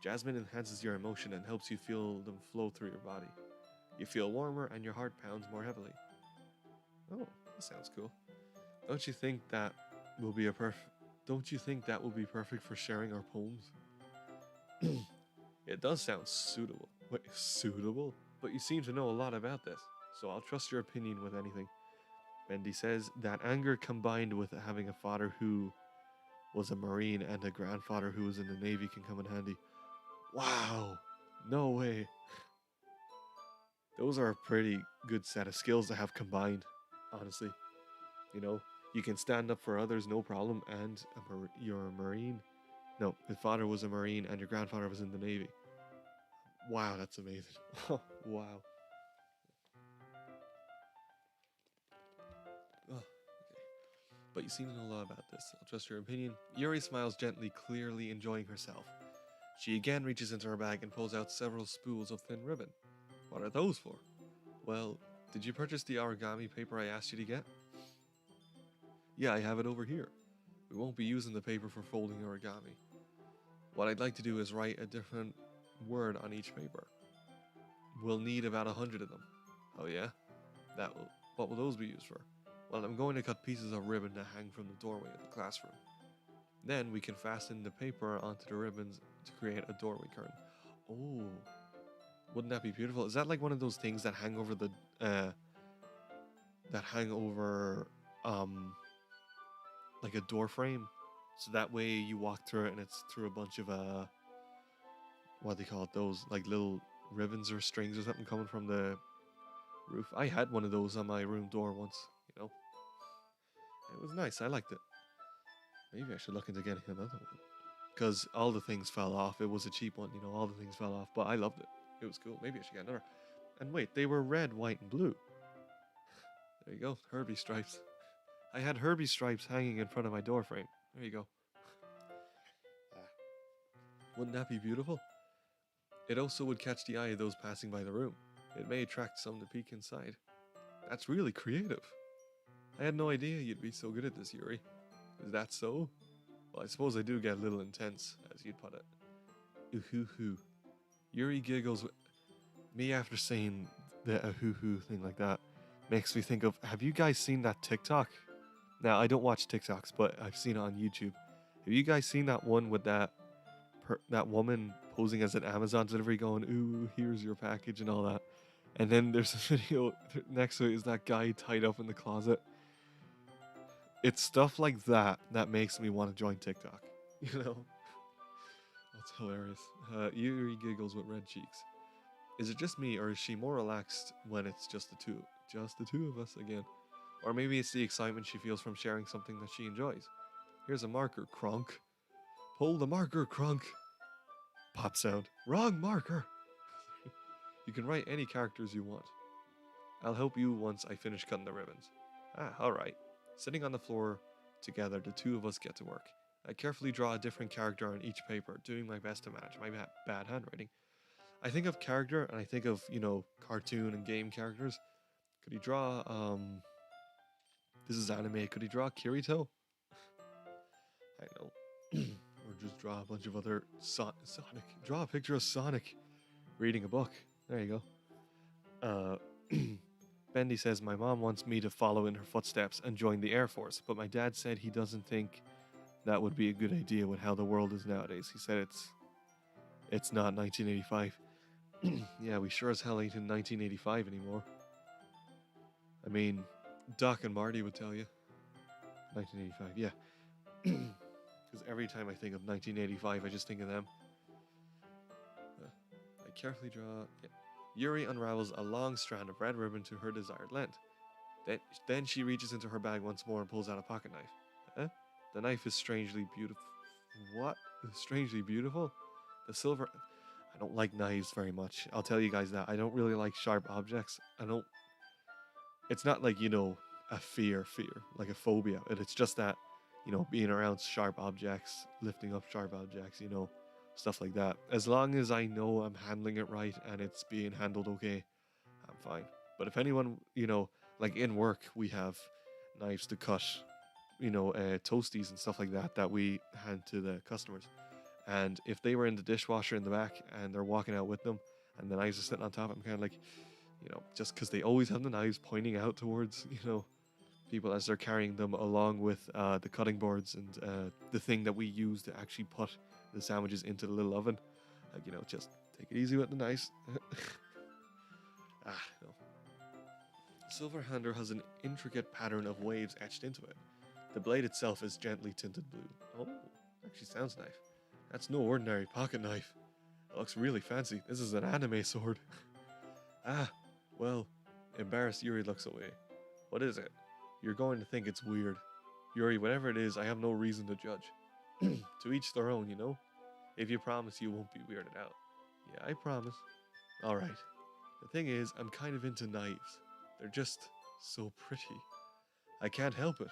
Jasmine enhances your emotion and helps you feel them flow through your body. You feel warmer and your heart pounds more heavily. Oh, that sounds cool. Don't you think that will be a Don't you think that will be perfect for sharing our poems? It does sound suitable. Wait, suitable? But you seem to know a lot about this, so I'll trust your opinion with anything. Bendy says that anger combined with having a father who was a Marine and a grandfather who was in the Navy can come in handy. Wow! No way. Those are a pretty good set of skills to have combined, honestly. You know, you can stand up for others, no problem, and you're a Marine. No, his father was a Marine and your grandfather was in the Navy. Wow, that's amazing. Wow. Oh, okay. But you seem to know a lot about this. I'll trust your opinion. Yuri smiles gently, clearly enjoying herself. She again reaches into her bag and pulls out several spools of thin ribbon. What are those for? Well, did you purchase the origami paper I asked you to get? Yeah, I have it over here. We won't be using the paper for folding origami. What I'd like to do is write a different word on each paper. We'll need about 100 of them. Oh yeah? What will those be used for? Well, I'm going to cut pieces of ribbon to hang from the doorway of the classroom. Then we can fasten the paper onto the ribbons to create a doorway curtain. Oh, wouldn't that be beautiful? Is that like one of those things that hang over like a door frame? So that way you walk through it and it's through a bunch of what do they call it? Those like little ribbons or strings or something coming from the roof. I had one of those on my room door once, you know. It was nice. I liked it. Maybe I should look into getting another one. Because all the things fell off. It was a cheap one, you know, all the things fell off. But I loved it. It was cool. Maybe I should get another. And wait, they were red, white, and blue. There you go. Herbie stripes. I had Herbie stripes hanging in front of my door frame. There you go. Wouldn't that be beautiful? It also would catch the eye of those passing by the room. It may attract some to peek inside. That's really creative. I had no idea you'd be so good at this, Yuri. Is that so? Well, I suppose I do get a little intense, as you'd put it. Ooh-hoo-hoo. Yuri giggles with me after saying the ooh-hoo-hoo thing like that. Makes me think of, have you guys seen that TikTok? Now, I don't watch TikToks, but I've seen it on YouTube. Have you guys seen that one with that woman posing as an Amazon delivery going, ooh, here's your package and all that? And then there's a video next to it is that guy tied up in the closet. It's stuff like that that makes me want to join TikTok. You know? That's hilarious. Yuri giggles with red cheeks. Is it just me, or is she more relaxed when it's just the two of us again? Or maybe it's the excitement she feels from sharing something that she enjoys. Here's a marker, Kronk. Pull the marker, Kronk. Pop sound. Wrong marker. You can write any characters you want. I'll help you once I finish cutting the ribbons. Ah, alright. Sitting on the floor together, the two of us get to work. I carefully draw a different character on each paper, doing my best to match my bad handwriting. I think of character, and I think of, you know, cartoon and game characters. Could he draw, this is anime, could he draw Kirito? I know. Or just draw a bunch of other Sonic. Draw a picture of Sonic reading a book. There you go. Bendy says, my mom wants me to follow in her footsteps and join the Air Force, but my dad said he doesn't think that would be a good idea with how the world is nowadays. He said it's not 1985. Yeah, we sure as hell ain't in 1985 anymore. I mean, Doc and Marty would tell you. 1985, yeah. Because every time I think of 1985, I just think of them. I carefully draw... Yeah. Yuri unravels a long strand of red ribbon to her desired length. Then she reaches into her bag once more and pulls out a pocket knife. The knife is strangely beautiful. What? Strangely beautiful? The silver... I don't like knives very much. I'll tell you guys that. I don't really like sharp objects. I don't... It's not like, you know, a fear, like a phobia. It's just that, you know, being around sharp objects, lifting up sharp objects, you know, stuff like that. As long as I know I'm handling it right and it's being handled okay, I'm fine. But if anyone, you know, like in work, we have knives to cut, you know, toasties and stuff like that that we hand to the customers. And if they were in the dishwasher in the back and they're walking out with them and the knives are sitting on top, I'm kind of like, you know, just because they always have the knives pointing out towards, you know, people as they're carrying them along with the cutting boards and the thing that we use to actually put the sandwiches into the little oven. Like, you know, just take it easy with the knives. No. Silver hander has an intricate pattern of waves etched into it. The blade itself is gently tinted blue. Oh, actually sounds nice. That's no ordinary pocket knife. It looks really fancy. This is an anime sword. Well, embarrassed Yuri looks away. What is it? You're going to think it's weird. Yuri, whatever it is, I have no reason to judge. To each their own, you know? If you promise you won't be weirded out. Yeah, I promise. Alright. The thing is, I'm kind of into knives. They're just so pretty. I can't help it.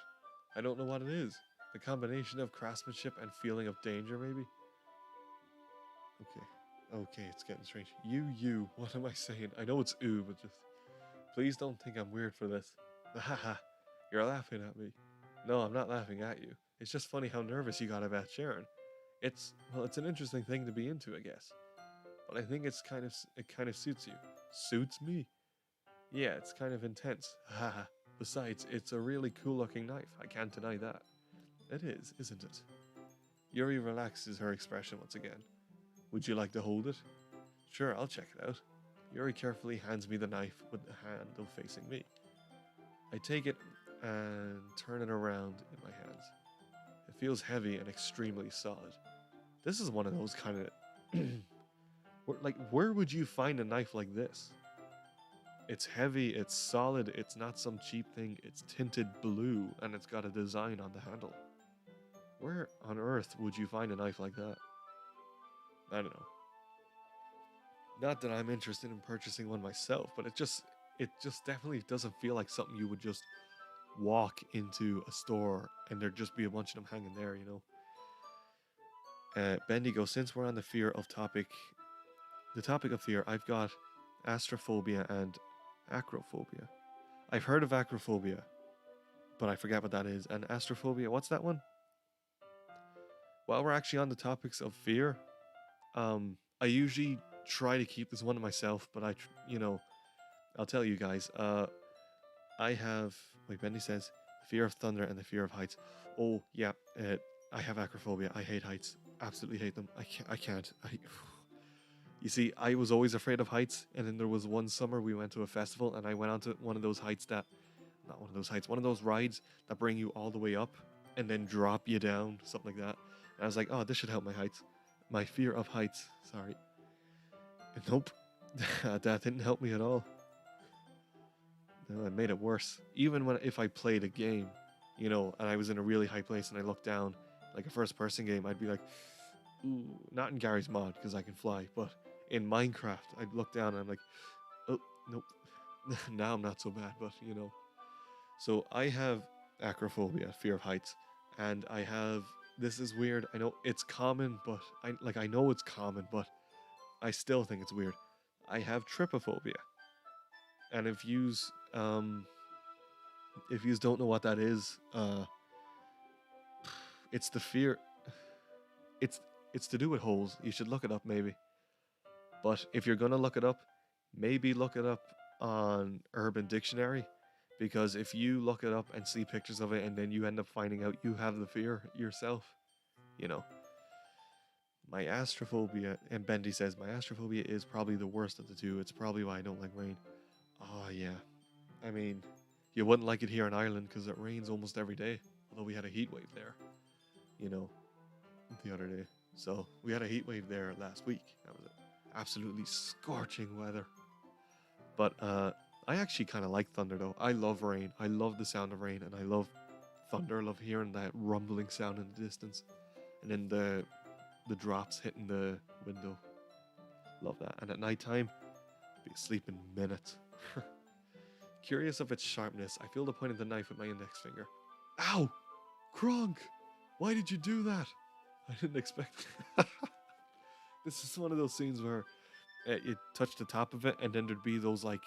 I don't know what it is. The combination of craftsmanship and feeling of danger, maybe? Okay, it's getting strange. You, what am I saying? I know it's ooh, but just... Please don't think I'm weird for this. Haha, you're laughing at me. No, I'm not laughing at you. It's just funny how nervous you got about sharing. It's an interesting thing to be into, I guess. But I think it kind of suits you. Suits me? Yeah, it's kind of intense. Haha. Besides, it's a really cool looking knife. I can't deny that. It is, isn't it? Yuri relaxes her expression once again. Would you like to hold it? Sure, I'll check it out. Yuri carefully hands me the knife with the handle facing me. I take it and turn it around in my hands. It feels heavy and extremely solid. This is one of those kind of... where would you find a knife like this? It's heavy, it's solid, it's not some cheap thing, it's tinted blue, and it's got a design on the handle. Where on earth would you find a knife like that? I don't know. Not that I'm interested in purchasing one myself, but it just definitely doesn't feel like something you would just walk into a store and there'd just be a bunch of them hanging there, you know. Bendigo, since we're on the topic of fear, I've got astrophobia and acrophobia. I've heard of acrophobia, but I forget what that is. And astrophobia, what's that one? While we're actually on the topics of fear, I usually try to keep this one to myself, but I'll tell you guys. I have, Bendy says, the fear of thunder and the fear of heights. Oh, yeah, I have acrophobia. I hate heights. Absolutely hate them. I can't. You see, I was always afraid of heights, and then there was one summer we went to a festival, and I went onto one of those one of those rides that bring you all the way up, and then drop you down, something like that. And I was like, oh, this should help my fear of heights, sorry. And nope, that didn't help me at all. No, it made it worse. Even if I played a game, you know, and I was in a really high place and I looked down, like a first-person game, I'd be like, ooh, not in Gary's mod, because I can fly, but in Minecraft, I'd look down and I'm like, oh, nope. Now I'm not so bad, but, you know. So I have acrophobia, fear of heights, and I have, this is weird, I know it's common, but, I know it's common, but I still think it's weird. I have trypophobia. And if yous don't know what that is, it's the fear. It's it's to do with holes. You should look it up maybe. But if you're gonna look it up, maybe look it up on Urban Dictionary, because if you look it up and see pictures of it and then you end up finding out you have the fear yourself, you know. My astrophobia, and Bendy says my astrophobia is probably the worst of the two. It's probably why I don't like rain. Oh yeah, I mean, you wouldn't like it here in Ireland because it rains almost every day. Although we had a heat wave there, you know, the other day. So we had a heat wave there last week. That was it. Absolutely scorching weather. But I actually kind of like thunder though. I love rain. I love the sound of rain, and I love thunder. I love hearing that rumbling sound in the distance, and then the drops hitting the window. Love that. And at nighttime, be asleep in minutes. Curious of its sharpness, I feel the point of the knife with my index finger. Ow! Kronk! Why did you do that? I didn't expect. This is one of those scenes where you touch the top of it, and then there'd be those like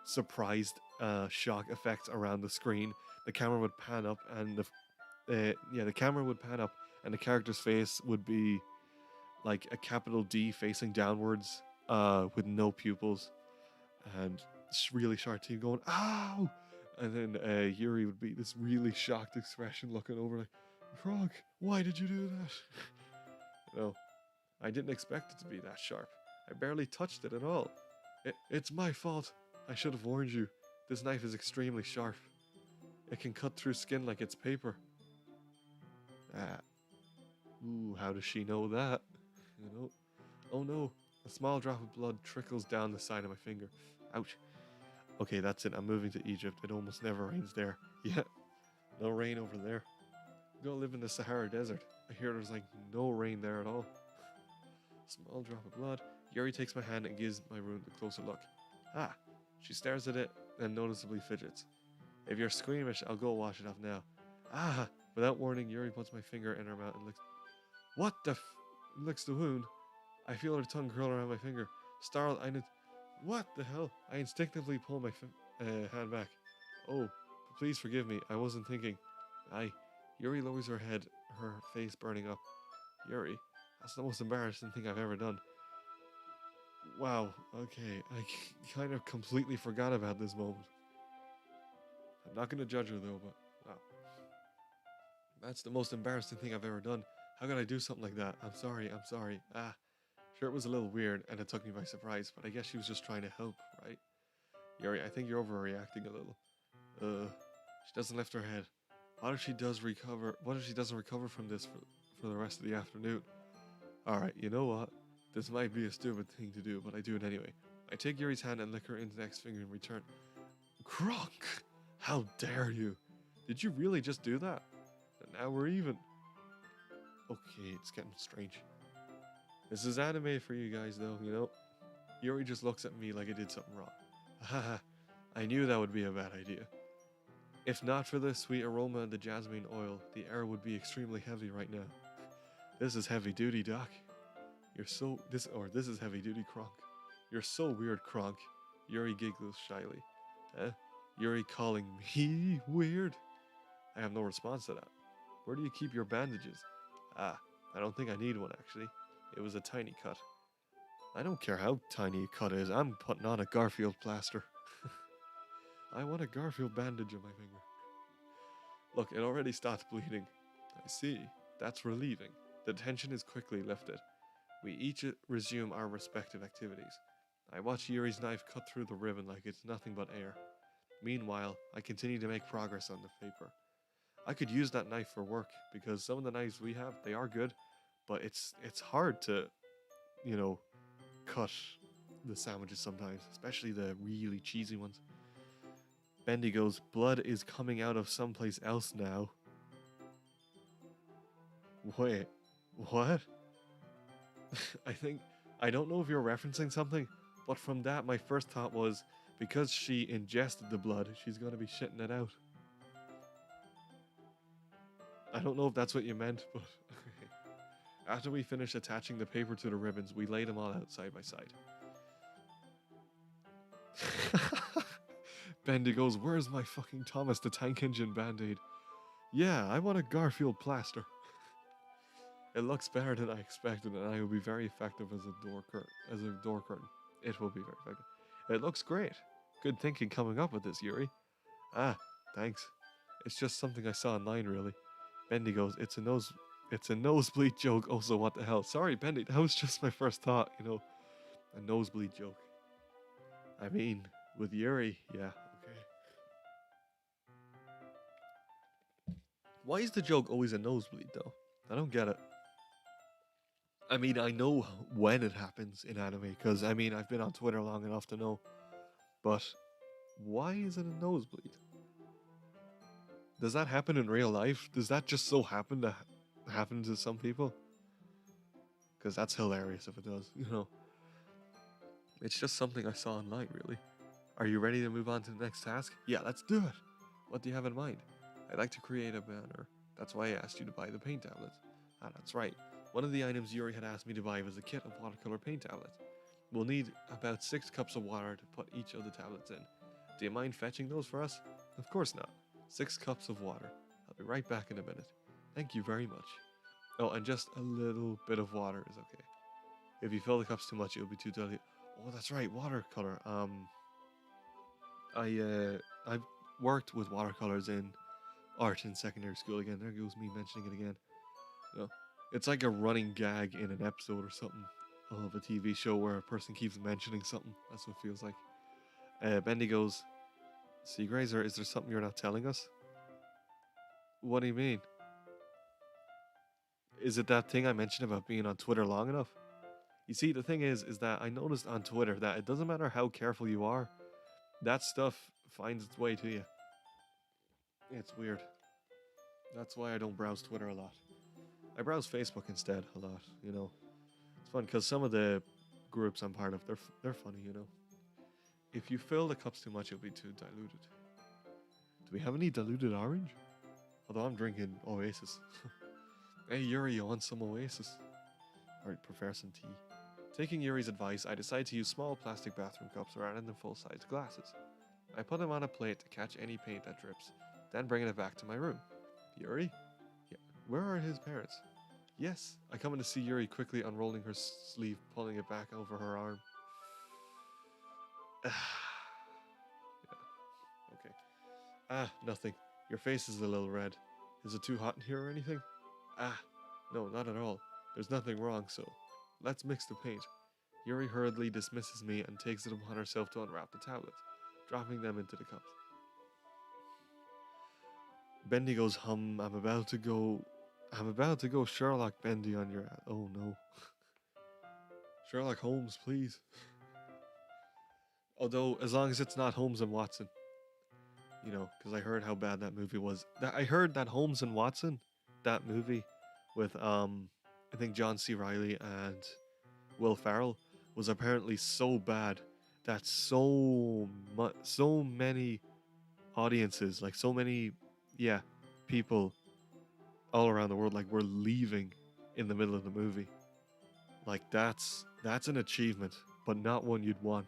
surprised shock effects around the screen. The camera would pan up, and the camera would pan up, and the character's face would be like a capital D facing downwards, with no pupils, and really sharp teeth going "ow," and then Yuri would be this really shocked expression, looking over like, "Kronk, why did you do that?" No, I didn't expect it to be that sharp. I barely touched it at all. It's my fault. I should have warned you. This knife is extremely sharp. It can cut through skin like it's paper. Ah. Ooh, how does she know that? You know? Oh no, a small drop of blood trickles down the side of my finger. Ouch. Okay, that's it. I'm moving to Egypt. It almost never rains there. Yeah, no rain over there. I'm gonna live in the Sahara Desert. I hear there's like no rain there at all. Small drop of blood. Yuri takes my hand and gives my wound a closer look. Ah, she stares at it and noticeably fidgets. If you're squeamish, I'll go wash it off now. Ah, without warning, Yuri puts my finger in her mouth and licks. What the licks the wound. I feel her tongue curl around my finger. Startled, what the hell? I instinctively pull my hand back. Oh, please forgive me. I wasn't thinking. Aye. Yuri lowers her head, her face burning up. Yuri, that's the most embarrassing thing I've ever done. Wow, okay. I kind of completely forgot about this moment. I'm not going to judge her though, but wow. That's the most embarrassing thing I've ever done. How could I do something like that? I'm sorry. Ah. Sure, it was a little weird, and it took me by surprise, but I guess she was just trying to help, right? Yuri, I think you're overreacting a little. She doesn't lift her head. What if she doesn't recover from this for the rest of the afternoon? Alright, you know what? This might be a stupid thing to do, but I do it anyway. I take Yuri's hand and lick her index finger in return. Kronk! How dare you? Did you really just do that? And now we're even. Okay, it's getting strange. This is anime for you guys though, you know? Yuri just looks at me like I did something wrong. Haha, I knew that would be a bad idea. If not for the sweet aroma and the jasmine oil, the air would be extremely heavy right now. This is heavy duty, Doc. This is heavy duty, Kronk. You're so weird, Kronk. Yuri giggles shyly. Yuri calling me weird? I have no response to that. Where do you keep your bandages? Ah, I don't think I need one actually. It was a tiny cut. I don't care how tiny a cut is. I'm putting on a Garfield plaster. I want a Garfield bandage on my finger. Look, it already stopped bleeding. I see. That's relieving. The tension is quickly lifted. We each resume our respective activities. I watch Yuri's knife cut through the ribbon like it's nothing but air. Meanwhile, I continue to make progress on the paper. I could use that knife for work, because some of the knives we have, they are good, but it's hard to, you know, cut the sandwiches sometimes, especially the really cheesy ones. Bendy goes, blood is coming out of someplace else now. Wait, what? I don't know if you're referencing something, but from that my first thought was, because she ingested the blood, she's going to be shitting it out. I don't know if that's what you meant, but after we finish attaching the paper to the ribbons, we lay them all out side by side. Bendy goes, where's my fucking Thomas the Tank Engine band-aid? Yeah, I want a Garfield plaster. It looks better than I expected, and I will be very effective as a door curtain. It will be very effective. It looks great. Good thinking coming up with this, Yuri. Ah, thanks. It's just something I saw online, really. Bendy goes, it's a nosebleed joke. Also, what the hell? Sorry, Bendy. That was just my first thought. A nosebleed joke. I mean, with Yuri, yeah, okay. Why is the joke always a nosebleed, though? I don't get it. I mean, I know when it happens in anime, because, I mean, I've been on Twitter long enough to know. But why is it a nosebleed? Does that happen in real life? Does that just so happen to happen to some people? Because that's hilarious if it does, It's just something I saw online, really. Are you ready to move on to the next task? Yeah, let's do it. What do you have in mind? I'd like to create a banner. That's why I asked you to buy the paint tablets. Ah, that's right. One of the items Yuri had asked me to buy was a kit of watercolor paint tablets. We'll need about 6 cups of water to put each of the tablets in. Do you mind fetching those for us? Of course not. 6 cups of water. I'll be right back in a minute. Thank you very much. Oh, and just a little bit of water is okay. If you fill the cups too much, it'll be too dilute. Oh, that's right, watercolor. I've worked with watercolors in art in secondary school again. There goes me mentioning it again. It's like a running gag in an episode or something of a TV show where a person keeps mentioning something. That's what it feels like. Bendy goes, CGrayzer, is there something you're not telling us? What do you mean? Is it that thing I mentioned about being on Twitter long enough? You see, the thing is that I noticed on Twitter that it doesn't matter how careful you are, that stuff finds its way to you. It's weird. That's why I don't browse Twitter a lot. I browse Facebook instead a lot, It's fun because some of the groups I'm part of, they're funny, If you fill the cups too much, it'll be too diluted. Do we have any diluted orange? Although I'm drinking Oasis. Hey Yuri, you want some Oasis? Or prefer some tea? Taking Yuri's advice, I decided to use small plastic bathroom cups rather than full-sized glasses. I put them on a plate to catch any paint that drips, then bringing it back to my room. Yuri? Yeah. Where are his parents? Yes. I come in to see Yuri quickly unrolling her sleeve, pulling it back over her arm. Yeah. Okay. Nothing. Your face is a little red. Is it too hot in here or anything? No, not at all. There's nothing wrong, so let's mix the paint. Yuri hurriedly dismisses me and takes it upon herself to unwrap the tablets, dropping them into the cups. Bendy goes hum, I'm about to go Sherlock Bendy on your ass. Oh no. Sherlock Holmes, please. Although, as long as it's not Holmes and Watson. Because I heard how bad that movie was. I heard that Holmes and Watson, that movie with, I think John C. Reilly and Will Ferrell, was apparently so bad that so many audiences, like so many, people all around the world, like, were leaving in the middle of the movie. Like, that's an achievement, but not one you'd want.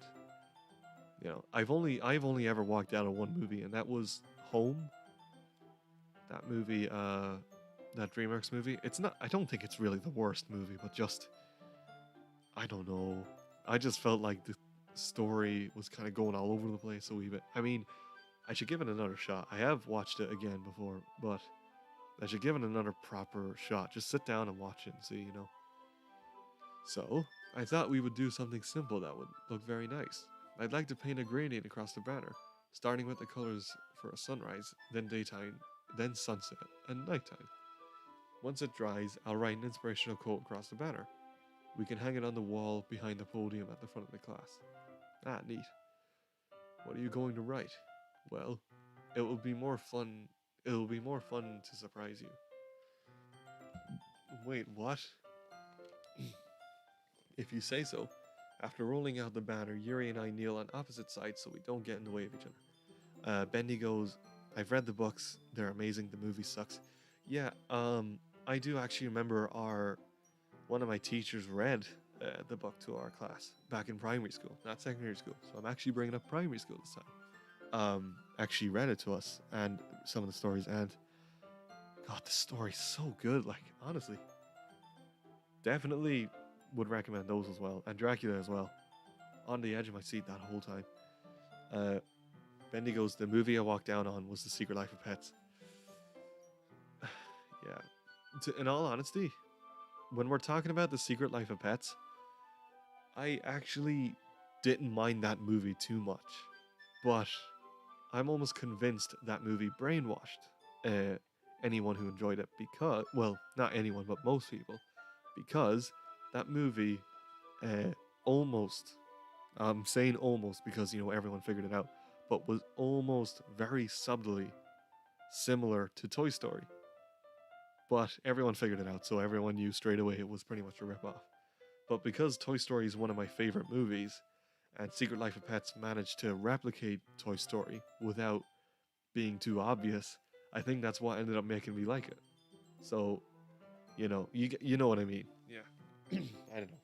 I've only ever walked out of one movie, and that was Home. That movie, that DreamWorks movie. It's not. I don't think it's really the worst movie, but just, I don't know. I just felt like the story was kind of going all over the place a wee bit. I mean, I should give it another shot. I have watched it again before, but I should give it another proper shot. Just sit down and watch it and see, So, I thought we would do something simple that would look very nice. I'd like to paint a gradient across the banner, starting with the colors for a sunrise, then daytime, then sunset, and nighttime. Once it dries, I'll write an inspirational quote across the banner. We can hang it on the wall behind the podium at the front of the class. Ah, neat. What are you going to write? Well, it will be more fun to surprise you. Wait, what? If you say so. After rolling out the banner, Yuri and I kneel on opposite sides so we don't get in the way of each other. Bendy goes, I've read the books. They're amazing. The movie sucks. Yeah, I do actually remember one of my teachers read the book to our class back in primary school, not secondary school. So I'm actually bringing up primary school this time. Actually read it to us and some of the stories, and God, the story's so good. Like, honestly, definitely would recommend those as well, and Dracula as well. On the edge of my seat that whole time. Bendy goes, the movie I walked down on was The Secret Life of Pets. Yeah. In all honesty, when we're talking about The Secret Life of Pets, I actually didn't mind that movie too much. But I'm almost convinced that movie brainwashed anyone who enjoyed it because, well, not anyone, but most people, because that movie almost, I'm saying almost because, everyone figured it out, but was almost very subtly similar to Toy Story. But everyone figured it out, so everyone knew straight away it was pretty much a ripoff. But because Toy Story is one of my favorite movies, and Secret Life of Pets managed to replicate Toy Story without being too obvious, I think that's what ended up making me like it. So, you know what I mean. Yeah. I don't know.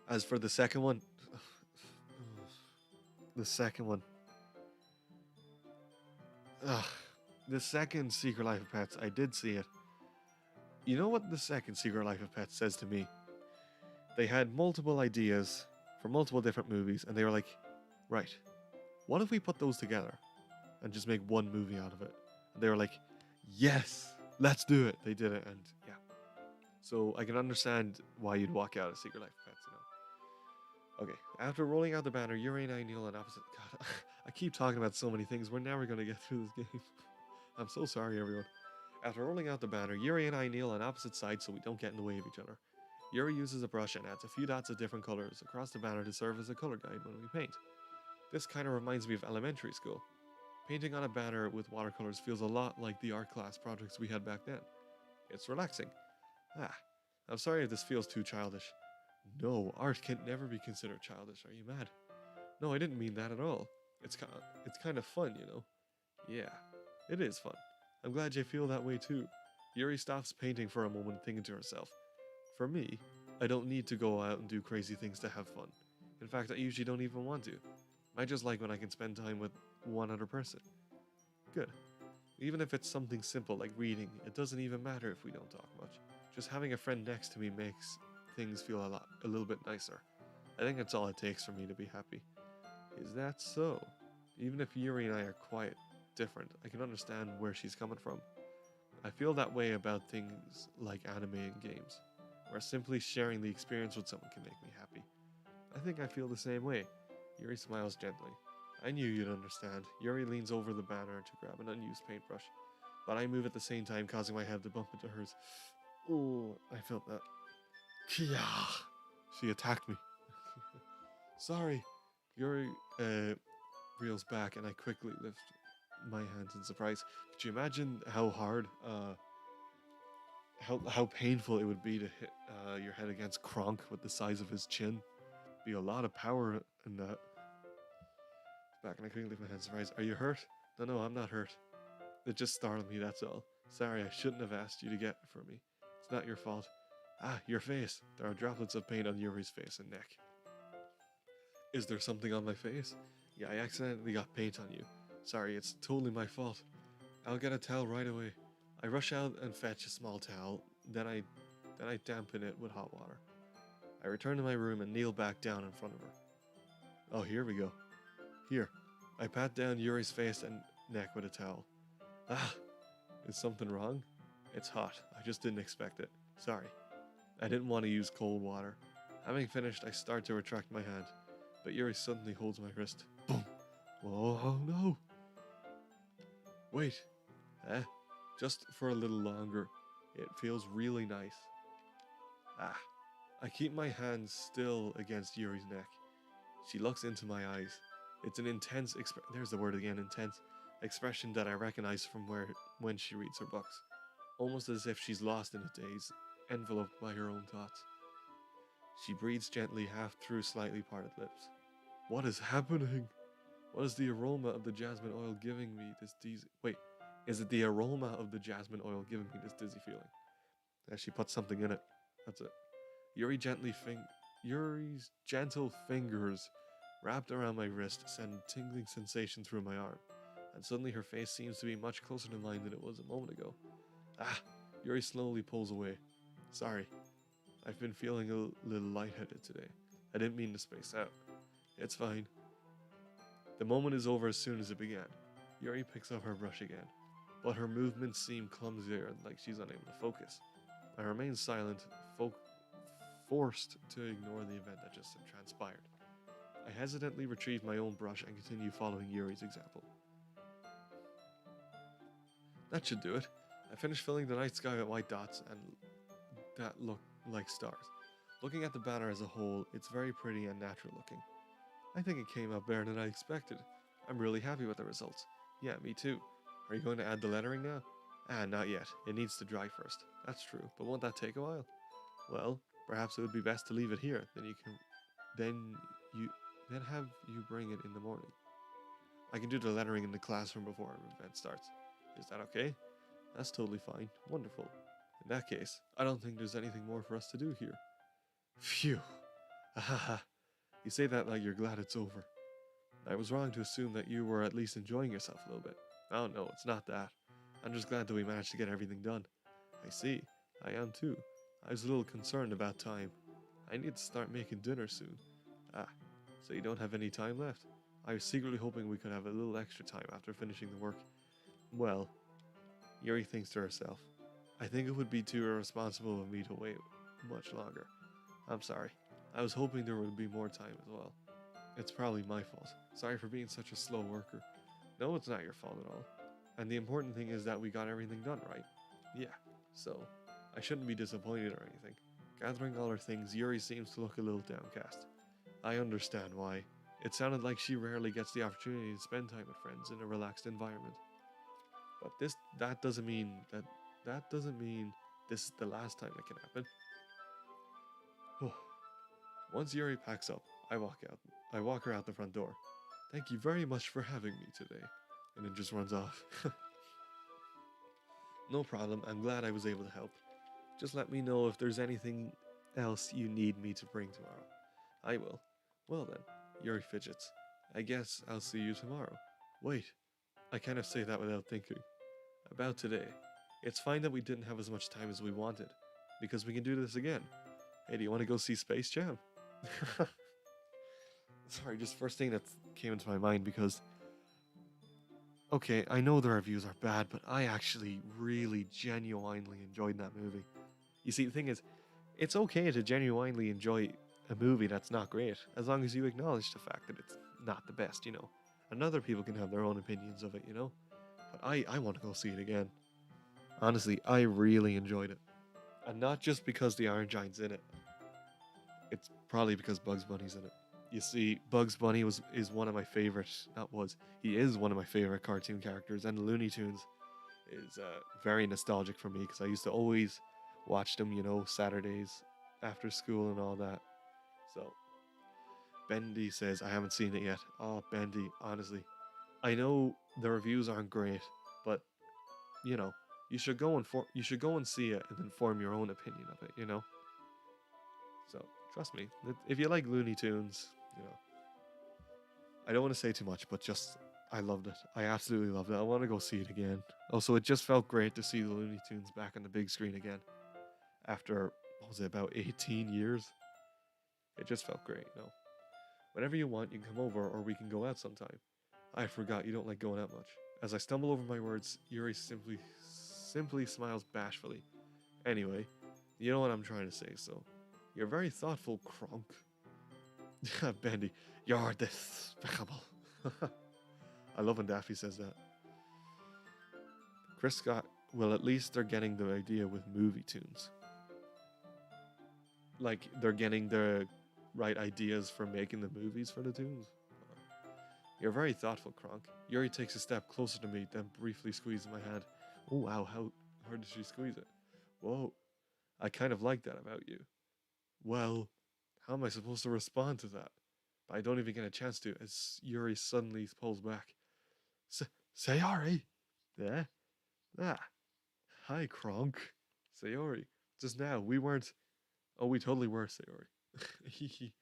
As for the second one, the second one, ugh, the second Secret Life of Pets, I did see it. You know what the second Secret Life of Pets says to me? They had multiple ideas for multiple different movies, and they were like, right, what if we put those together and just make one movie out of it? And they were like, yes, let's do it. They did it, and yeah. So I can understand why you'd walk out of Secret Life of Pets, Okay, after rolling out the banner, Yuri and I kneel on opposite. God, I keep talking about so many things. We're never going to get through this game. I'm so sorry, everyone. After rolling out the banner, Yuri and I kneel on opposite sides so we don't get in the way of each other. Yuri uses a brush and adds a few dots of different colors across the banner to serve as a color guide when we paint. This kind of reminds me of elementary school. Painting on a banner with watercolors feels a lot like the art class projects we had back then. It's relaxing. I'm sorry if this feels too childish. No, art can never be considered childish. Are you mad? No, I didn't mean that at all. It's kind of fun, Yeah, it is fun. I'm glad you feel that way too. Yuri stops painting for a moment, thinking to herself. For me, I don't need to go out and do crazy things to have fun. In fact, I usually don't even want to. I just like when I can spend time with one other person. Good. Even if it's something simple like reading, it doesn't even matter if we don't talk much. Just having a friend next to me makes things feel a little bit nicer. I think that's all it takes for me to be happy. Is that so? Even if Yuri and I are quite different, I can understand where she's coming from. I feel that way about things like anime and games, where simply sharing the experience with someone can make me happy. I think I feel the same way. Yuri smiles gently. I knew you'd understand. Yuri leans over the banner to grab an unused paintbrush, but I move at the same time, causing my head to bump into hers. Oh, I felt that. Kia! She attacked me. Sorry. Yuri reels back, and I quickly lift my hands in surprise. Could you imagine how hard, how painful it would be to hit your head against Kronk with the size of his chin? Be a lot of power in that. Back, and I quickly lift my hands in surprise. Are you hurt? No, I'm not hurt. It just startled me, that's all. Sorry, I shouldn't have asked you to get for me. It's not your fault. Your face. There are droplets of paint on Yuri's face and neck. Is there something on my face? Yeah, I accidentally got paint on you. Sorry, it's totally my fault. I'll get a towel right away. I rush out and fetch a small towel, then I dampen it with hot water. I return to my room and kneel back down in front of her. Oh, here we go. Here. I pat down Yuri's face and neck with a towel. Is something wrong? It's hot. I just didn't expect it. Sorry. I didn't want to use cold water. Having finished, I start to retract my hand, but Yuri suddenly holds my wrist. Boom! Oh no! Wait. Just for a little longer. It feels really nice. I keep my hand still against Yuri's neck. She looks into my eyes. It's an intense there's the word again, intense expression that I recognize from when she reads her books. Almost as if she's lost in a daze, enveloped by her own thoughts. She breathes gently, half through slightly parted lips. What is happening? What is the aroma of the jasmine oil giving me this dizzy... Wait, is it the aroma of the jasmine oil giving me this dizzy feeling? As she puts something in it. That's it. Yuri's gentle fingers wrapped around my wrist send tingling sensation through my arm, and suddenly her face seems to be much closer to mine than it was a moment ago. Yuri slowly pulls away. Sorry. I've been feeling a little lightheaded today. I didn't mean to space out. It's fine. The moment is over as soon as it began. Yuri picks up her brush again, but her movements seem clumsier and like she's unable to focus. I remain silent, forced to ignore the event that just transpired. I hesitantly retrieve my own brush and continue following Yuri's example. That should do it. I finished filling the night sky with white dots and that look like stars. Looking at the banner as a whole, it's very pretty and natural looking. I think it came out better than I expected. I'm really happy with the results. Yeah, me too. Are you going to add the lettering now? Ah, not yet. It needs to dry first. That's true, but won't that take a while? Well, perhaps it would be best to leave it here. Then have you bring it in the morning. I can do the lettering in the classroom before our event starts. Is that okay? That's totally fine. Wonderful. In that case, I don't think there's anything more for us to do here. Phew. Ahaha. You say that like you're glad it's over. I was wrong to assume that you were at least enjoying yourself a little bit. Oh no, it's not that. I'm just glad that we managed to get everything done. I see. I am too. I was a little concerned about time. I need to start making dinner soon. Ah, so you don't have any time left? I was secretly hoping we could have a little extra time after finishing the work. Well, Yuri thinks to herself. I think it would be too irresponsible of me to wait much longer. I'm sorry. I was hoping there would be more time as well. It's probably my fault. Sorry for being such a slow worker. No, it's not your fault at all. And the important thing is that we got everything done, right? Yeah, so I shouldn't be disappointed or anything. Gathering all her things, Yuri seems to look a little downcast. I understand why. It sounded like she rarely gets the opportunity to spend time with friends in a relaxed environment. But that doesn't mean this is the last time it can happen. Once Yuri packs up, I walk out. I walk her out the front door. Thank you very much for having me today. And then just runs off. No problem, I'm glad I was able to help. Just let me know if there's anything else you need me to bring tomorrow. I will. Well then, Yuri fidgets. I guess I'll see you tomorrow. Wait, I kind of say that without thinking. About today. It's fine that we didn't have as much time as we wanted, because we can do this again. Hey, do you want to go see Space Jam? Sorry, just first thing that came into my mind because... Okay, I know the reviews are bad, but I actually really genuinely enjoyed that movie. You see, the thing is, it's okay to genuinely enjoy a movie that's not great, as long as you acknowledge the fact that it's not the best, you know. And other people can have their own opinions of it, you know. But I want to go see it again. Honestly, I really enjoyed it. And not just because the Iron Giant's in it. It's probably because Bugs Bunny's in it. You see, Bugs Bunny is one of my favorite. He is one of my favorite cartoon characters, and the Looney Tunes is very nostalgic for me because I used to always watch them, you know, Saturdays after school and all that. So, Bendy says I haven't seen it yet. Oh, Bendy, honestly, I know the reviews aren't great, but you know, you should go and see it and then form your own opinion of it. You know. So trust me, if you like Looney Tunes, you know, I don't want to say too much, but just I loved it. I absolutely loved it. I want to go see it again. Also, it just felt great to see the Looney Tunes back on the big screen again after what was it, about 18 years? It just felt great. No, whenever you want, you can come over or we can go out sometime. I forgot you don't like going out much. As I stumble over my words, Yuri simply smiles bashfully. Anyway, you know what I'm trying to say, so you're very thoughtful, Kronk. Bendy, you're despicable. I love when Daffy says that. Chris Scott, well, at least they're getting the idea with movie tunes. Like, they're getting the right ideas for making the movies for the tunes. You're very thoughtful, Kronk. Yuri takes a step closer to me, then briefly squeezes my hand. Oh, wow, how hard did she squeeze it? Whoa, I kind of like that about you. Well, how am I supposed to respond to that? But I don't even get a chance to, as Yuri suddenly pulls back. Sayori? Yeah? Ah. Hi, Kronk. Sayori. Just now, we weren't... Oh, we totally were, Sayori.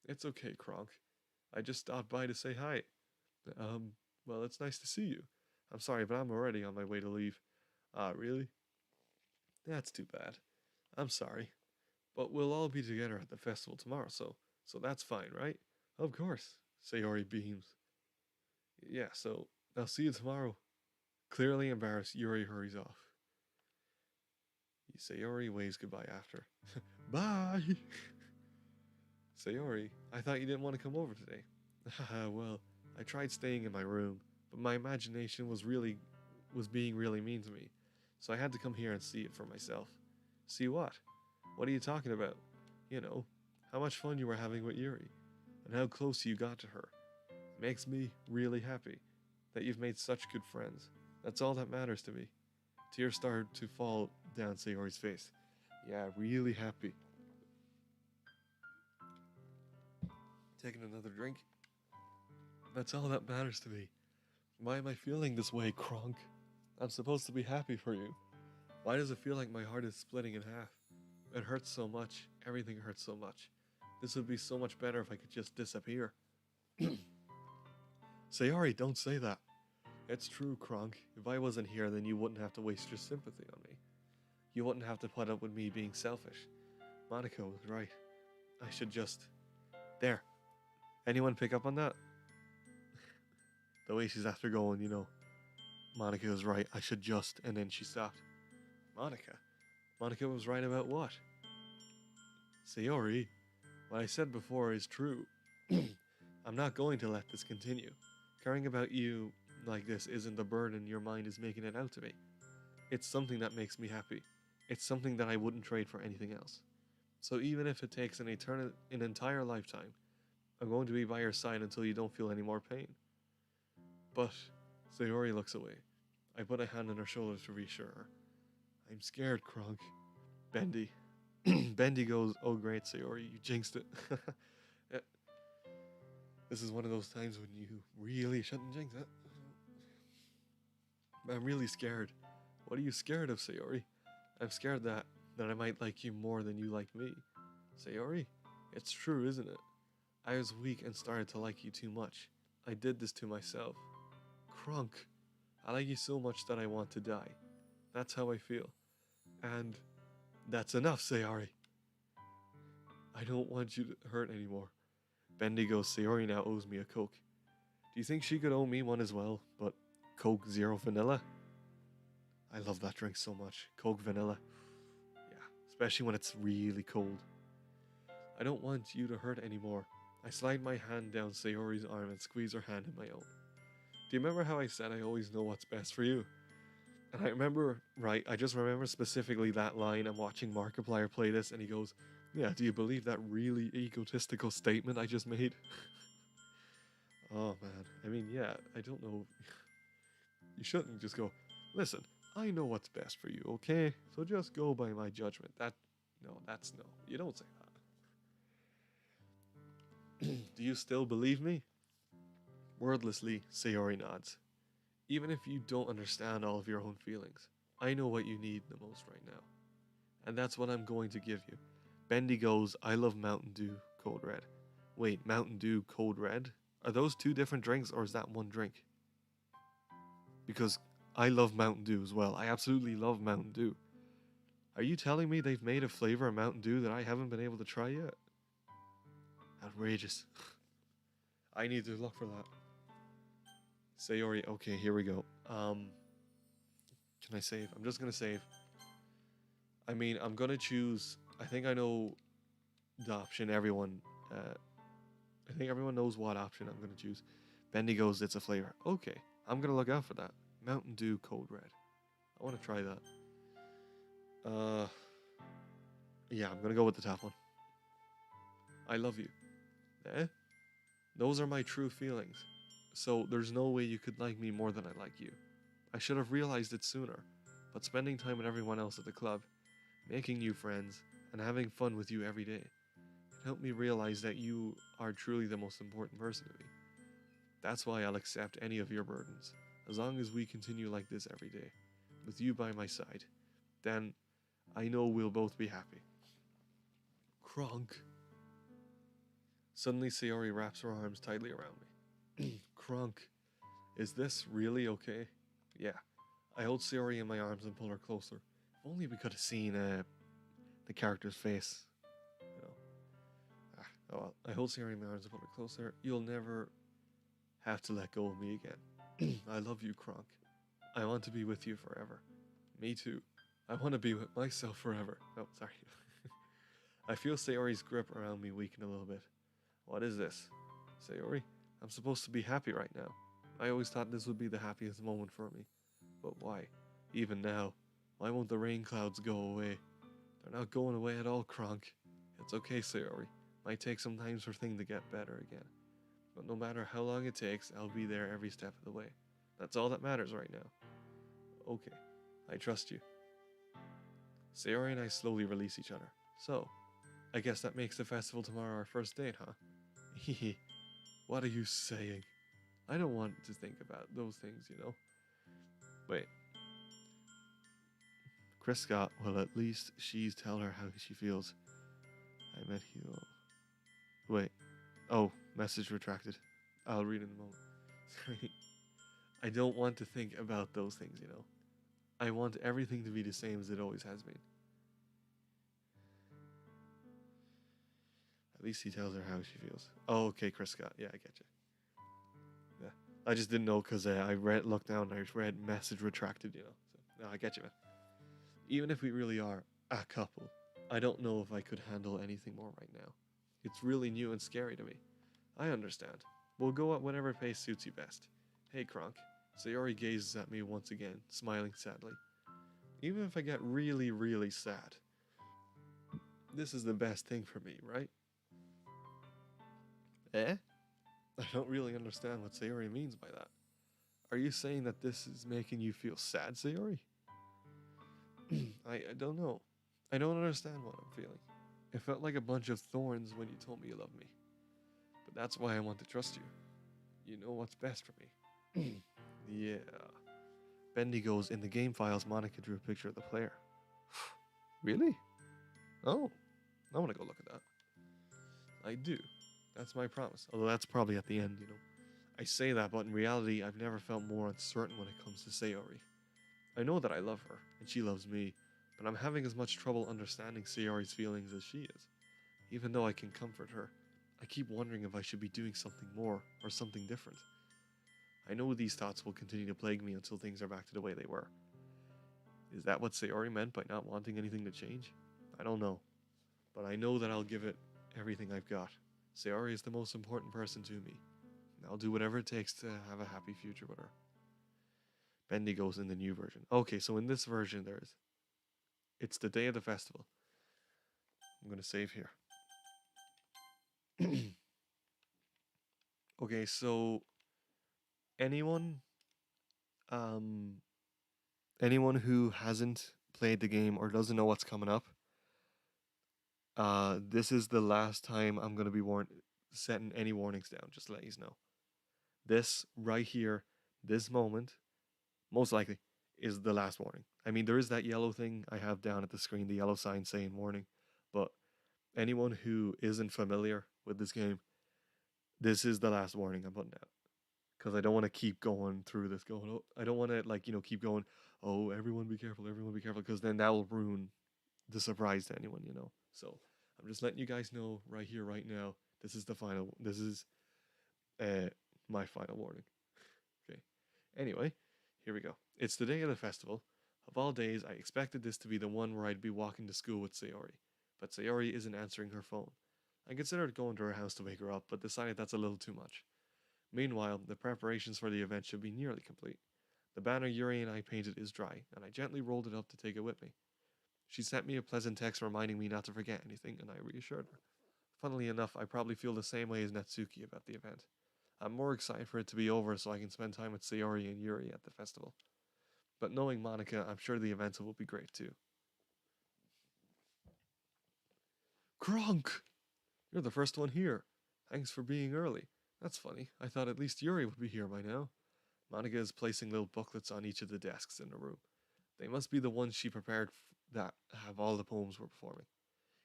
It's okay, Kronk. I just stopped by to say hi. Well, it's nice to see you. I'm sorry, but I'm already on my way to leave. Ah, really? That's too bad. I'm sorry. But we'll all be together at the festival tomorrow, so that's fine, right? Of course, Sayori beams. Yeah, so I'll see you tomorrow. Clearly embarrassed, Yuri hurries off. Sayori waves goodbye after. Bye! Sayori, I thought you didn't want to come over today. Haha, well, I tried staying in my room, but my imagination was being really mean to me. So I had to come here and see it for myself. See what? What are you talking about? You know, how much fun you were having with Yuri, and how close you got to her. It makes me really happy that you've made such good friends. That's all that matters to me. Tears started to fall down Sayori's face. Yeah, really happy. Taking another drink. That's all that matters to me. Why am I feeling this way, Kronk? I'm supposed to be happy for you. Why does it feel like my heart is splitting in half? It hurts so much. Everything hurts so much. This would be so much better if I could just disappear. Sayori, don't say that. It's true, Kronk. If I wasn't here, then you wouldn't have to waste your sympathy on me. You wouldn't have to put up with me being selfish. Monica was right. I should just... There. Anyone pick up on that? The way she's after going, you know. Monica was right. I should just... And then she stopped. Monica? Monica was right about what? Sayori, what I said before is true. I'm not going to let this continue. Caring about you like this isn't the burden your mind is making it out to be. It's something that makes me happy. It's something that I wouldn't trade for anything else. So even if it takes an entire lifetime, I'm going to be by your side until you don't feel any more pain. But Sayori looks away. I put a hand on her shoulder to reassure her. I'm scared, Kronk. Bendy. Bendy goes, oh great, Sayori, you jinxed it. This is one of those times when you really shouldn't jinx it. I'm really scared. What are you scared of, Sayori? I'm scared that I might like you more than you like me. Sayori, it's true, isn't it? I was weak and started to like you too much. I did this to myself. Kronk, I like you so much that I want to die. That's how I feel. And that's enough, Sayori. I don't want you to hurt anymore. Bendy goes, Sayori now owes me a Coke. Do you think she could owe me one as well, but Coke Zero Vanilla? I love that drink so much. Coke Vanilla. Yeah, especially when it's really cold. I don't want you to hurt anymore. I slide my hand down Sayori's arm and squeeze her hand in my own. Do you remember how I said I always know what's best for you? And I remember, right, I just remember specifically that line. I'm watching Markiplier play this and he goes, yeah, do you believe that really egotistical statement I just made? Oh man, I mean, yeah, I don't know. You shouldn't just go, listen, I know what's best for you, okay? So just go by my judgment. That's no. You don't say that. Do you still believe me? Wordlessly, Sayori nods. Even if you don't understand all of your own feelings, I know what you need the most right now. And that's what I'm going to give you. Bendy goes, I love Mountain Dew Code Red. Wait, Mountain Dew Code Red? Are those two different drinks or is that one drink? Because I love Mountain Dew as well. I absolutely love Mountain Dew. Are you telling me they've made a flavor of Mountain Dew that I haven't been able to try yet? Outrageous. I need to look for that. Sayori, okay, here we go. Can I save? I'm just gonna save. I mean, I'm gonna choose. I think I know the option everyone. I think everyone knows what option I'm gonna choose. Bendy goes, it's a flavor. Okay, I'm gonna look out for that. Mountain Dew Code Red. I want to try that. Yeah, I'm gonna go with the top one. I love you. Eh? Those are my true feelings. So there's no way you could like me more than I like you. I should have realized it sooner, but spending time with everyone else at the club, making new friends, and having fun with you every day, it helped me realize that you are truly the most important person to me. That's why I'll accept any of your burdens, as long as we continue like this every day, with you by my side. Then I know we'll both be happy. Kronk. Suddenly Sayori wraps her arms tightly around me. Kronk, is this really okay? Yeah. I hold Sayori in my arms and pull her closer. If only we could have seen the character's face. Oh, well, I hold Sayori in my arms and put her closer. You'll never have to let go of me again. I love you, Kronk. I want to be with you forever. Me too. I want to be with myself forever. Oh, sorry. I feel Sayori's grip around me weaken a little bit. What is this? Sayori, I'm supposed to be happy right now. I always thought this would be the happiest moment for me. But why? Even now, why won't the rain clouds go away? They're not going away at all, Kronk. It's okay, Sayori. Might take some time for things to get better again. But no matter how long it takes, I'll be there every step of the way. That's all that matters right now. Okay, I trust you. Sayori and I slowly release each other. So, I guess that makes the festival tomorrow our first date, huh? Hehe. What are you saying? I don't want to think about those things, you know? Wait. Chris Scott, well, at least she's tell her how she feels. I met you. Wait. Oh, message retracted. I'll read in a moment. Sorry. I don't want to think about those things, you know? I want everything to be the same as it always has been. At least he tells her how she feels. Oh, okay, Chris Scott. Yeah, I get you. Yeah. I just didn't know because I looked down and I read message retracted, you know? So, no, I get you, man. Even if we really are a couple, I don't know if I could handle anything more right now. It's really new and scary to me. I understand. We'll go at whatever pace suits you best. Hey, Kronk. Sayori gazes at me once again, smiling sadly. Even if I get really, really sad, this is the best thing for me, right? Eh? I don't really understand what Sayori means by that. Are you saying that this is making you feel sad, Sayori? I don't know. I don't understand what I'm feeling. It felt like a bunch of thorns when you told me you loved me. But that's why I want to trust you. You know what's best for me. Yeah. Bendy goes, in the game files, Monica drew a picture of the player. Really? Oh, I want to go look at that. I do. That's my promise. Although that's probably at the end, you know. I say that, but in reality, I've never felt more uncertain when it comes to Sayori. I know that I love her, and she loves me, but I'm having as much trouble understanding Sayori's feelings as she is. Even though I can comfort her, I keep wondering if I should be doing something more, or something different. I know these thoughts will continue to plague me until things are back to the way they were. Is that what Sayori meant by not wanting anything to change? I don't know, but I know that I'll give it everything I've got. Sayori is the most important person to me. I'll do whatever it takes to have a happy future with her. Bendy goes in the new version. Okay, so in this version, it's the day of the festival. I'm going to save here. Okay, so anyone um anyone who hasn't played the game or doesn't know what's coming up, this is the last time I'm going to be setting any warnings down, just to let you know. This right here, this moment, most likely is the last warning. I mean, there is that yellow thing I have down at the screen, the yellow sign saying warning, but anyone who isn't familiar with this game, this is the last warning I'm putting out. Because I don't want to keep going through this, I don't want to, keep going, oh, everyone be careful, because then that will ruin the surprise to anyone, you know. So I'm just letting you guys know right here, right now, this is my final warning. Okay. Anyway, here we go. It's the day of the festival. Of all days, I expected this to be the one where I'd be walking to school with Sayori, but Sayori isn't answering her phone. I considered going to her house to wake her up, but decided that's a little too much. Meanwhile, the preparations for the event should be nearly complete. The banner Yuri and I painted is dry, and I gently rolled it up to take it with me. She sent me a pleasant text reminding me not to forget anything, and I reassured her. Funnily enough, I probably feel the same way as Natsuki about the event. I'm more excited for it to be over so I can spend time with Sayori and Yuri at the festival. But knowing Monica, I'm sure the event will be great too. Kronk! You're the first one here. Thanks for being early. That's funny. I thought at least Yuri would be here by now. Monica is placing little booklets on each of the desks in the room. They must be the ones she prepared that have all the poems we're performing.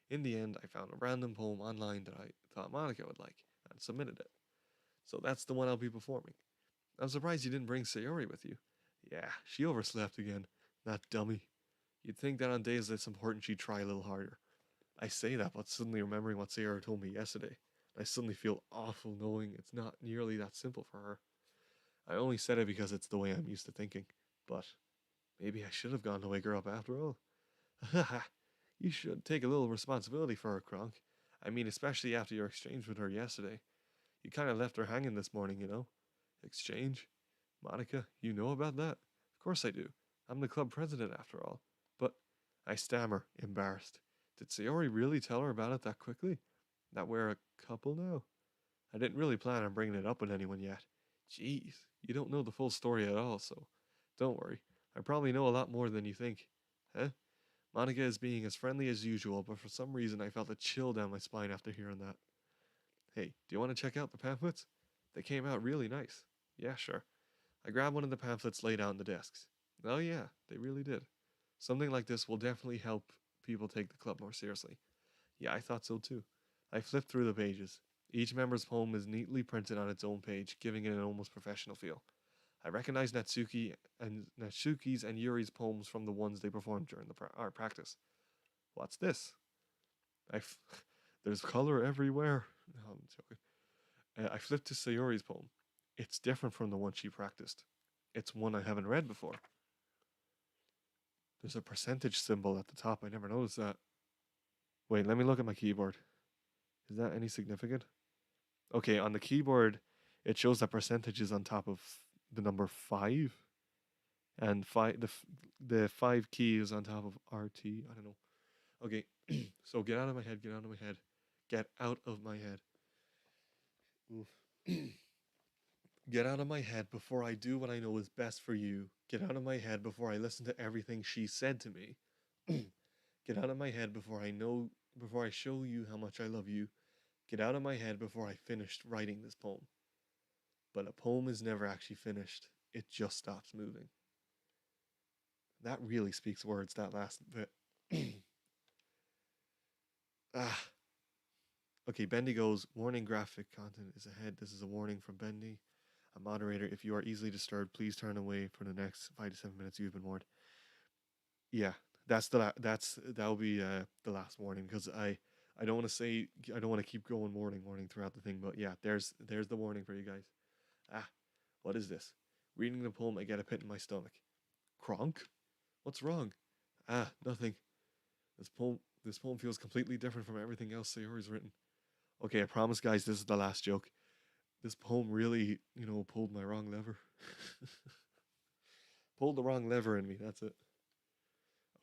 In the end, I found a random poem online that I thought Monica would like, and submitted it. So that's the one I'll be performing. I'm surprised you didn't bring Sayori with you. Yeah, she overslept again. That dummy. You'd think that on days that's important she'd try a little harder. I say that, but suddenly remembering what Sayori told me yesterday. I suddenly feel awful knowing it's not nearly that simple for her. I only said it because it's the way I'm used to thinking. But maybe I should have gone to wake her up after all. Haha, you should take a little responsibility for her, Kronk. I mean, especially after your exchange with her yesterday. You kind of left her hanging this morning, you know? Exchange? Monica, you know about that? Of course I do. I'm the club president after all. But I stammer, embarrassed. Did Sayori really tell her about it that quickly? That we're a couple now? I didn't really plan on bringing it up with anyone yet. Jeez, you don't know the full story at all, so don't worry. I probably know a lot more than you think. Huh? Monica is being as friendly as usual, but for some reason I felt a chill down my spine after hearing that. Hey, do you want to check out the pamphlets? They came out really nice. Yeah, sure. I grabbed one of the pamphlets laid out on the desks. Oh yeah, they really did. Something like this will definitely help people take the club more seriously. Yeah, I thought so too. I flipped through the pages. Each member's poem is neatly printed on its own page, giving it an almost professional feel. I recognized Natsuki's and Yuri's poems from the ones they performed during our practice. What's this? There's color everywhere. No, I'm joking. I flipped to Sayori's poem. It's different from the one she practiced. It's one I haven't read before. There's a percentage symbol at the top. I never noticed that. Wait, let me look at my keyboard. Is that any significant? Okay, on the keyboard, it shows that percentage is on top of the number 5. And the 5 key is on top of RT. I don't know. Okay, so get out of my head, get out of my head. Get out of my head. Oof. Get out of my head before I do what I know is best for you. Get out of my head before I listen to everything she said to me. Get out of my head before I show you how much I love you. Get out of my head before I finished writing this poem. But a poem is never actually finished. It just stops moving. That really speaks words, that last bit. Ah. Okay, Bendy goes, warning, graphic content is ahead. This is a warning from Bendy. A moderator, if you are easily disturbed, please turn away for the next 5 to 7 minutes. You've been warned. Yeah, that'll be the last warning, because I don't want to say, I don't want to keep going warning throughout the thing, but yeah, there's the warning for you guys. Ah, what is this? Reading the poem, I get a pit in my stomach. Kronk? What's wrong? Ah, nothing. This poem feels completely different from everything else Sayori's written. Okay, I promise, guys, this is the last joke. This poem really, pulled my wrong lever. Pulled the wrong lever in me, that's it.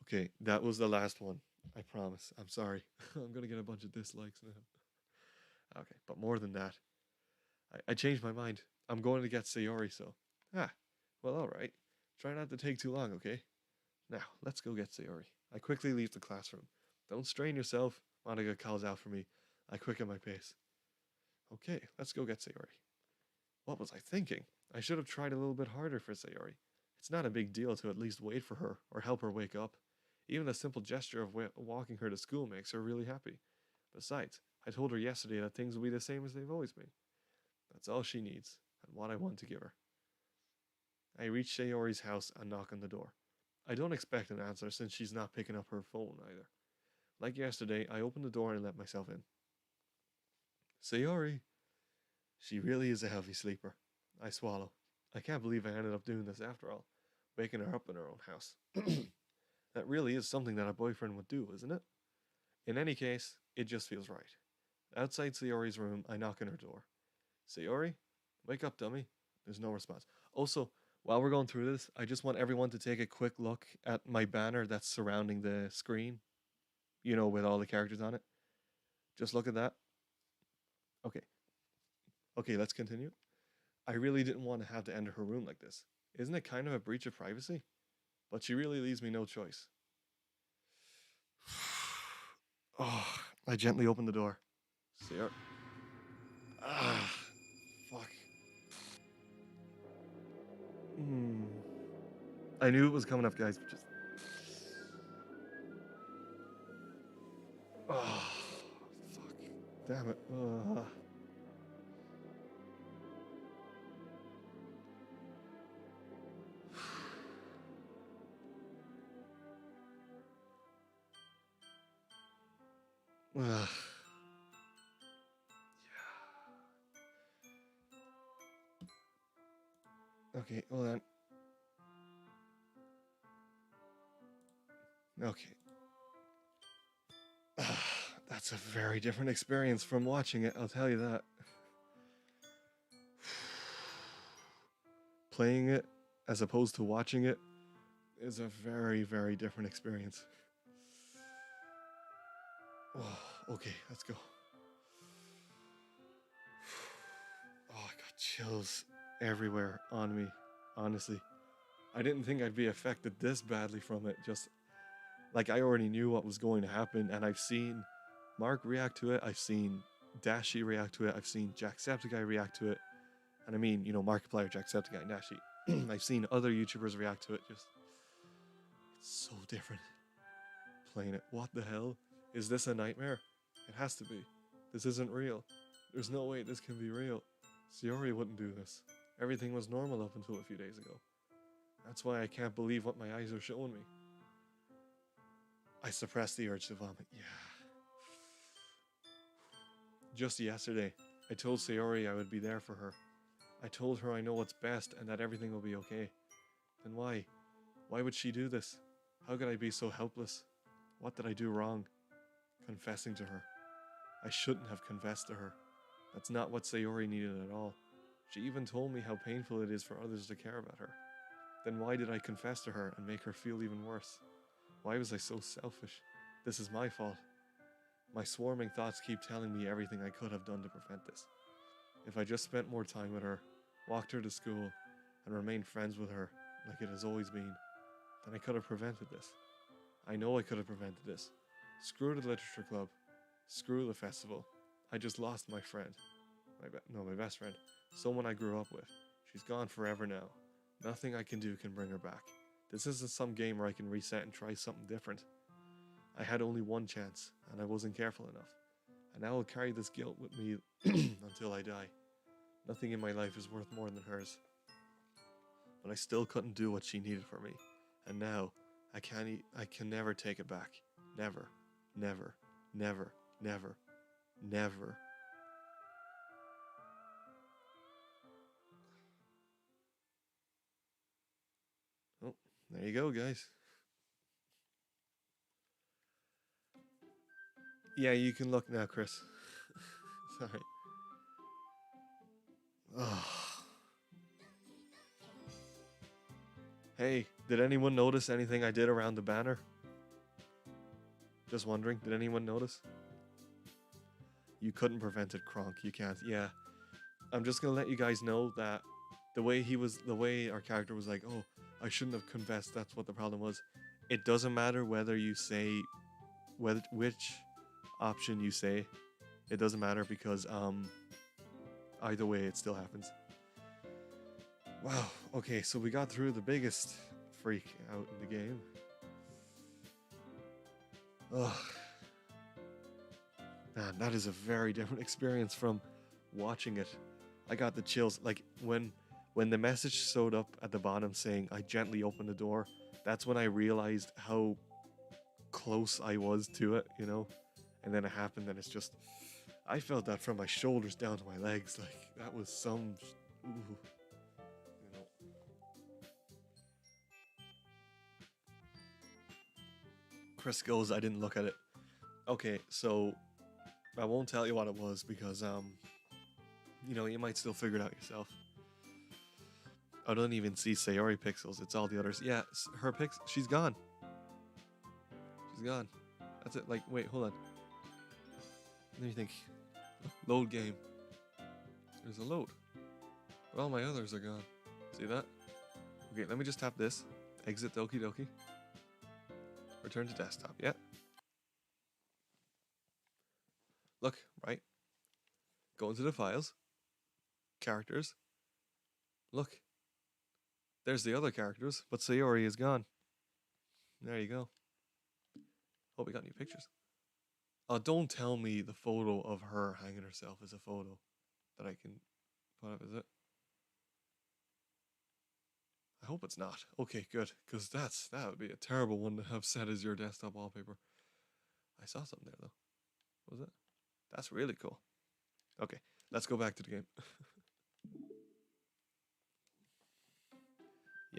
Okay, that was the last one. I promise. I'm sorry. I'm gonna get a bunch of dislikes now. Okay, but more than that, I changed my mind. I'm going to get Sayori, so. Well, alright. Try not to take too long, okay? Now, let's go get Sayori. I quickly leave the classroom. Don't strain yourself, Monica calls out for me. I quicken my pace. Okay, let's go get Sayori. What was I thinking? I should have tried a little bit harder for Sayori. It's not a big deal to at least wait for her or help her wake up. Even the simple gesture of walking her to school makes her really happy. Besides, I told her yesterday that things will be the same as they've always been. That's all she needs, and what I want to give her. I reach Sayori's house and knock on the door. I don't expect an answer since she's not picking up her phone either. Like yesterday, I open the door and let myself in. Sayori! She really is a heavy sleeper. I swallow. I can't believe I ended up doing this after all, waking her up in her own house. That really is something that a boyfriend would do, isn't it? In any case, it just feels right. Outside Sayori's room, I knock on her door. Sayori? Wake up, dummy. There's no response. Also, while we're going through this, I just want everyone to take a quick look at my banner that's surrounding the screen. With all the characters on it. Just look at that. Okay. Okay, let's continue. I really didn't want to have to enter her room like this. Isn't it kind of a breach of privacy? But she really leaves me no choice. Oh, I gently opened the door. Sayori. Fuck. I knew it was coming up, guys, but just... Oh, fuck. Damn it. Yeah. Okay, hold on. Okay. That's a very different experience from watching it, I'll tell you that. Playing it as opposed to watching it is a very, very different experience. Oh, okay, let's go. Oh, I got chills everywhere on me, honestly. I didn't think I'd be affected this badly from it. Just like I already knew what was going to happen, and I've seen Mark react to it, I've seen Dashi react to it, I've seen Jacksepticeye react to it. And I mean, Markiplier, Jacksepticeye, and Dashi. I've seen other YouTubers react to it. Just, it's so different playing it. What the hell? Is this a nightmare? It has to be. This isn't real. There's no way this can be real. Sayori wouldn't do this. Everything was normal up until a few days ago. That's why I can't believe what my eyes are showing me. I suppressed the urge to vomit. Yeah. Just yesterday, I told Sayori I would be there for her. I told her I know what's best and that everything will be okay. Then why? Why would she do this? How could I be so helpless? What did I do wrong? Confessing to her. I shouldn't have confessed to her. That's not what Sayori needed at all. She even told me how painful it is for others to care about her. Then why did I confess to her and make her feel even worse? Why was I so selfish? This is my fault. My swarming thoughts keep telling me everything I could have done to prevent this. If I just spent more time with her, walked her to school, and remained friends with her like it has always been, then I could have prevented this. I know I could have prevented this. Screw the literature club. Screw the festival. I just lost my friend. My best friend. Someone I grew up with. She's gone forever now. Nothing I can do can bring her back. This isn't some game where I can reset and try something different. I had only one chance, and I wasn't careful enough. And now I'll carry this guilt with me until I die. Nothing in my life is worth more than hers. But I still couldn't do what she needed for me. And now, I can never take it back. Never. Never. Never. Never. Never. Oh, there you go, guys. Yeah, you can look now, Chris. Sorry. Oh. Hey, did anyone notice anything I did around the banner? Just wondering, did anyone notice? You couldn't prevent it, Kronk. You can't. Yeah. I'm just gonna let you guys know that the way our character was like, oh, I shouldn't have confessed, that's what the problem was. It doesn't matter whether you say which option you say. It doesn't matter because either way it still happens. Wow, okay, so we got through the biggest freak out in the game. Ugh. Man, that is a very different experience from watching it. I got the chills. Like when the message showed up at the bottom saying I gently opened the door, that's when I realized how close I was to it, And then it happened and it's just, I felt that from my shoulders down to my legs. Like that was some, ooh, Chris goes, I didn't look at it. Okay, so I won't tell you what it was because you might still figure it out yourself. I don't even see Sayori pixels. It's all the others. Yeah, her she's gone. She's gone. That's it. Like, wait, hold on. Let me think. Load game. There's a load. But all my others are gone. See that? Okay, let me just tap this. Exit Doki Doki. Return to desktop. Yeah. Look, right? Go into the files. Characters. Look. There's the other characters, but Sayori is gone. There you go. Oh, we got new pictures. Don't tell me the photo of her hanging herself is a photo that I can put up, is it? I hope it's not. Okay, good, because that would be a terrible one to have set as your desktop wallpaper. I saw something there, though. What was it? That's really cool. Okay, let's go back to the game.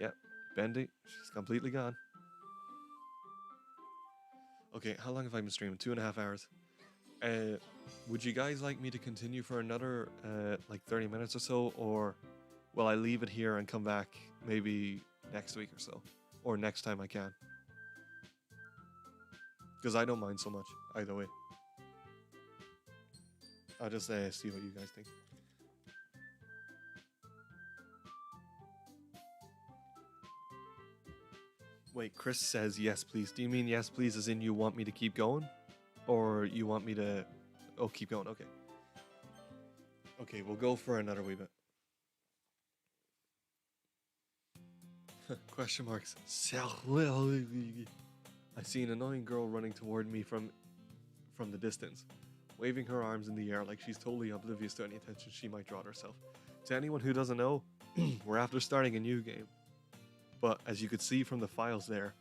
Yep, Bendy, she's completely gone. Okay, how long have I been streaming? 2.5 hours. Would you guys like me to continue for another like 30 minutes or so, or will I leave it here and come back maybe next week or so, or next time I can? Because I don't mind so much either way. I'll just see what you guys think. Wait, Chris says yes, please. Do you mean yes, please, as in you want me to keep going, or you want me to? Oh, keep going. Okay. Okay, we'll go for another wee bit. Question marks. I see an annoying girl running toward me from the distance, waving her arms in the air like she's totally oblivious to any attention she might draw to herself. To anyone who doesn't know, we're after starting a new game. But as you could see from the files there,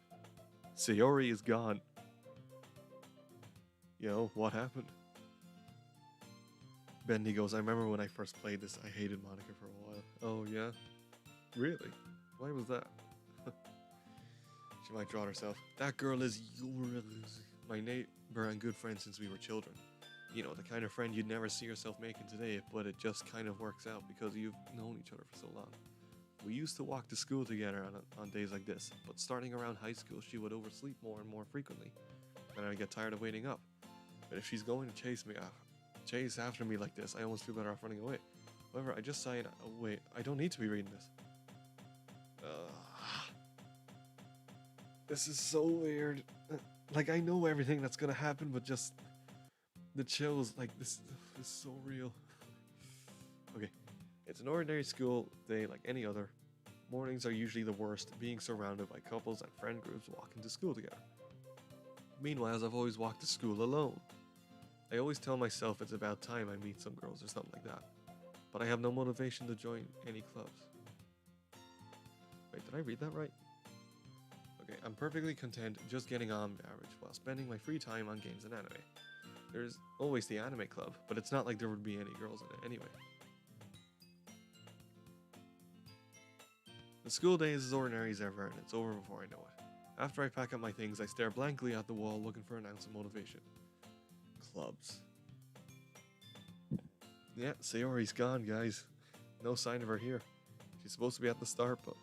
Sayori is gone. You know, what happened? Bendy goes, I remember when I first played this, I hated Monica for a while. Oh yeah? Really? Why was that? She might draw herself. That girl is Yuri Leaves, my neighbor and good friend since we were children. You know, the kind of friend you'd never see yourself making today, but it just kind of works out because you've known each other for so long. We used to walk to school together on days like this, but starting around high school, she would oversleep more and more frequently, and I'd get tired of waiting up. But if she's going to chase after me like this, I almost feel better off running away. However, I just sighed. Oh, wait, I don't need to be reading this. This is so weird. Like, I know everything that's gonna happen, but just the chills, like, this is so real. Okay, it's an ordinary school day like any other. Mornings are usually the worst, being surrounded by couples and friend groups walking to school together. Meanwhile, I've always walked to school alone. I always tell myself it's about time I meet some girls or something like that, but I have no motivation to join any clubs. Wait, did I read that right? Okay, I'm perfectly content just getting on average while spending my free time on games and anime. There's always the anime club, but it's not like there would be any girls in it anyway. The school day is as ordinary as ever, and it's over before I know it. After I pack up my things, I stare blankly at the wall looking for an ounce of motivation. Clubs. Yeah, Sayori's gone, guys. No sign of her here. She's supposed to be at the start, but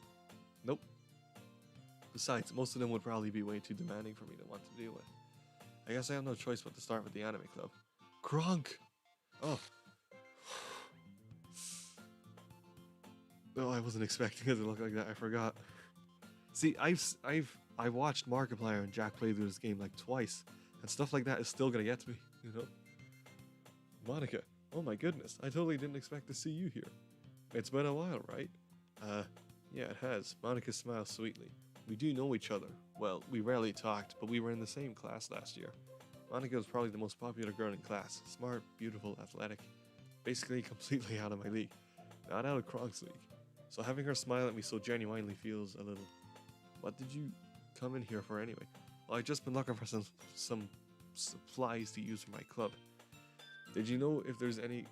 nope. Besides, most of them would probably be way too demanding for me to want to deal with. I guess I have no choice but to start with the anime club. Kronk! Oh. Oh, I wasn't expecting it to look like that. I forgot. See, I've watched Markiplier and Jack play through this game like twice, and stuff like that is still gonna get to me, you know? Monica, oh my goodness, I totally didn't expect to see you here. It's been a while, right? Yeah, it has. Monica smiles sweetly. We do know each other. Well, we rarely talked, but we were in the same class last year. Monica was probably the most popular girl in class. Smart, beautiful, athletic. Basically completely out of my league. Not out of Kronk's league. So having her smile at me so genuinely feels a little... What did you come in here for anyway? Well, I've just been looking for some supplies to use for my club. Did you know if there's any...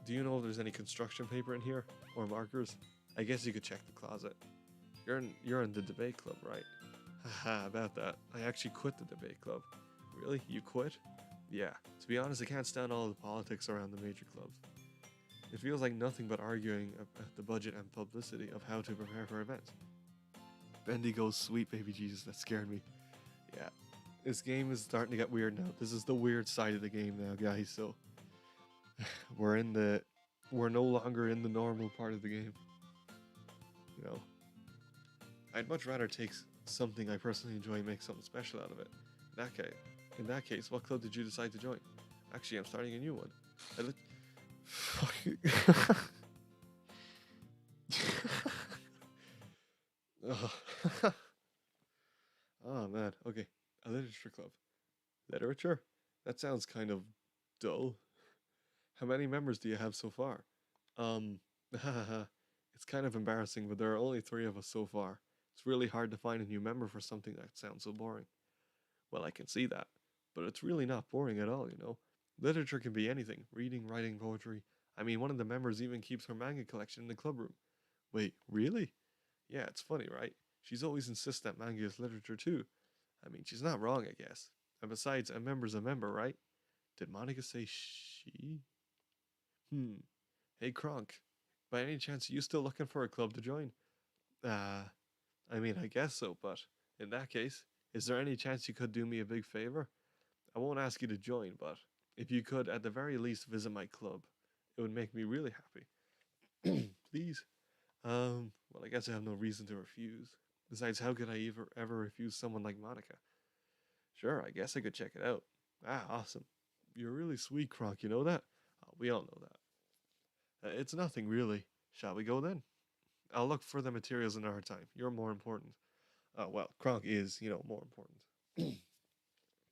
Do you know if there's any construction paper in here? Or markers? I guess you could check the closet. You're in the debate club, right? Haha, about that. I actually quit the debate club. Really? You quit? Yeah. To be honest, I can't stand all the politics around the major clubs. It feels like nothing but arguing about the budget and publicity of how to prepare for events. Bendy goes, sweet baby Jesus, that scared me. Yeah. This game is starting to get weird now. This is the weird side of the game now, guys, so... we're no longer in the normal part of the game. You know. I'd much rather take something I personally enjoy and make something special out of it. In that case, what club did you decide to join? Actually, I'm starting a new one. Oh man, okay. A literature club. Literature? That sounds kind of dull. How many members do you have so far? It's kind of embarrassing, but there are only 3 of us so far. It's really hard to find a new member for something that sounds so boring. Well, I can see that, but it's really not boring at all, you know? Literature can be anything. Reading, writing, poetry. I mean, one of the members even keeps her manga collection in the club room. Wait, really? Yeah, it's funny, right? She's always insisted that manga is literature too. I mean, she's not wrong, I guess. And besides, a member's a member, right? Did Monica say she? Hmm. Hey, Kronk. By any chance, you still looking for a club to join? Uh, I mean, I guess so, but in that case, is there any chance you could do me a big favor? I won't ask you to join, but if you could, at the very least, visit my club, it would make me really happy. Please. Well, I guess I have no reason to refuse. Besides, how could I ever refuse someone like Monica? Sure, I guess I could check it out. Ah, awesome. You're really sweet, Kronk, you know that? Oh, we all know that. It's nothing, really. Shall we go then? I'll look for the materials in our time. You're more important. Well, Kronk is, more important.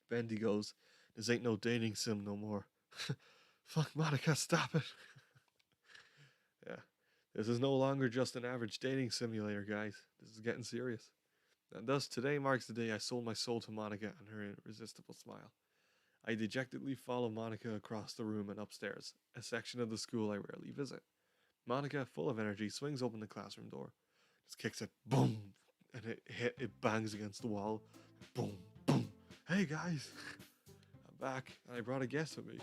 Bendy goes, this ain't no dating sim no more. Fuck, Monica, stop it. Yeah. This is no longer just an average dating simulator, guys. This is getting serious. And thus, today marks the day I sold my soul to Monica and her irresistible smile. I dejectedly follow Monica across the room and upstairs, a section of the school I rarely visit. Monica, full of energy, swings open the classroom door, just kicks it, boom, and it bangs against the wall, boom, boom. Hey guys, I'm back, and I brought a guest with me.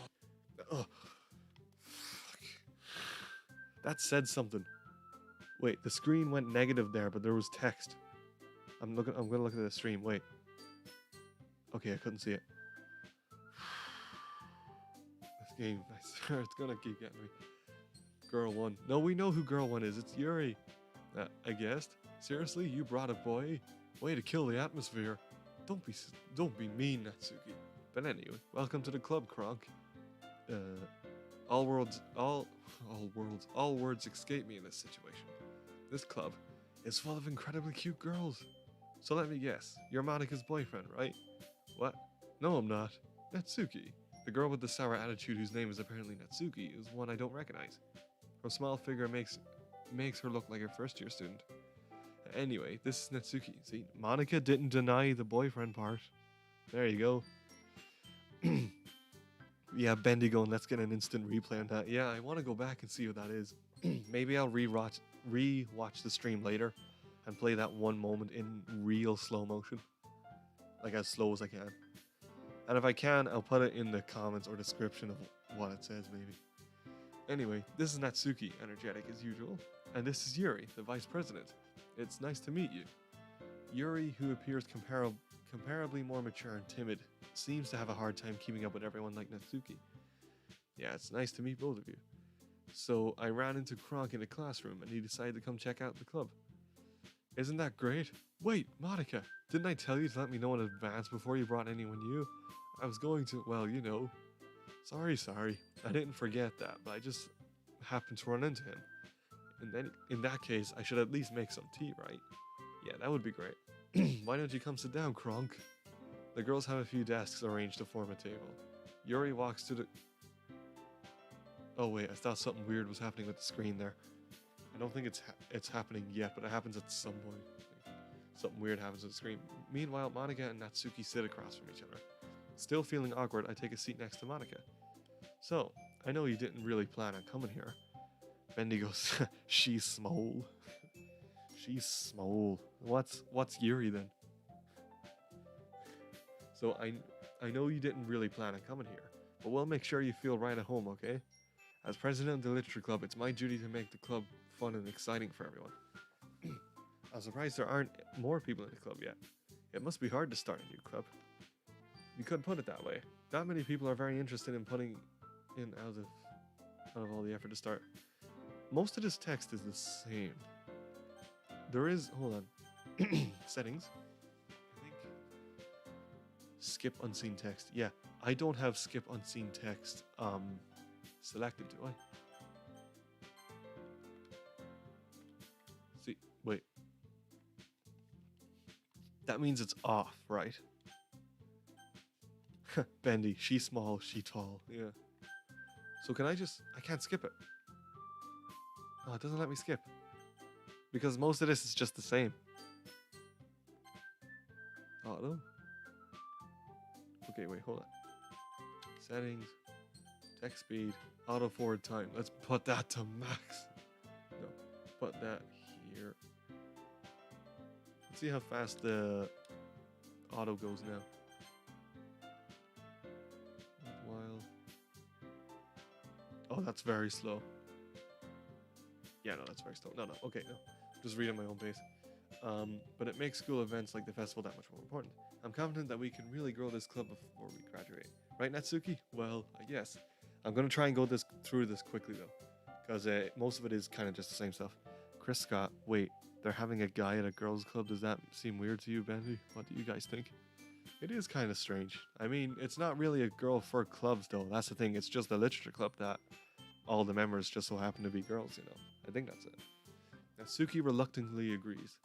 Oh, fuck. That said something. Wait, the screen went negative there, but there was text. I'm gonna look at the stream. Wait. Okay, I couldn't see it. This game, I swear, it's gonna keep getting me. Girl 1. No, we know who Girl 1 is. It's Yuri. I guessed. Seriously, you brought a boy? Way to kill the atmosphere. Don't be mean, Natsuki. But anyway, welcome to the club, Kronk. All words escape me in this situation. This club is full of incredibly cute girls. So let me guess, you're Monica's boyfriend, right? What? No, I'm not. Natsuki. The girl with the sour attitude whose name is apparently Natsuki is one I don't recognize. Her small figure makes her look like a first-year student. Anyway, this is Natsuki. See, Monica didn't deny the boyfriend part. There you go. Yeah, Bendigo, and let's get an instant replay on that. Yeah, I want to go back and see what that is. Maybe I'll re-watch the stream later and play that one moment in real slow motion. Like as slow as I can. And if I can, I'll put it in the comments or description of what it says, maybe. Anyway, this is Natsuki, energetic as usual. And this is Yuri, the vice president. It's nice to meet you. Yuri, who appears comparably more mature and timid, seems to have a hard time keeping up with everyone like Natsuki. Yeah, it's nice to meet both of you. So I ran into Kronk in the classroom and he decided to come check out the club. Isn't that great? Wait, Monica, didn't I tell you to let me know in advance before you brought anyone new? I was going to, well, you know. Sorry. I didn't forget that, but I just happened to run into him. And then, in that case, I should at least make some tea, right? Yeah, that would be great. Why don't you come sit down, Kronk? The girls have a few desks arranged to form a table. Yuri walks to the... Oh wait, I thought something weird was happening with the screen there. I don't think it's happening yet, but it happens at some point. Something weird happens with the screen. Meanwhile, Monica and Natsuki sit across from each other. Still feeling awkward, I take a seat next to Monica. So, I know you didn't really plan on coming here. Bendy goes, she's small. She's small. What's Yuri then? So I know you didn't really plan on coming here, but we'll make sure you feel right at home, okay? As president of the literature club, it's my duty to make the club fun and exciting for everyone. I'm surprised there aren't more people in the club yet. It must be hard to start a new club. You could put it that way. Not many people are very interested in putting in out of all the effort to start. Most of this text is the same. There is, hold on, settings. I think skip unseen text. Yeah, I don't have skip unseen text selected, do I? See, wait. That means it's off, right? Bendy, she small, she tall. Yeah. So can I can't skip it. Oh, it doesn't let me skip. Because most of this is just the same. Auto. Okay, wait, hold on. Settings. Text speed. Auto forward time. Let's put that to max. No, put that here. Let's see how fast the auto goes now. While. Oh, that's very slow. Yeah, no, that's very slow. No, okay, no. Just read at my own pace. But it makes school events like the festival that much more important. I'm confident that we can really grow this club before we graduate. Right, Natsuki? Well, yes. I'm going to try and go through this quickly, though. Because most of it is kind of just the same stuff. Chris Scott, wait, they're having a guy at a girls' club. Does that seem weird to you, Bendy? What do you guys think? It is kind of strange. I mean, it's not really a girl for clubs, though. That's the thing. It's just a literature club that all the members just so happen to be girls, you know. I think that's it. Natsuki reluctantly agrees.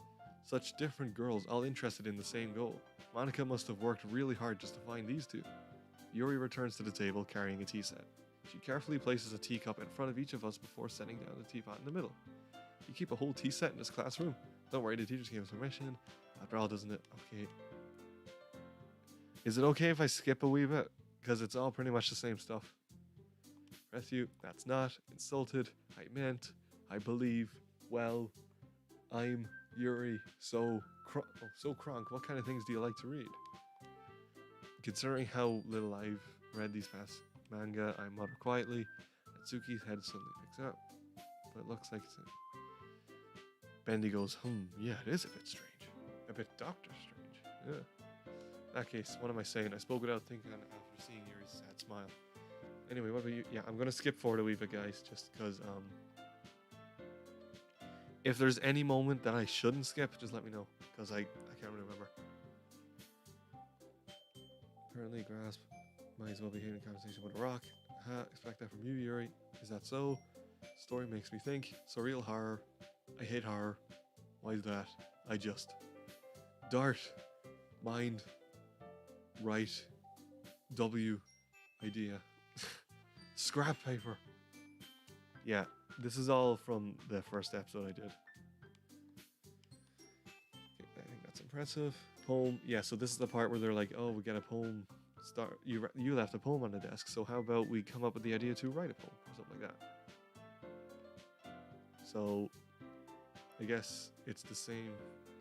Such different girls, all interested in the same goal. Monica must have worked really hard just to find these two. Yuri returns to the table carrying a tea set. She carefully places a teacup in front of each of us before setting down the teapot in the middle. You keep a whole tea set in this classroom. Don't worry, the teachers gave us permission. After all, doesn't it? Okay. Is it okay if I skip a wee bit? Because it's all pretty much the same stuff. Rescue, that's not. Insulted, I meant. I believe. Well, I'm Yuri. So Kronk, what kind of things do you like to read? Considering how little I've read these past manga, I mutter quietly. Natsuki's head suddenly picks up. But it looks like it's Bendy goes, yeah, it is a bit strange. A bit Doctor Strange. Yeah. In that case, what am I saying? I spoke without thinking after seeing Yuri's sad smile. Anyway, what about you? Yeah, I'm going to skip forward a wee bit, guys, just because, if there's any moment that I shouldn't skip, just let me know, because I can't remember. Apparently, grasp. Might as well be hitting a conversation with a rock. Expect that from you, Yuri. Is that so? Story makes me think. Surreal horror. I hate horror. Why is that? I just. Dart. Mind. Right. W. Idea. Scrap paper. Yeah, this is all from the first episode I did. Okay, I think that's impressive. Poem. Yeah, so this is the part where they're like, oh, we got a poem. You left a poem on the desk, so how about we come up with the idea to write a poem or something like that. So I guess it's the same.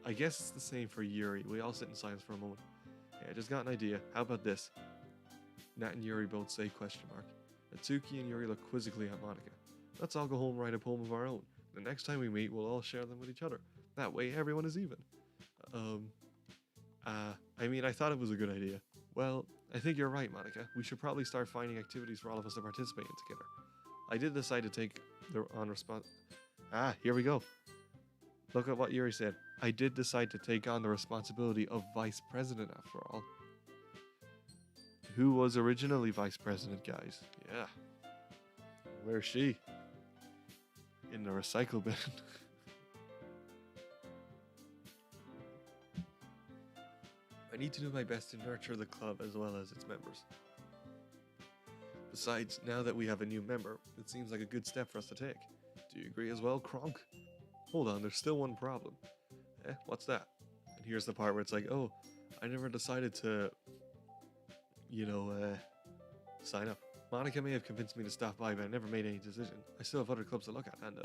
I guess it's the same for Yuri. We all sit in silence for a moment. Okay, I just got an idea. How about this? Nat and Yuri both say question mark. Natsuki and Yuri look quizzically at Monica. Let's all go home and write a poem of our own. The next time we meet, we'll all share them with each other. That way, everyone is even. I mean, I thought it was a good idea. Well, I think you're right, Monica. We should probably start finding activities for all of us to participate in together. I did decide to take on response. Here we go. Look at what Yuri said. I did decide to take on the responsibility of vice president after all. Who was originally vice president, guys? Yeah. Where's she? In the recycle bin. I need to do my best to nurture the club as well as its members. Besides, now that we have a new member, it seems like a good step for us to take. Do you agree as well, Kronk? Hold on, there's still one problem. What's that? And here's the part where it's like, oh, I never decided to, sign up. Monica may have convinced me to stop by, but I never made any decision. I still have other clubs to look at, and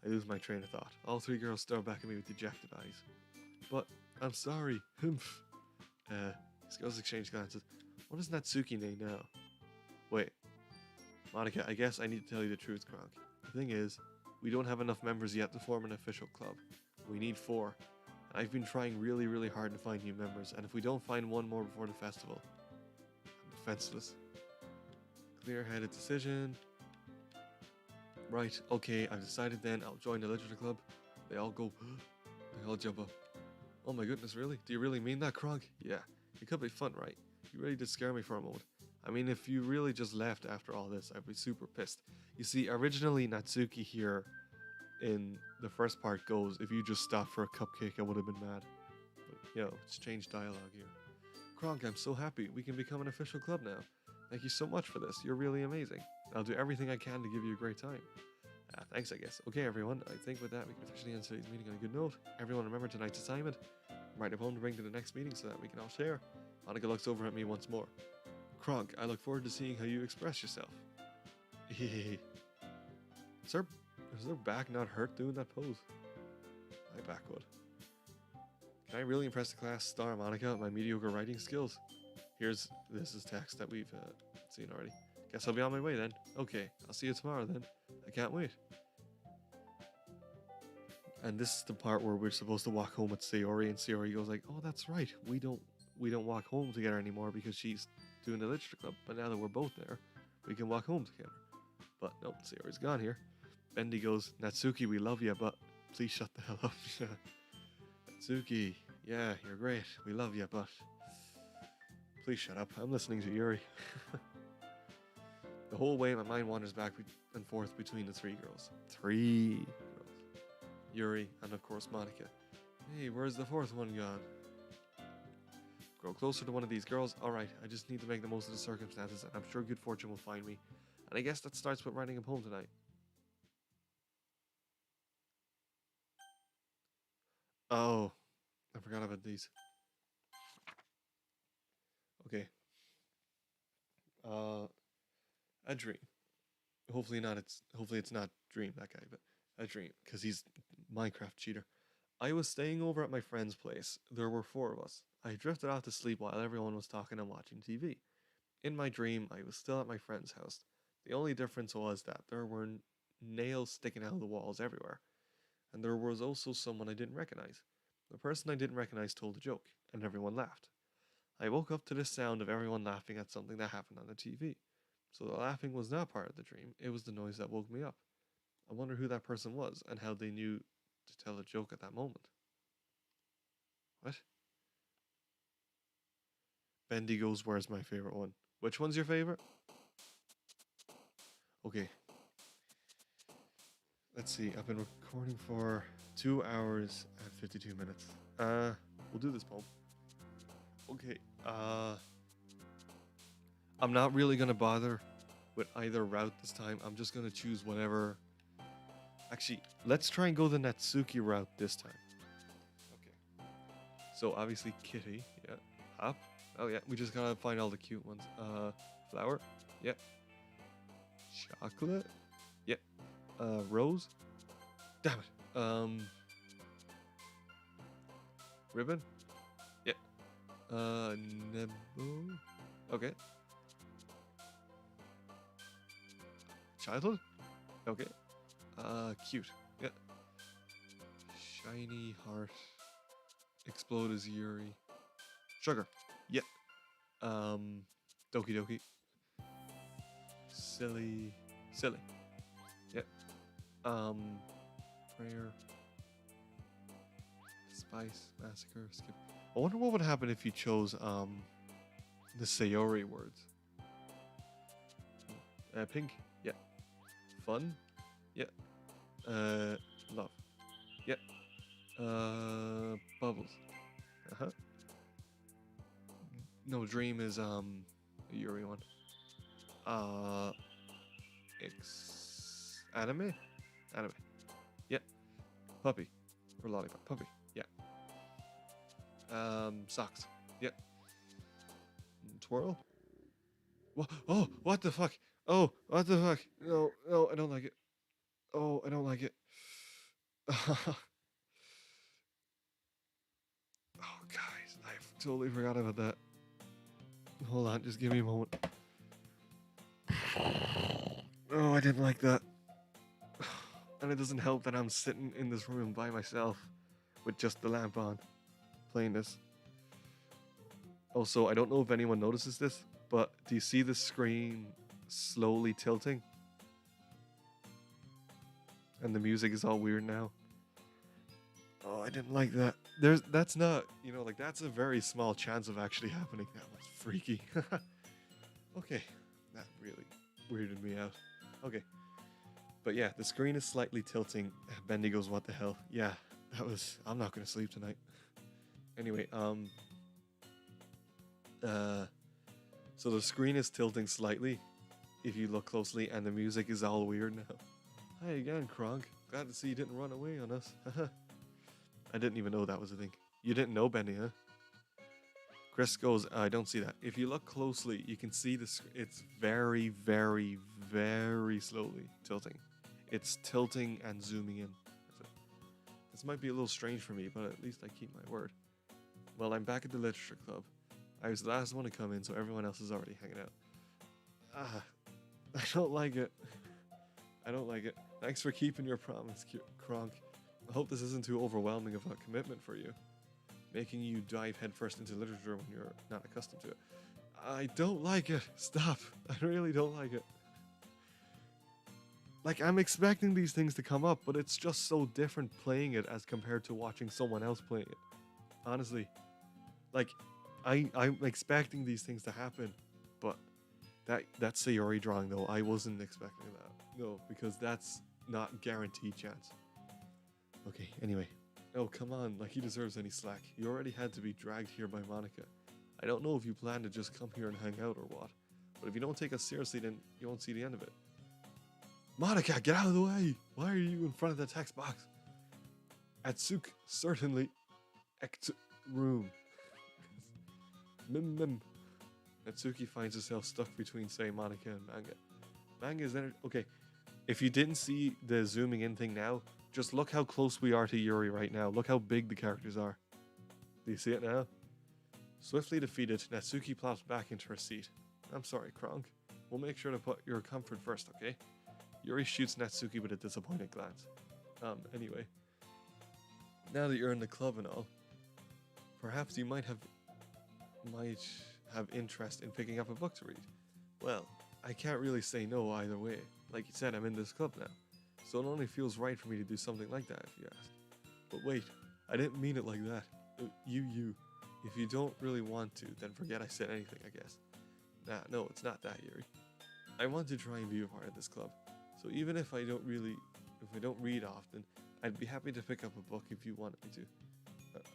I lose my train of thought. All three girls stare back at me with dejected eyes. But, I'm sorry. Humph. These girls exchange glances. What is Natsuki name now? Wait. Monica, I guess I need to tell you the truth, Kronk. The thing is, we don't have enough members yet to form an official club. We need 4. And I've been trying really, really hard to find new members, and if we don't find one more before the festival, I'm defenseless. Clear-headed decision. Right, okay, I've decided then I'll join the literature club. They all go, they all jump up. Oh my goodness, really? Do you really mean that, Kronk? Yeah, it could be fun, right? You really did scare me for a moment. I mean, if you really just left after all this, I'd be super pissed. You see, originally Natsuki here in the first part goes, if you just stopped for a cupcake, I would have been mad. But, it's changed dialogue here. Kronk, I'm so happy. We can become an official club now. Thank you so much for this. You're really amazing. I'll do everything I can to give you a great time. Thanks, I guess. Okay, everyone. I think with that, we can officially end today's meeting on a good note. Everyone remember tonight's assignment. Write a poem to bring to the next meeting so that we can all share. Monica looks over at me once more. Kronk, I look forward to seeing how you express yourself. Is her back not hurt doing that pose? My back would. Can I really impress the class star Monica with my mediocre writing skills? This is text that we've seen already. Guess I'll be on my way then. Okay, I'll see you tomorrow then. I can't wait. And this is the part where we're supposed to walk home with Sayori, and Sayori goes like, "Oh, that's right. We don't walk home together anymore because she's doing the literature club. But now that we're both there, we can walk home together." But nope, Sayori's gone here. Bendy goes, "Natsuki, we love you, but please shut the hell up." Natsuki, yeah, you're great. We love you, but please shut up. I'm listening to Yuri. The whole way, my mind wanders back and forth between the three girls. Yuri, and of course Monica. Hey, where's the fourth one gone? Grow closer to one of these girls. Alright, I just need to make the most of the circumstances, and I'm sure good fortune will find me. And I guess that starts with writing a poem tonight. Oh, I forgot about these. Okay. A dream. Hopefully it's not Dream, that guy, but a dream, because he's Minecraft cheater. I was staying over at my friend's place. There were 4 of us. I drifted off to sleep while everyone was talking and watching TV. In my dream, I was still at my friend's house. The only difference was that there were nails sticking out of the walls everywhere. And there was also someone I didn't recognize. The person I didn't recognize told a joke, and everyone laughed. I woke up to the sound of everyone laughing at something that happened on the TV. So the laughing was not part of the dream, it was the noise that woke me up. I wonder who that person was and how they knew to tell a joke at that moment. What? Bendy goes, where's my favorite one? Which one's your favorite? Okay. Let's see, I've been recording for 2 hours and 52 minutes. We'll do this poem. Okay, I'm not really gonna bother with either route this time. I'm just gonna choose whatever. Actually, let's try and go the Natsuki route this time. Okay. So obviously Kitty, yeah. Hop. Oh yeah, we just gotta find all the cute ones. Flower, yeah. Chocolate, yeah. Rose. Damn it. Ribbon, yeah. Nebo. Okay. Childhood, okay. Cute, yeah. Shiny heart. Explode as Yuri. Sugar, yeah. Doki Doki. Silly, yeah. Prayer. Spice, massacre, skip. I wonder what would happen if you chose the Sayori words. Pink, yeah. Fun, yeah. Love, yeah. Bubbles, uh-huh. No, dream is a Yuri one. Anime, yeah. Puppy or lollipop, puppy, yeah. Socks, yeah. Twirl. What? Oh, what the fuck? Oh, what the fuck? No, no, I don't like it. Oh, I don't like it. Oh, guys, I totally forgot about that. Hold on, just give me a moment. Oh, I didn't like that. And it doesn't help that I'm sitting in this room by myself with just the lamp on, playing this. Also, I don't know if anyone notices this, but do you see the screen slowly tilting? And the music is all weird now. Oh, I didn't like that. That's not, like that's a very small chance of actually happening. That was freaky. Okay, that really weirded me out. Okay. But yeah, the screen is slightly tilting. Bendy goes, what the hell? Yeah, I'm not gonna sleep tonight. Anyway, so the screen is tilting slightly if you look closely, and the music is all weird now. Hi again, Kronk. Glad to see you didn't run away on us. I didn't even know that was a thing. You didn't know, Bendy, huh? Chris goes, I don't see that. If you look closely, you can see it's very, very, very slowly tilting. It's tilting and zooming in. This might be a little strange for me, but at least I keep my word. Well, I'm back at the literature club. I was the last one to come in, so everyone else is already hanging out. Ah, I don't like it. I don't like it. Thanks for keeping your promise, Kronk. I hope this isn't too overwhelming of a commitment for you, making you dive headfirst into literature when you're not accustomed to it. I don't like it. Stop. I really don't like it. Like, I'm expecting these things to come up, but it's just so different playing it as compared to watching someone else playing it. Honestly. Like, I'm expecting these things to happen, but that Sayori drawing, though, I wasn't expecting that. No, because that's not guaranteed chance. Okay, anyway. Oh, come on, like he deserves any slack. You already had to be dragged here by Monica. I don't know if you plan to just come here and hang out or what, but if you don't take us seriously, then you won't see the end of it. Monica, get out of the way! Why are you in front of the text box? Atsuk, certainly. Ect room. Mim. Natsuki finds herself stuck between, say, Monica and Manga. Manga is okay. If you didn't see the zooming in thing now, just look how close we are to Yuri right now. Look how big the characters are. Do you see it now? Swiftly defeated, Natsuki plops back into her seat. I'm sorry, Kronk. We'll make sure to put your comfort first, okay? Yuri shoots Natsuki with a disappointed glance. Anyway. Now that you're in the club and all, perhaps you might have interest in picking up a book to read. Well, I can't really say no either way. Like you said, I'm in this club now, so it only feels right for me to do something like that if you asked. But wait, I didn't mean it like that. You. If you don't really want to, then forget I said anything, I guess. Nah, no, it's not that, Yuri. I want to try and be a part of this club, so even if I don't read often, I'd be happy to pick up a book if you wanted me to.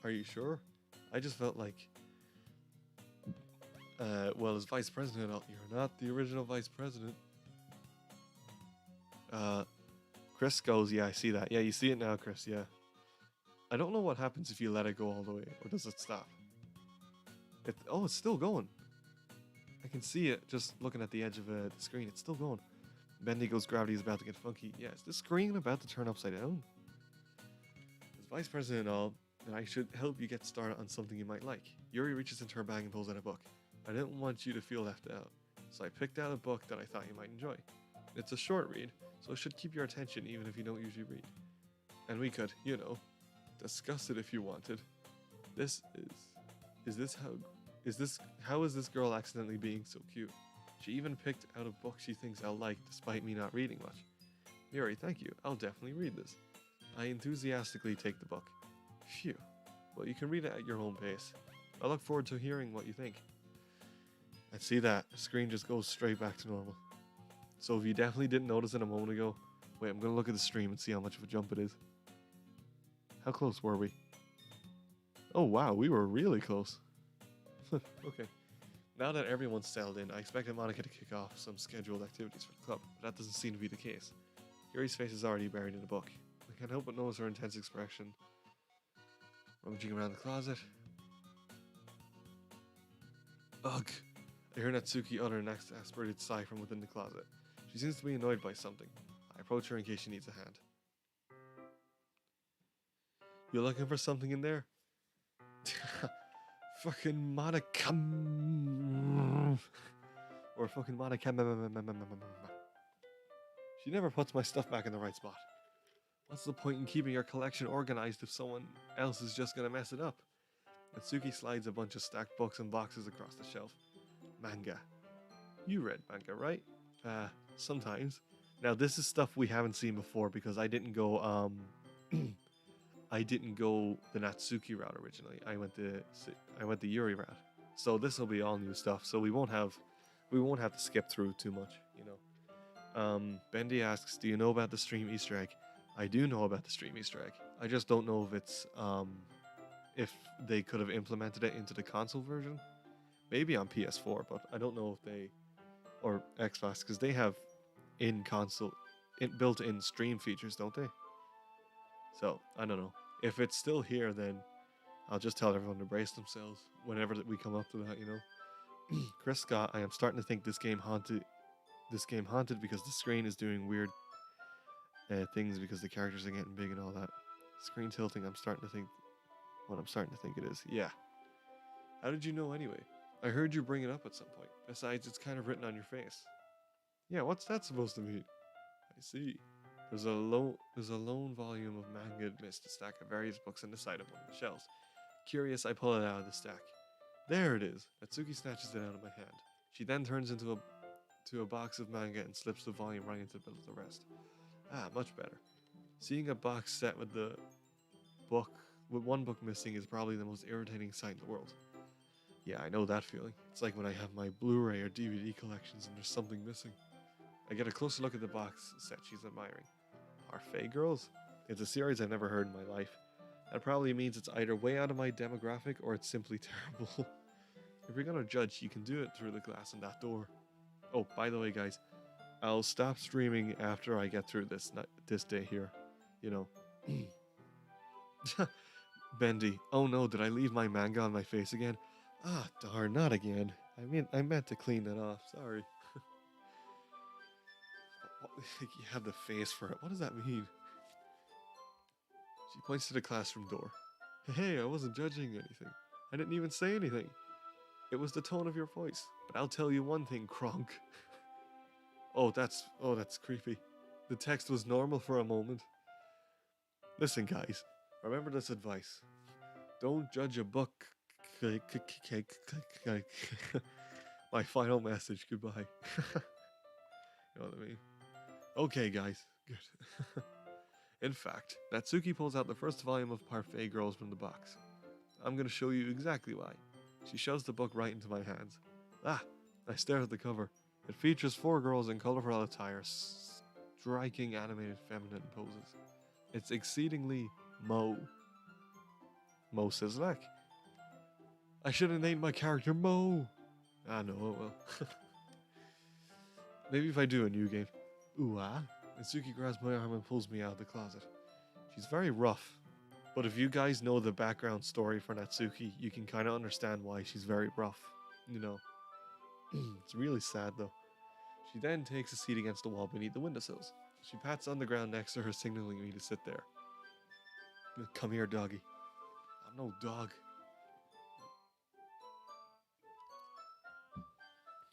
Are you sure? I just felt like... well, as vice president, you're not the original vice president. Chris goes, yeah, I see that. Yeah, you see it now, Chris, yeah. I don't know what happens if you let it go all the way, or does it stop? Oh, it's still going. I can see it just looking at the edge of the screen. It's still going. Bendy goes, gravity is about to get funky. Yeah, is this screen about to turn upside down? As vice president and all, then I should help you get started on something you might like. Yuri reaches into her bag and pulls out a book. I didn't want you to feel left out, so I picked out a book that I thought you might enjoy. It's a short read, so it should keep your attention even if you don't usually read. And we could, discuss it if you wanted. How is this girl accidentally being so cute? She even picked out a book she thinks I'll like despite me not reading much. Yuri, thank you. I'll definitely read this. I enthusiastically take the book. Phew. Well, you can read it at your own pace. I look forward to hearing what you think. I see that. The screen just goes straight back to normal. So if you definitely didn't notice it a moment ago, wait, I'm going to look at the stream and see how much of a jump it is. How close were we? Oh wow, we were really close. Okay. Now that everyone's settled in, I expected Monica to kick off some scheduled activities for the club, but that doesn't seem to be the case. Yuri's face is already buried in a book. I can't help but notice her intense expression. Rummaging around the closet. Ugh. I hear Natsuki utter an exasperated sigh from within the closet. She seems to be annoyed by something. I approach her in case she needs a hand. You looking for something in there? Fucking Monica. Or fucking Monica. She never puts my stuff back in the right spot. What's the point in keeping your collection organized if someone else is just gonna mess it up? Natsuki slides a bunch of stacked books and boxes across the shelf. Manga. You read manga, right? Sometimes. Now this is stuff we haven't seen before because I didn't go I didn't go the Natsuki route originally. I went the Yuri route. So this will be all new stuff. So we won't have to skip through too much, Bendy asks, "Do you know about the stream Easter egg?" I do know about the stream Easter egg. I just don't know if it's if they could have implemented it into the console version. Maybe on PS4, but I don't know if they or Xbox because they have built-in stream features, don't they? So, I don't know. If it's still here, then I'll just tell everyone to brace themselves whenever we come up to that, Chris Scott, I am starting to think this game haunted because the screen is doing weird things because the characters are getting big and all that. Screen tilting, I'm starting to think it is. Yeah. How did you know anyway? I heard you bring it up at some point. Besides, it's kind of written on your face. Yeah, what's that supposed to mean? I see. There's a lone volume of manga amidst a stack of various books on the side of one of the shelves. Curious, I pull it out of the stack. There it is. Natsuki snatches it out of my hand. She then turns to a box of manga and slips the volume right into the middle of the rest. Ah, much better. Seeing a box set with one book missing is probably the most irritating sight in the world. Yeah, I know that feeling. It's like when I have my Blu-ray or DVD collections and there's something missing. I get a closer look at the box set she's admiring. Parfait Girls? It's a series I've never heard in my life. That probably means it's either way out of my demographic or it's simply terrible. If you're gonna judge, you can do it through the glass in that door. Oh, by the way, guys, I'll stop streaming after I get through this day here. You know. Bendy. Oh no, did I leave my manga on my face again? Ah, darn, not again. I meant to clean that off. Sorry. You have the face for it. What does that mean? She points to the classroom door. Hey, I wasn't judging anything. I didn't even say anything. It was the tone of your voice. But I'll tell you one thing, Kronk. Oh, that's creepy. The text was normal for a moment. Listen, guys. Remember this advice. Don't judge a book. My final message. Goodbye. You know what I mean? Okay, guys. Good. In fact, Natsuki pulls out the first volume of Parfait Girls from the box. I'm going to show you exactly why. She shoves the book right into my hands. Ah, I stare at the cover. It features 4 girls in colorful attire, striking animated feminine poses. It's exceedingly Mo Sislek. I should have named my character Mo. Ah, no, oh well. Maybe if I do a new game. Ooh, ah. Natsuki grabs my arm and pulls me out of the closet. She's very rough. But if you guys know the background story for Natsuki, you can kind of understand why she's very rough. You know. It's really sad though. She then takes a seat against the wall beneath the windowsills. She pats on the ground next to her, signaling me to sit there. Come here, doggy. I'm no dog.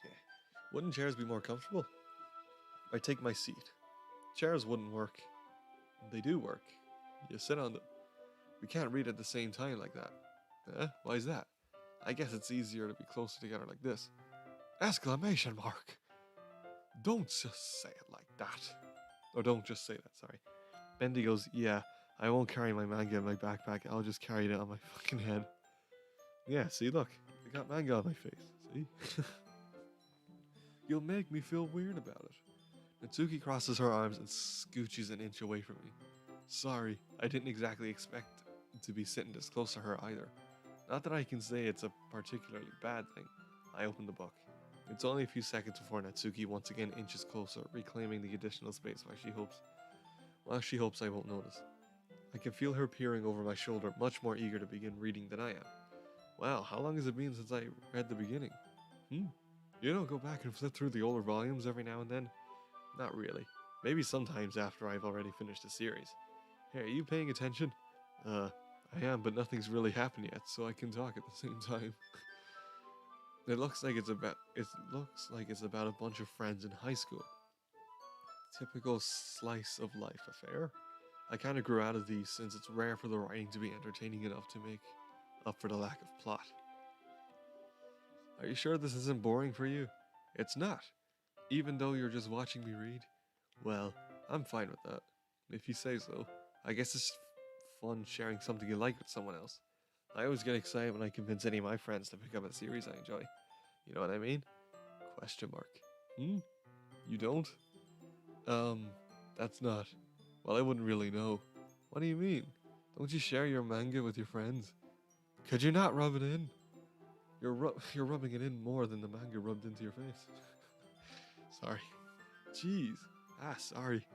Okay. Wouldn't chairs be more comfortable? I take my seat. Chairs wouldn't work. They do work. You sit on them. We can't read at the same time like that. Why is that? I guess it's easier to be closer together like this. Exclamation mark! Don't just say it like that. Or don't just say that, sorry. Bendy goes, yeah, I won't carry my manga in my backpack. I'll just carry it on my fucking head. Yeah, see, look. I got manga on my face. See? You'll make me feel weird about it. Natsuki crosses her arms and scooches an inch away from me. Sorry, I didn't exactly expect to be sitting this close to her either. Not that I can say it's a particularly bad thing. I open the book. It's only a few seconds before Natsuki once again inches closer, reclaiming the additional space while she hopes I won't notice. I can feel her peering over my shoulder, much more eager to begin reading than I am. Wow, how long has it been since I read the beginning? You don't go back and flip through the older volumes every now and then? Not really. Maybe sometimes after I've already finished the series. Hey, are you paying attention? I am, but nothing's really happened yet, so I can talk at the same time. It looks like it's about a bunch of friends in high school. Typical slice of life affair. I kind of grew out of these since it's rare for the writing to be entertaining enough to make up for the lack of plot. Are you sure this isn't boring for you? It's not. Even though you're just watching me read? Well, I'm fine with that. If you say so. I guess it's fun sharing something you like with someone else. I always get excited when I convince any of my friends to pick up a series I enjoy. You know what I mean? Question mark. You don't? That's not. Well, I wouldn't really know. What do you mean? Don't you share your manga with your friends? Could you not rub it in? You're rubbing it in more than the manga rubbed into your face. Sorry. Jeez. Sorry.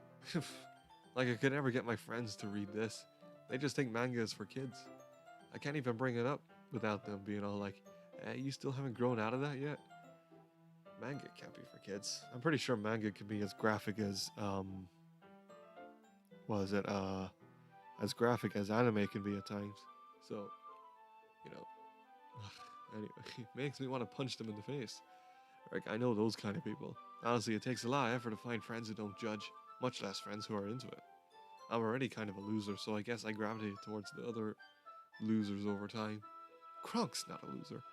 Like I could never get my friends to read this. They just think manga is for kids. I can't even bring it up without them being all like, hey, you still haven't grown out of that yet? Manga can't be for kids. I'm pretty sure manga can be as graphic as, as graphic as anime can be at times. So, you know, Anyway, it makes me want to punch them in the face. Like, I know those kind of people. Honestly, it takes a lot of effort to find friends who don't judge, much less friends who are into it. I'm already kind of a loser, so I guess I gravitate towards the other losers over time. Kronk's not a loser,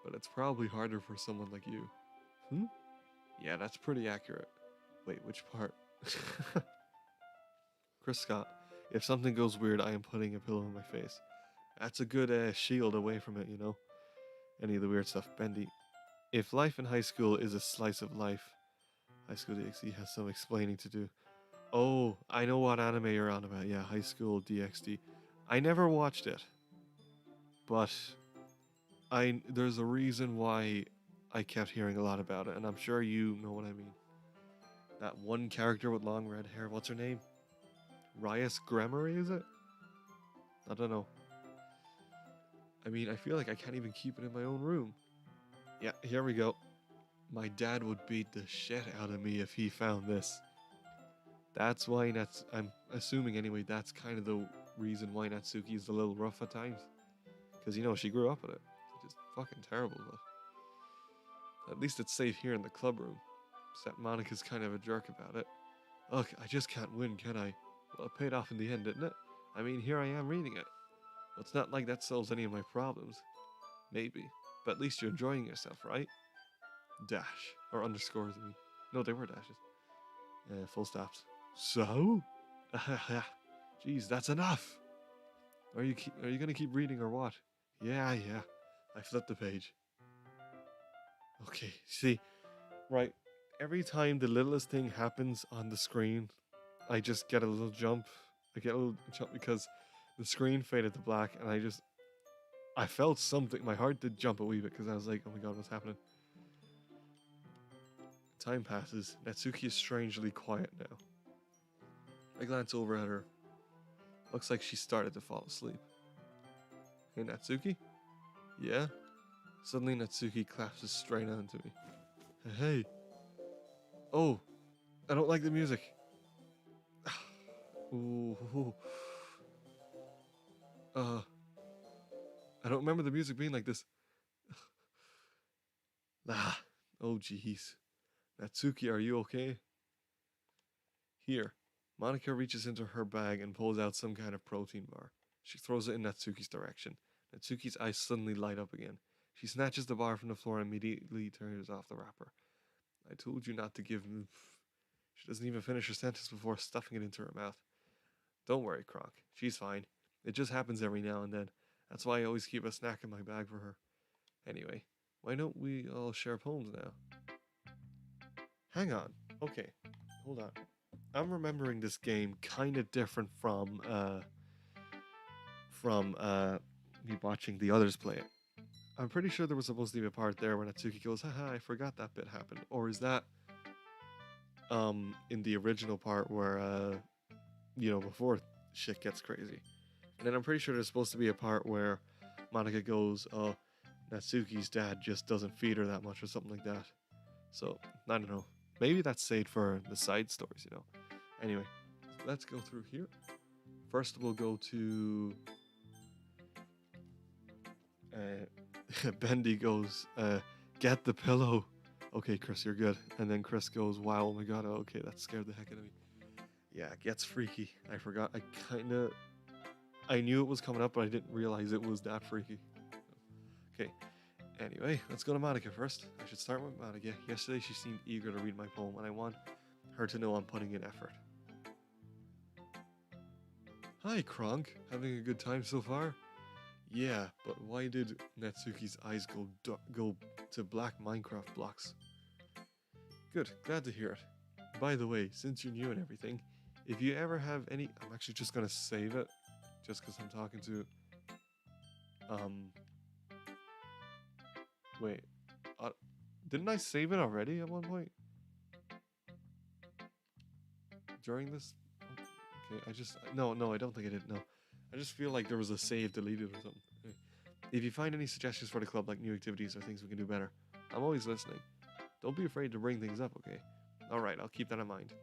but it's probably harder for someone like you. Hmm? Yeah, that's pretty accurate. Wait, which part? Chris Scott, if something goes weird, I am putting a pillow in my face. That's a good shield away from it, you know? Any of the weird stuff. Bendy, if life in high school is a slice of life, High School DxD has some explaining to do. Oh, I know what anime you're on about. Yeah, High School DxD. I never watched it, but there's a reason why I kept hearing a lot about it, and I'm sure you know what I mean. That one character with long red hair, what's her name? Rias Grammary, is it? I don't know. I mean, I feel like I can't even keep it in my own room. Yeah, here we go. My dad would beat the shit out of me if he found this. That's why I'm assuming anyway, that's kind of the reason why Natsuki is a little rough at times. Because, you know, she grew up with it. It's just fucking terrible, but at least it's safe here in the club room. Except Monica's kind of a jerk about it. Ugh, I just can't win, can I? Well, it paid off in the end, didn't it? I mean, here I am reading it. Well, it's not like that solves any of my problems. Maybe. But at least you're enjoying yourself, right? Dash. Or underscores, I mean. No, they were dashes. Full stops. So? Jeez, that's enough. Are you gonna keep reading or what? Yeah. I flipped the page. Okay, see, right. Every time the littlest thing happens on the screen, I just get a little jump. I get a little jump because the screen faded to black, and I felt something. My heart did jump a wee bit because I was like, "Oh my god, what's happening?" Time passes. Natsuki is strangely quiet now. I glance over at her. Looks like she started to fall asleep. Hey, Natsuki? Yeah? Suddenly, Natsuki collapses straight onto me. Hey. Oh, I don't like the music. Ooh. I don't remember the music being like this. Ah. Oh, jeez. Natsuki, are you okay? Here. Monica reaches into her bag and pulls out some kind of protein bar. She throws it in Natsuki's direction. Natsuki's eyes suddenly light up again. She snatches the bar from the floor and immediately turns off the wrapper. I told you not to give me... She doesn't even finish her sentence before stuffing it into her mouth. Don't worry, Kronk. She's fine. It just happens every now and then. That's why I always keep a snack in my bag for her. Anyway, why don't we all share poems now? Hang on. Okay, hold on. I'm remembering this game kind of different from me watching the others play it. I'm pretty sure there was supposed to be a part there where Natsuki goes, haha, I forgot that bit happened. Or is that in the original part where before shit gets crazy. And then I'm pretty sure there's supposed to be a part where Monica goes, oh, Natsuki's dad just doesn't feed her that much or something like that. So, I don't know. Maybe that's saved for the side stories, you know. Anyway, let's go through here. First, we'll go to... Bendy goes, get the pillow. Okay, Chris, you're good. And then Chris goes, wow, oh my god, okay, that scared the heck out of me. Yeah, it gets freaky. I forgot. I knew it was coming up, but I didn't realize it was that freaky. Okay. Anyway, let's go to Monica first. I should start with Monica. Yesterday, she seemed eager to read my poem, and I want her to know I'm putting in effort. Hi, Kronk. Having a good time so far? Yeah, but why did Natsuki's eyes go to black Minecraft blocks? Good, glad to hear it. By the way, since you're new and everything, if you ever have any... I'm actually just going to save it, just because I'm talking to... Wait, didn't I save it already at one point? During this? Okay, No, I don't think I did, no. I just feel like there was a save deleted or something. Okay. If you find any suggestions for the club, like new activities or things we can do better, I'm always listening. Don't be afraid to bring things up, okay? Alright, I'll keep that in mind.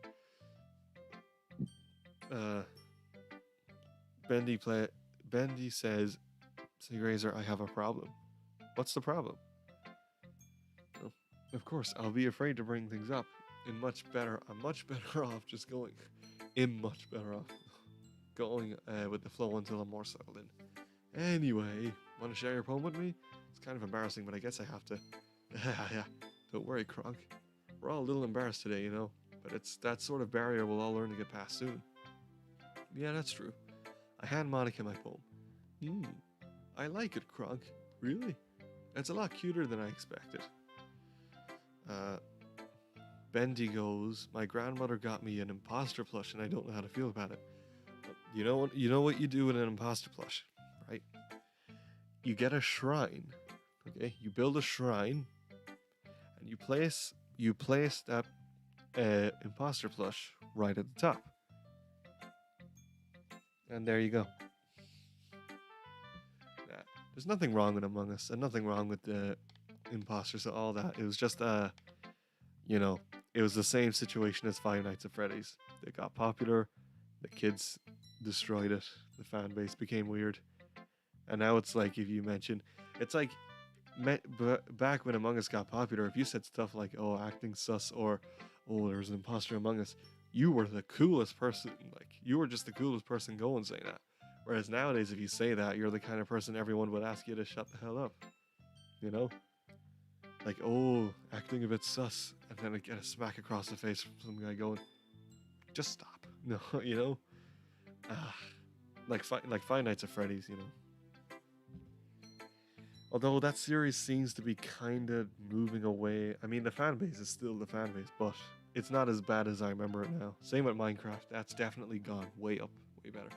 Bendy says, CGrayzer, I have a problem. What's the problem? Well, of course, I'll be afraid to bring things up. I'm much better off just going. I'm much better off going with the flow until I'm more settled in. Anyway, want to share your poem with me? It's kind of embarrassing, but I guess I have to. Yeah, don't worry, Kronk. We're all a little embarrassed today, you know, but it's that sort of barrier we'll all learn to get past soon. Yeah, that's true. I hand Monica my poem. I like it, Kronk. Really? It's a lot cuter than I expected. Bendy goes, my grandmother got me an imposter plush and I don't know how to feel about it. You know what you do with an imposter plush, right? You get a shrine, okay? You build a shrine and you place that imposter plush right at the top. And there you go. There's nothing wrong with Among Us and nothing wrong with the imposters and all that. It was just you know, it was the same situation as Five Nights at Freddy's. They got popular, the kids destroyed it, the fan base became weird, and now it's like if you mention, it's like back when Among Us got popular, if you said stuff like, "Oh, acting sus," or "Oh, there's an imposter Among Us," you were the coolest person. Like you were just the coolest person going saying that. Whereas nowadays, if you say that, you're the kind of person everyone would ask you to shut the hell up. You know? Like, oh, acting a bit sus, and then I get a smack across the face from some guy going, just stop. No, you know? Like Five Nights at Freddy's, you know? Although that series seems to be kind of moving away. I mean, the fan base is still the fan base, but it's not as bad as I remember it now. Same with Minecraft. That's definitely gone way up, way better.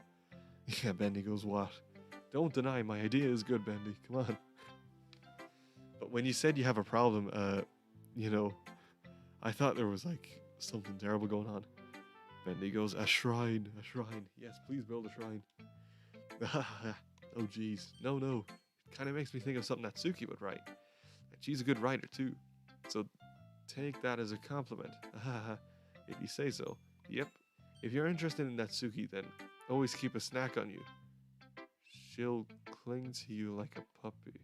Yeah, Bendy goes, what? Don't deny my idea is good, Bendy. Come on. But when you said you have a problem, you know, I thought there was like something terrible going on. Bendy goes, a shrine. Yes, please build a shrine. Oh, jeez. No. It kind of makes me think of something Natsuki would write. And she's a good writer, too. So take that as a compliment. If you say so. Yep. If you're interested in Natsuki, then always keep a snack on you. She'll cling to you like a puppy.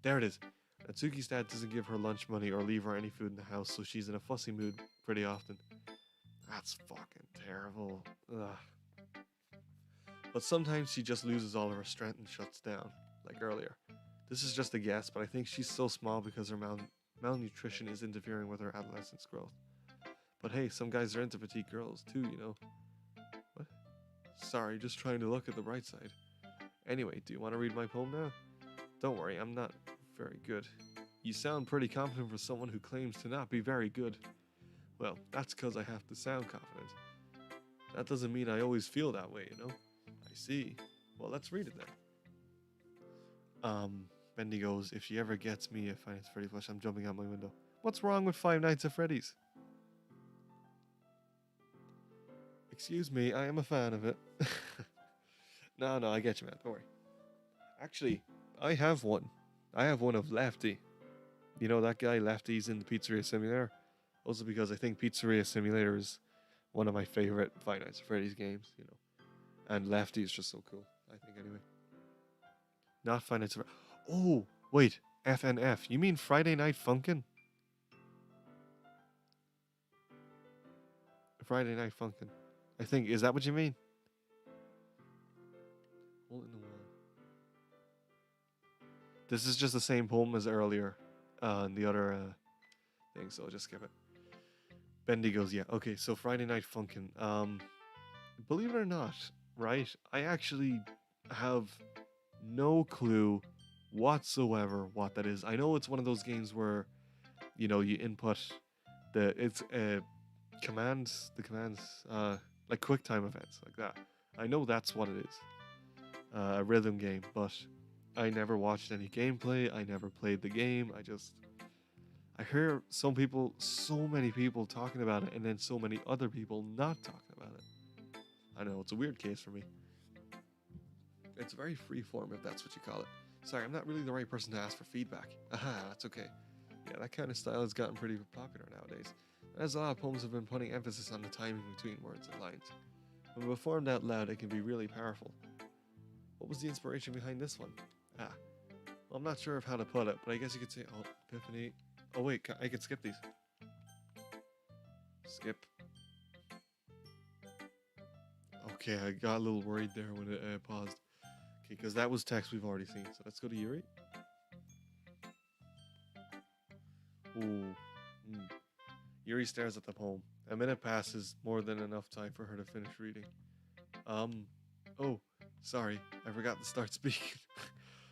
There it is. Natsuki's dad doesn't give her lunch money or leave her any food in the house, so she's in a fussy mood pretty often. That's fucking terrible. Ugh. But sometimes she just loses all of her strength and shuts down, like earlier. This is just a guess, but I think she's so small because her malnutrition is interfering with her adolescence growth. But hey, some guys are into petite girls too, you know. What? Sorry, just trying to look at the bright side. Anyway, do you want to read my poem now? Don't worry, I'm not very good. You sound pretty confident for someone who claims to not be very good. Well, that's because I have to sound confident. That doesn't mean I always feel that way, you know? I see. Well, let's read it then. Bendy goes, if she ever gets me a Five Nights at Freddy's plush, I'm jumping out my window. What's wrong with Five Nights at Freddy's? Excuse me, I am a fan of it. No, I get you, man. Don't worry. Actually, I have one. I have one of Lefty. You know that guy, Lefty's in the Pizzeria Simulator? Also because I think Pizzeria Simulator is one of my favorite Five Nights at Freddy's games, you know. And Lefty is just so cool, I think, anyway. Not Five Nights at Freddy's. Oh, wait. FNF. You mean Friday Night Funkin'? Friday Night Funkin'. I think. Is that what you mean? Hole in the wall. This is just the same poem as earlier on the other thing, so I'll just skip it. Bendy goes, yeah, okay, so Friday Night Funkin'. Believe it or not, right, I actually have no clue whatsoever what that is. I know it's one of those games where, you know, you input the commands, like QuickTime events, like that. I know that's what it is. A rhythm game, but I never watched any gameplay. I never played the game. I hear so many people talking about it, and then so many other people not talking about it. I know, it's a weird case for me. It's very freeform, if that's what you call it. Sorry, I'm not really the right person to ask for feedback. That's okay. Yeah, that kind of style has gotten pretty popular nowadays. As a lot of poems have been putting emphasis on the timing between words and lines. When performed out loud, it can be really powerful. What was the inspiration behind this one? Well, I'm not sure of how to put it, but I guess you could say, oh, Epiphany. Oh wait, I can skip these. Skip. Okay, I got a little worried there when it paused. Okay, because that was text we've already seen. So let's go to Yuri. Ooh. Yuri stares at the poem. A minute passes, more than enough time for her to finish reading. Oh, sorry, I forgot to start speaking.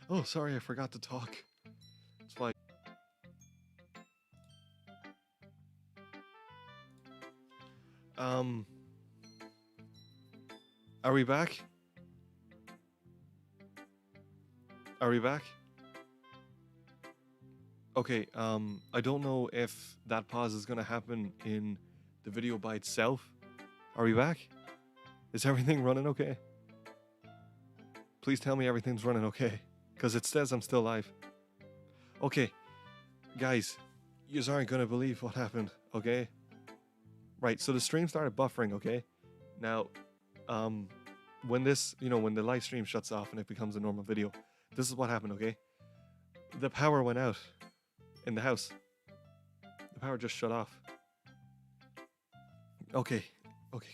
Oh, sorry, I forgot to talk. It's fine. Are we back? Are we back? Okay, I don't know if that pause is gonna happen in the video by itself. Are we back? Is everything running okay? Please tell me everything's running okay, because it says I'm still live. Okay, guys, you aren't gonna believe what happened, okay? Right, so the stream started buffering, okay? Now, when this, when the live stream shuts off and it becomes a normal video, this is what happened, okay? The power went out in the house. The power just shut off. Okay,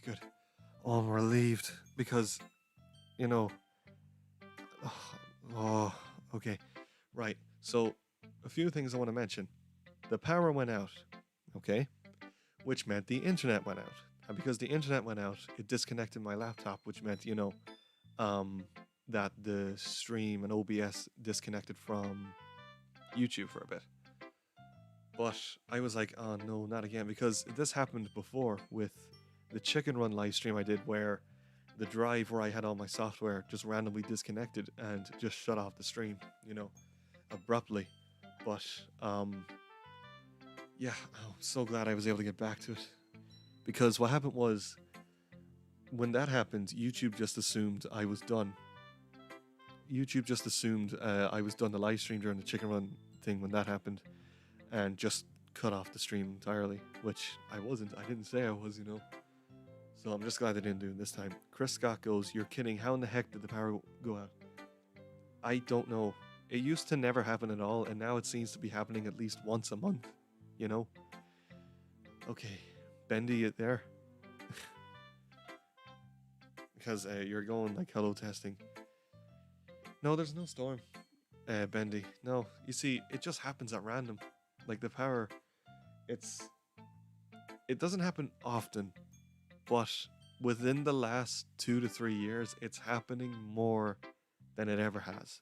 good. Oh, I'm relieved because, oh, okay. Right, so a few things I want to mention. The power went out, okay? Which meant the internet went out. And because the internet went out, it disconnected my laptop, which meant, that the stream and OBS disconnected from YouTube for a bit. But I was like, oh no, not again, because this happened before with the Chicken Run live stream I did, where the drive where I had all my software just randomly disconnected and just shut off the stream, abruptly. But yeah, I'm so glad I was able to get back to it, because what happened was, when that happened, YouTube just assumed I was done. YouTube just assumed I was done the live stream during the Chicken Run thing when that happened, and just cut off the stream entirely, which I wasn't. I didn't say I was, So I'm just glad they didn't do it this time. Chris Scott goes, "You're kidding. How in the heck did the power go out?" I don't know. It used to never happen at all, and now it seems to be happening at least once a month, Okay, Bendy it there. Because you're going like hello testing. No, there's no storm, Bendy. No, you see, it just happens at random. Like the power, it doesn't happen often, but within the last 2 to 3 years, it's happening more than it ever has.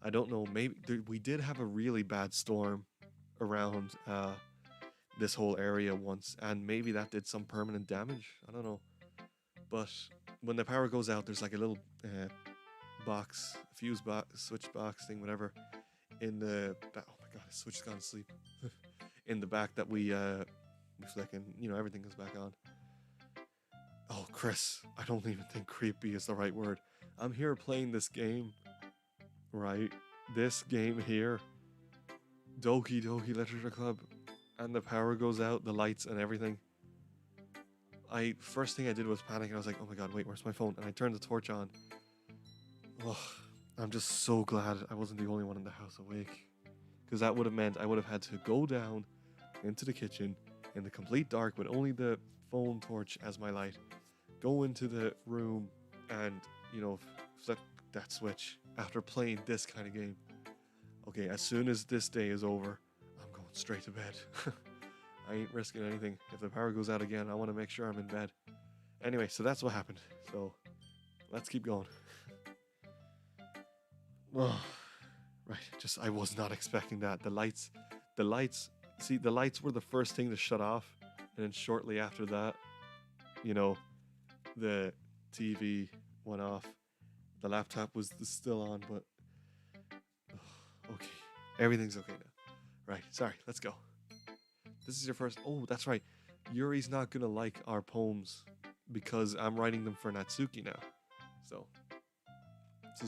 I don't know, maybe we did have a really bad storm around this whole area once, and maybe that did some permanent damage. I don't know. But when the power goes out, there's like a little box, fuse box, switch box thing, whatever, in the back. Oh my god, the switch has gone to sleep. In the back that we flick, and everything goes back on. Oh, Chris, I don't even think creepy is the right word. I'm here playing this game, right? This game here, Doki Doki Literature Club, and the power goes out, the lights and everything. First thing I did was panic, and I was like, oh my god, wait, where's my phone? And I turned the torch on. Ugh, I'm just so glad I wasn't the only one in the house awake, because that would have meant I would have had to go down into the kitchen in the complete dark with only the phone torch as my light, go into the room and, flip that switch after playing this kind of game. Okay, as soon as this day is over, I'm going straight to bed. I ain't risking anything. If the power goes out again, I want to make sure I'm in bed. Anyway, so that's what happened. So let's keep going. Oh, right, I was not expecting that. The lights, see, the lights were the first thing to shut off, and then shortly after that, the TV went off. The laptop was still on, but okay, everything's okay now. Right, sorry, let's go. This is your first. Oh, that's right. Yuri's not gonna like our poems because I'm writing them for Natsuki now. So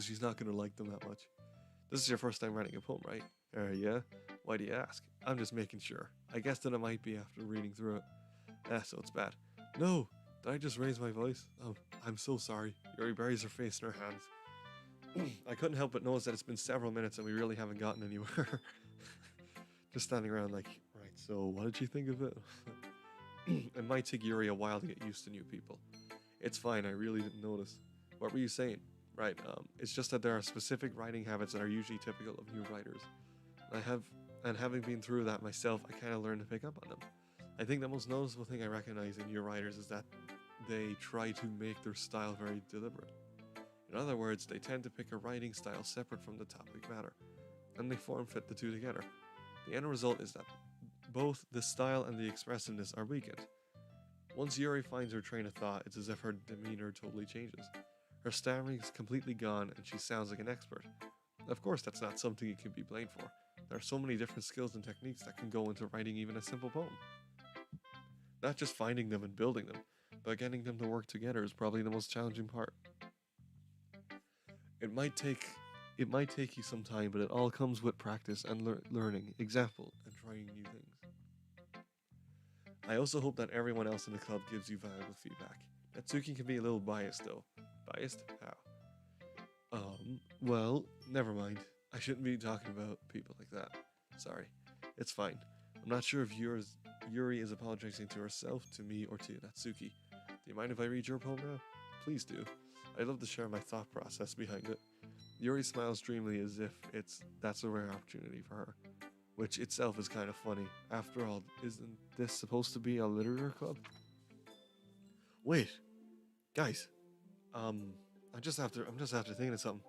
she's not gonna like them that much. This is your first time writing a poem, right? Yeah. Why do you ask? I'm just making sure. I guess that it might be after reading through it. So it's bad. No, did I just raise my voice? Oh, I'm so sorry. Yuri buries her face in her hands. I couldn't help but notice that it's been several minutes and we really haven't gotten anywhere. Just standing around like, right, so what did you think of it? It might take Yuri a while to get used to new people. It's fine, I really didn't notice. What were you saying? Right, it's just that there are specific writing habits that are usually typical of new writers. And having been through that myself, I kind of learned to pick up on them. I think the most noticeable thing I recognize in new writers is that they try to make their style very deliberate. In other words, they tend to pick a writing style separate from the topic matter, and they form fit the two together. The end result is that both the style and the expressiveness are weakened. Once Yuri finds her train of thought, it's as if her demeanor totally changes. Her stammering is completely gone and she sounds like an expert. Of course, that's not something you can be blamed for. There are so many different skills and techniques that can go into writing even a simple poem. Not just finding them and building them, but getting them to work together is probably the most challenging part. It might take you some time, but it all comes with practice and learning, example, and trying new things. I also hope that everyone else in the club gives you valuable feedback. Natsuki can be a little biased though. Biased? How? Well, never mind. I shouldn't be talking about people like that. Sorry. It's fine. I'm not sure if Yuri is apologizing to herself, to me, or to Natsuki. Do you mind if I read your poem now? Please do. I'd love to share my thought process behind it. Yuri smiles dreamily as if that's a rare opportunity for her. Which itself is kind of funny. After all, isn't this supposed to be a literature club? Wait. Guys. I'm just after thinking of something.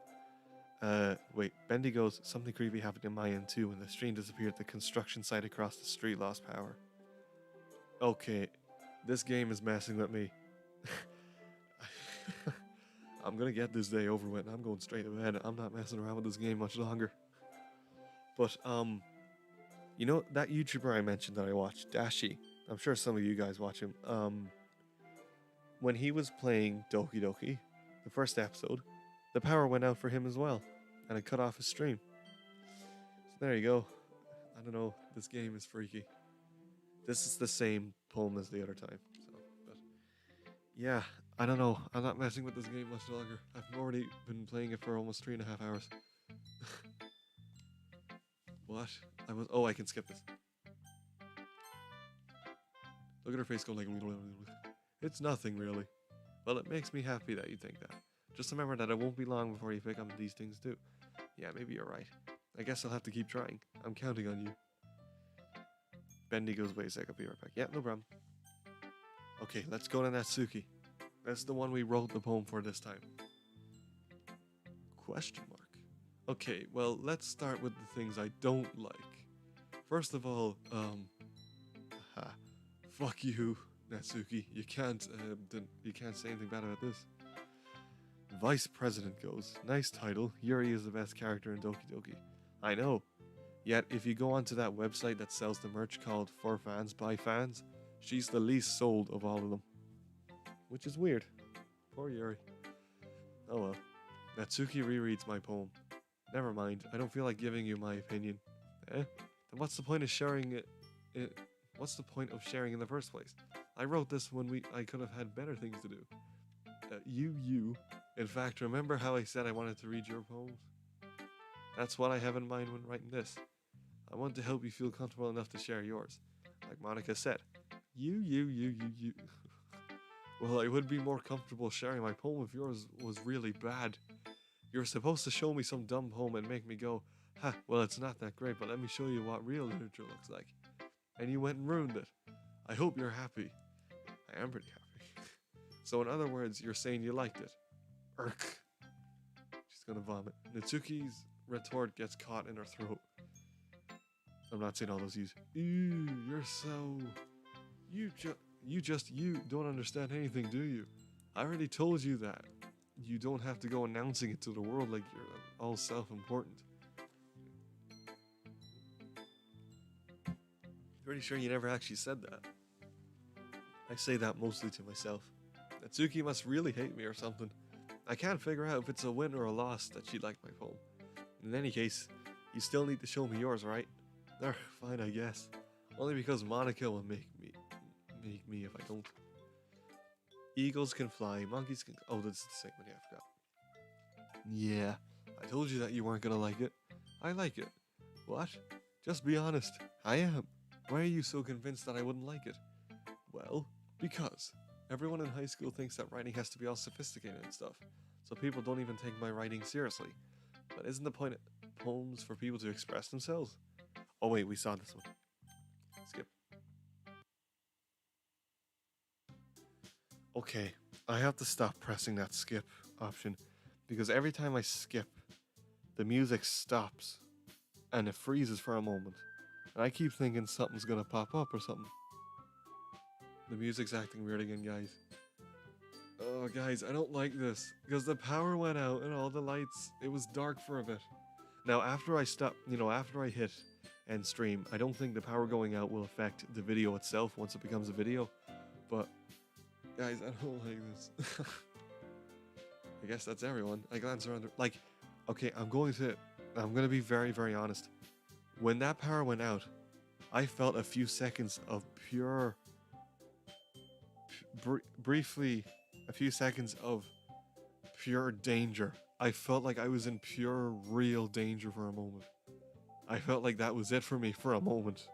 Wait, Bendy goes, something creepy happened in my end too when the stream disappeared. The construction site across the street lost power. Okay, this game is messing with me. I'm gonna get this day over with and I'm going straight to bed. I'm not messing around with this game much longer. But, you know that YouTuber I mentioned that I watched, Dashi? I'm sure some of you guys watch him. When he was playing Doki Doki, the first episode, the power went out for him as well, and it cut off his stream. So there you go. I don't know, this game is freaky. This is the same poem as the other time. So, but yeah, I don't know. I'm not messing with this game much longer. I've already been playing it for almost 3.5 hours. What? Oh, I can skip this. Look at her face go like, it's nothing really. Well, it makes me happy that you think that. Just remember that it won't be long before you pick up these things too. Yeah, maybe you're right. I guess I'll have to keep trying. I'm counting on you. Bendy goes, wait a sec, I'll be right back. Yeah, no problem. Okay, let's go to Natsuki. That's the one we wrote the poem for this time. Question mark. Okay, well, let's start with the things I don't like. First of all, fuck you, Natsuki. You can't say anything bad about this. Vice President goes, nice title. Yuri is the best character in Doki Doki. I know. Yet, if you go onto that website that sells the merch called For Fans by Fans, she's the least sold of all of them. Which is weird. Poor Yuri. Oh well. Natsuki rereads my poem. Never mind, I don't feel like giving you my opinion. Then what's the point of sharing it? What's the point of sharing in the first place? I wrote this when I could have had better things to do. In fact, remember how I said I wanted to read your poems? That's what I have in mind when writing this. I want to help you feel comfortable enough to share yours. Like Monica said, you. Well, I would be more comfortable sharing my poem if yours was really bad. You're supposed to show me some dumb poem and make me go, ha, well, it's not that great, but let me show you what real literature looks like. And you went and ruined it. I hope you're happy. I am pretty happy. So in other words, you're saying you liked it. Irk. She's gonna vomit. Natsuki's retort gets caught in her throat. I'm not saying all those U's. Ew, you're so... You don't understand anything, do you? I already told you that. You don't have to go announcing it to the world like you're all self-important. Pretty sure you never actually said that. I say that mostly to myself. Natsuki must really hate me or something. I can't figure out if it's a win or a loss that she liked my poem. In any case, you still need to show me yours, right? Fine, I guess. Only because Monica will make me if I don't. Eagles can fly, monkeys can... Oh, that's the same one, yeah, I forgot. Yeah, I told you that you weren't gonna like it. I like it. What? Just be honest. I am. Why are you so convinced that I wouldn't like it? Well, because everyone in high school thinks that writing has to be all sophisticated and stuff, so people don't even take my writing seriously. But isn't the point of poems for people to express themselves? Oh wait, we saw this one. Skip. Okay, I have to stop pressing that skip option because every time I skip, the music stops and it freezes for a moment. And I keep thinking something's gonna pop up or something. The music's acting weird again, guys. Oh, guys, I don't like this because the power went out and all the lights, it was dark for a bit. Now, after I stop, after I hit end stream, I don't think the power going out will affect the video itself once it becomes a video. But, guys, I don't like this. I guess that's everyone. I glance around, like, okay, I'm going to be very, very honest. When that power went out, I felt a few seconds of pure, briefly, a few seconds of pure danger. I felt like I was in pure, real danger for a moment. I felt like that was it for me for a moment.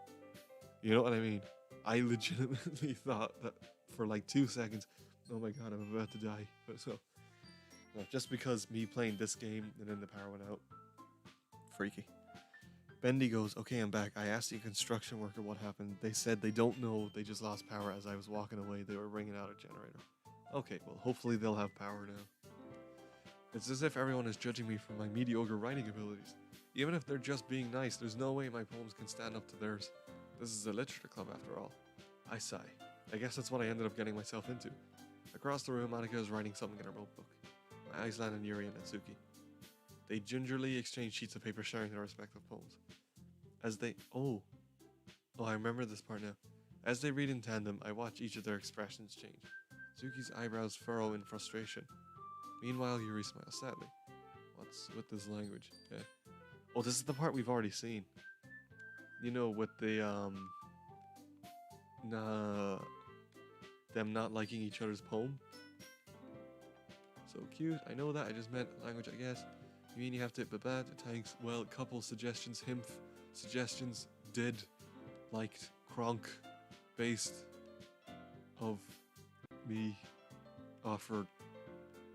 You know what I mean? I legitimately thought that for like 2 seconds, oh my god, I'm about to die. But so, no, just because me playing this game and then the power went out. Freaky. Bendy goes, okay, I'm back. I asked the construction worker what happened. They said they don't know. They just lost power as I was walking away. They were ringing out a generator. Okay, well, hopefully they'll have power now. It's as if everyone is judging me for my mediocre writing abilities. Even if they're just being nice, there's no way my poems can stand up to theirs. This is a literature club after all. I sigh. I guess that's what I ended up getting myself into. Across the room, Monica is writing something in her notebook. My eyes land on Yuri and Natsuki. They gingerly exchange sheets of paper sharing their respective poems. Oh, I remember this part now. As they read in tandem, I watch each of their expressions change. Natsuki's eyebrows furrow in frustration. Meanwhile, Yuri smiles sadly. What's with this language? Yeah. Oh, this is the part we've already seen. You know, with the, them not liking each other's poem. So cute. I know that. I just meant language, I guess. You mean you have to bad thanks? Well, couple suggestions. Suggestions did liked Kronk based of me offered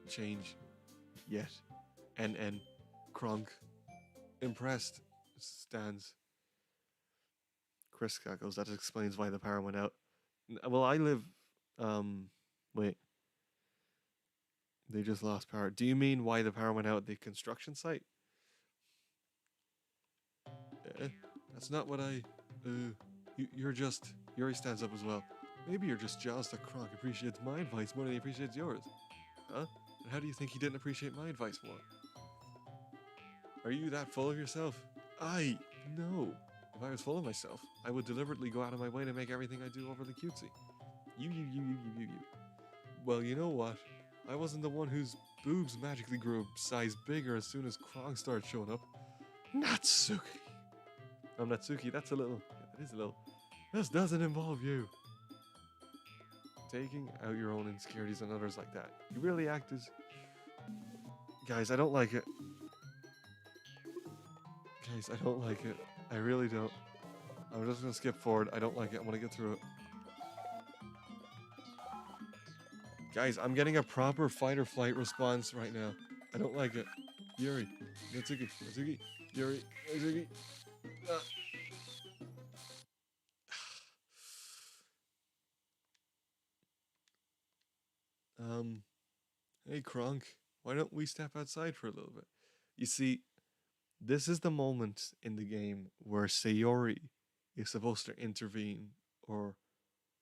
change yet. NN Kronk impressed stands. Chris goes, that explains why the power went out. Well, I live wait. They just lost power. Do you mean why the power went out at the construction site? That's not what I... Yuri stands up as well. Maybe you're just jealous that Kronk appreciates my advice more than he appreciates yours. Huh? And how do you think he didn't appreciate my advice more? Are you that full of yourself? No. If I was full of myself, I would deliberately go out of my way to make everything I do overly cutesy. You. Well, you know what? I wasn't the one whose boobs magically grew a size bigger as soon as Kronk started showing up. Natsuki. I'm Natsuki, that is a little. This doesn't involve you. Taking out your own insecurities on others like that. You really act as... Guys, I don't like it. Guys, I don't like it. I really don't. I'm just gonna skip forward. I don't like it. I want to get through it. Guys, I'm getting a proper fight or flight response right now. I don't like it. Yuri, Natsuki, Yuri, Natsuki. Hey Kronk, why don't we step outside for a little bit? You see, this is the moment in the game where Sayori is supposed to intervene, or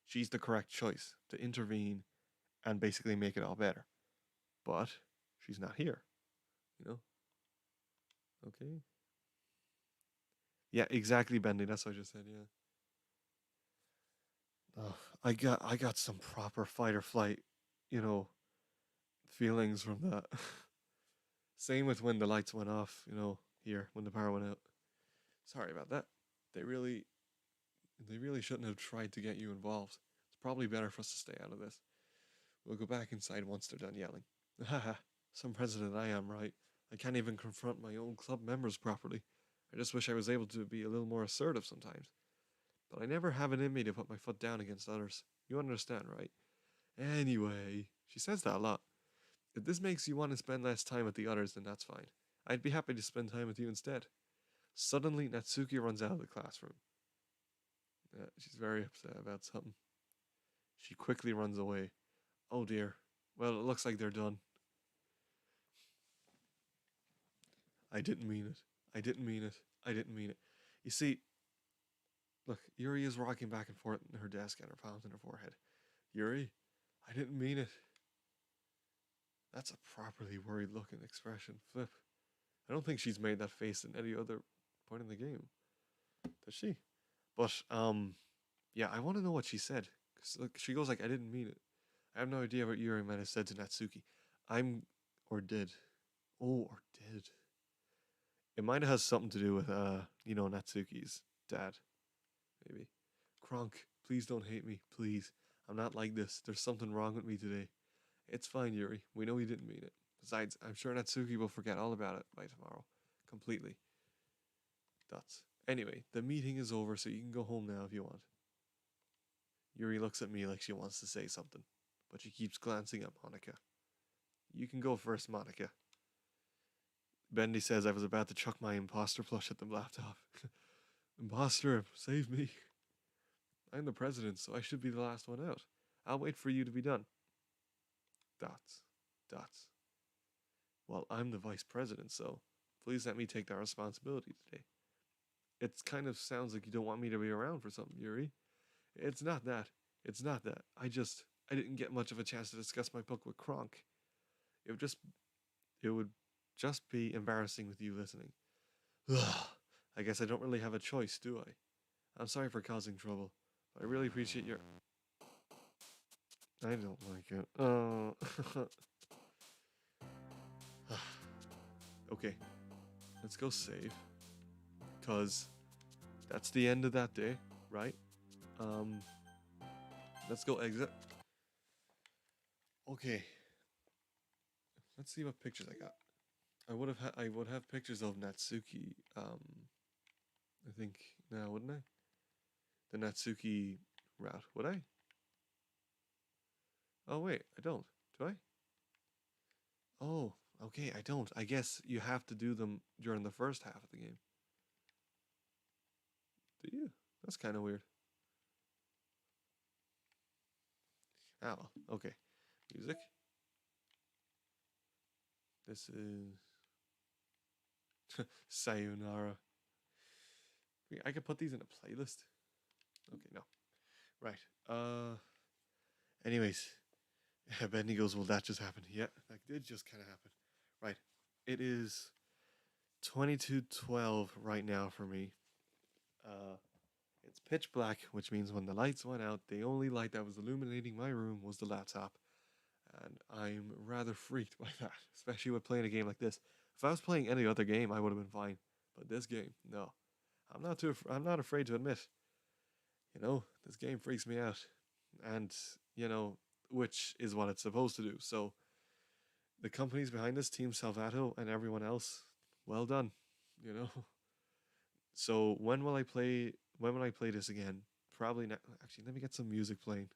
she's the correct choice to intervene and basically make it all better. But she's not here, you know? Okay. Yeah, exactly, Bendy. That's what I just said, yeah. Oh, I got some proper fight or flight, feelings from that. Same with when the lights went off, here, when the power went out. Sorry about that. They really shouldn't have tried to get you involved. It's probably better for us to stay out of this. We'll go back inside once they're done yelling. Haha, some president I am, right? I can't even confront my own club members properly. I just wish I was able to be a little more assertive sometimes. But I never have it in me to put my foot down against others. You understand, right? Anyway, she says that a lot. If this makes you want to spend less time with the others, then that's fine. I'd be happy to spend time with you instead. Suddenly, Natsuki runs out of the classroom. She's very upset about something. She quickly runs away. Oh dear. Well, it looks like they're done. I didn't mean it. I didn't mean it. I didn't mean it. You see, look, Yuri is rocking back and forth in her desk and her palms in her forehead. Yuri, I didn't mean it. That's a properly worried looking expression. Flip. I don't think she's made that face in any other point in the game. Does she? But, yeah, I want to know what she said. Cause, look, she goes like, I didn't mean it. I have no idea what Yuri might have said to Natsuki. Or did. Oh, or did. It might have something to do with, Natsuki's dad. Maybe. Kronk, please don't hate me, please. I'm not like this. There's something wrong with me today. It's fine, Yuri. We know you didn't mean it. Besides, I'm sure Natsuki will forget all about it by tomorrow. Completely. Dots. Anyway, the meeting is over, so you can go home now if you want. Yuri looks at me like she wants to say something, but she keeps glancing at Monica. You can go first, Monica. Bendy says I was about to chuck my imposter plush at the laptop. Imposter, save me. I'm the president, so I should be the last one out. I'll wait for you to be done. Dots. Dots. Well, I'm the vice president, so please let me take that responsibility today. It kind of sounds like you don't want me to be around for something, Yuri. It's not that. It's not that. I didn't get much of a chance to discuss my book with Kronk. It would just be embarrassing with you listening. Ugh. I guess I don't really have a choice, do I? I'm sorry for causing trouble. I really appreciate your... I don't like it. Oh. Okay. Let's go save. Because that's the end of that day, right? Let's go exit. Okay. Let's see what pictures I got. I would have pictures of Natsuki. I think now, wouldn't I? The Natsuki route, would I? Oh wait, I don't. Do I? Oh, okay, I don't. I guess you have to do them during the first half of the game. Do you? That's kind of weird. Ah, well, okay. Music. This is Sayo-nara. I could put these in a playlist. Okay, no. Right. Anyways. Bendy goes, well, that just happened. Yeah, that did just kind of happen. Right. It is 22:12 right now for me. It's pitch black, which means when the lights went out, the only light that was illuminating my room was the laptop. And I'm rather freaked by that, especially with playing a game like this. If I was playing any other game, I would have been fine. But this game, no. I'm not afraid to admit, this game freaks me out. And, which is what it's supposed to do. So, the companies behind this, Team Salvato and everyone else, well done, So, when will I play this again? Probably not. Actually, let me get some music playing.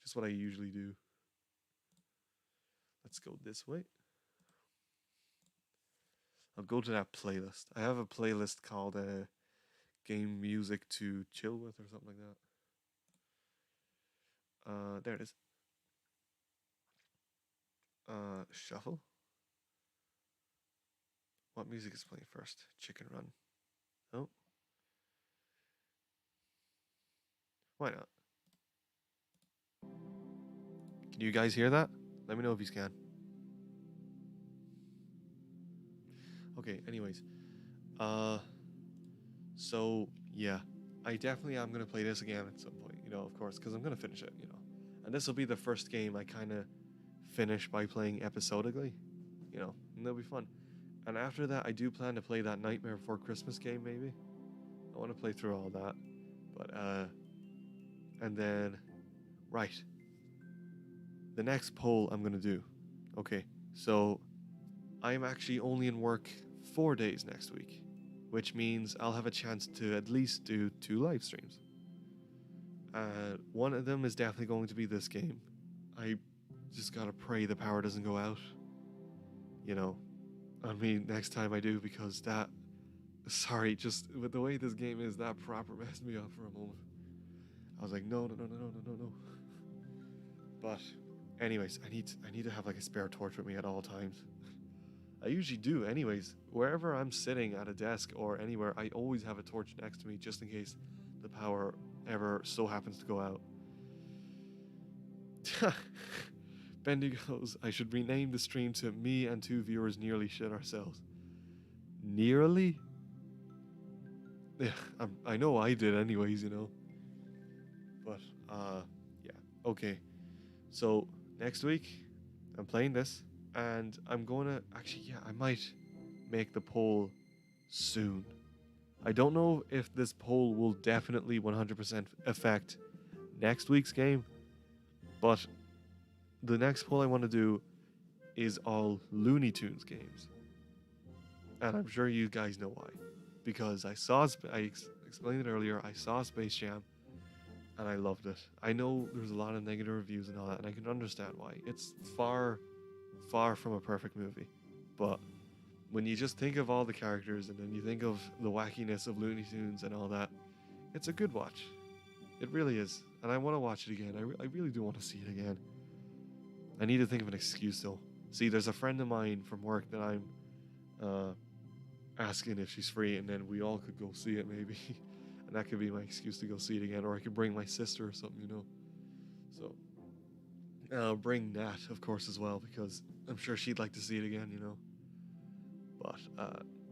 Just what I usually do. Let's go this way. I'll go to that playlist. I have a playlist called Game Music to Chill With or something like that. There it is. Shuffle. What music is playing first? Chicken Run. Oh. Why not? Can you guys hear that? Let me know if you can. Okay, anyways. So, yeah. I definitely am going to play this again at some point, of course, because I'm going to finish it, And this will be the first game I kind of finish by playing episodically, and it'll be fun. And after that, I do plan to play that Nightmare Before Christmas game, maybe. I want to play through all that. But, and then, right. The next poll I'm going to do. Okay, so I'm actually only in work 4 days next week, which means I'll have a chance to at least do 2 live streams. One of them is definitely going to be this game. I just gotta pray the power doesn't go out, you know, on me next time I do, because that, sorry, just with the way this game is, that proper messed me up for a moment. I was like, no. But anyways, I need to have like a spare torch with me at all times. I usually do anyways. Wherever I'm sitting at a desk or anywhere, I always have a torch next to me just in case the power ever so happens to go out. Bendy goes, I should rename the stream to me and 2 viewers nearly shit ourselves. Nearly? Yeah, I know I did anyways, you know. But, yeah, okay. So, next week, I'm playing this, and I'm gonna, actually, yeah, I might make the poll soon. I don't know if this poll will definitely 100% affect next week's game, but the next poll I want to do is all Looney Tunes games. And I'm sure you guys know why. Because I explained it earlier, I saw Space Jam, and I loved it. I know there's a lot of negative reviews and all that, and I can understand why. It's far, far from a perfect movie. But when you just think of all the characters, and then you think of the wackiness of Looney Tunes and all that, it's a good watch. It really is. And I want to watch it again. I really do want to see it again. I need to think of an excuse though. See, there's a friend of mine from work that I'm asking if she's free, and then we all could go see it maybe. And that could be my excuse to go see it again. Or I could bring my sister or something, you know. So I'll bring Nat, of course, as well, because I'm sure she'd like to see it again, you know. But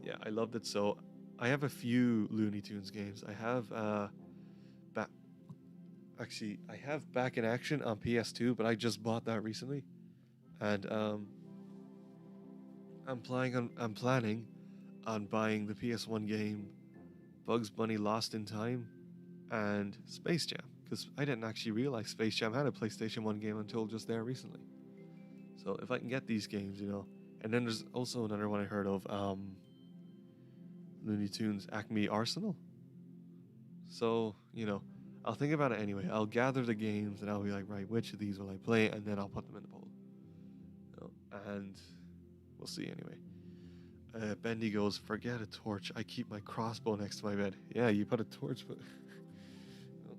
yeah, I loved it. So I have a few Looney Tunes games. I have I have Back in Action on PS2, but I just bought that recently, and I'm planning on buying the PS1 game Bugs Bunny Lost in Time and Space Jam, because I didn't actually realize Space Jam had a PlayStation 1 game until just there recently. So if I can get these games, you know. And then there's also another one I heard of, Looney Tunes Acme Arsenal. So, you know, I'll think about it anyway. I'll gather the games and I'll be like, right, which of these will I play? And then I'll put them in the poll. You know, and we'll see anyway. Bendy goes, forget a torch. I keep my crossbow next to my bed. Yeah, you put a torch, but... no.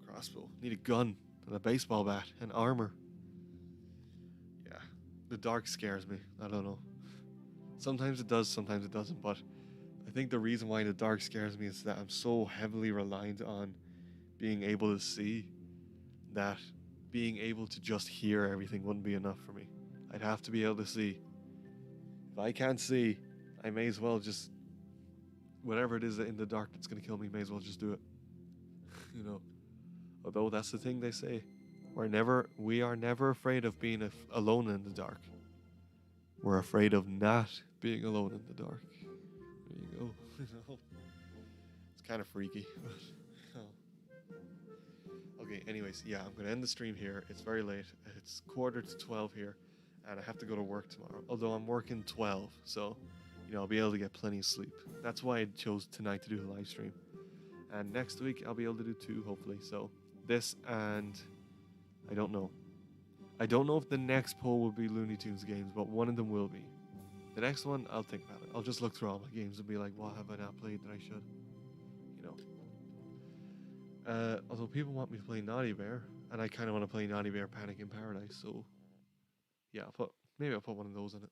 Crossbow. Need a gun and a baseball bat and armor. Yeah, the dark scares me. I don't know. Sometimes it does, sometimes it doesn't, but I think the reason why the dark scares me is that I'm so heavily reliant on being able to see that being able to just hear everything wouldn't be enough for me. I'd have to be able to see. If I can't see, I may as well just, whatever it is in the dark that's going to kill me, may as well just do it. You know, although that's the thing they say. We are never afraid of being alone in the dark. We're afraid of not being alone in the dark. There you go. It's kind of freaky. Okay, anyways, yeah, I'm going to end the stream here. It's very late. It's 11:45 here. And I have to go to work tomorrow. Although I'm working 12, so, you know, I'll be able to get plenty of sleep. That's why I chose tonight to do the live stream. And next week, I'll be able to do 2, hopefully. So, this and... I don't know. I don't know if the next poll will be Looney Tunes games, but one of them will be. The next one, I'll think about it. I'll just look through all my games and be like, what have I not played that I should? You know. Although people want me to play Naughty Bear, and I kind of want to play Naughty Bear Panic in Paradise, so... yeah, maybe I'll put one of those in it.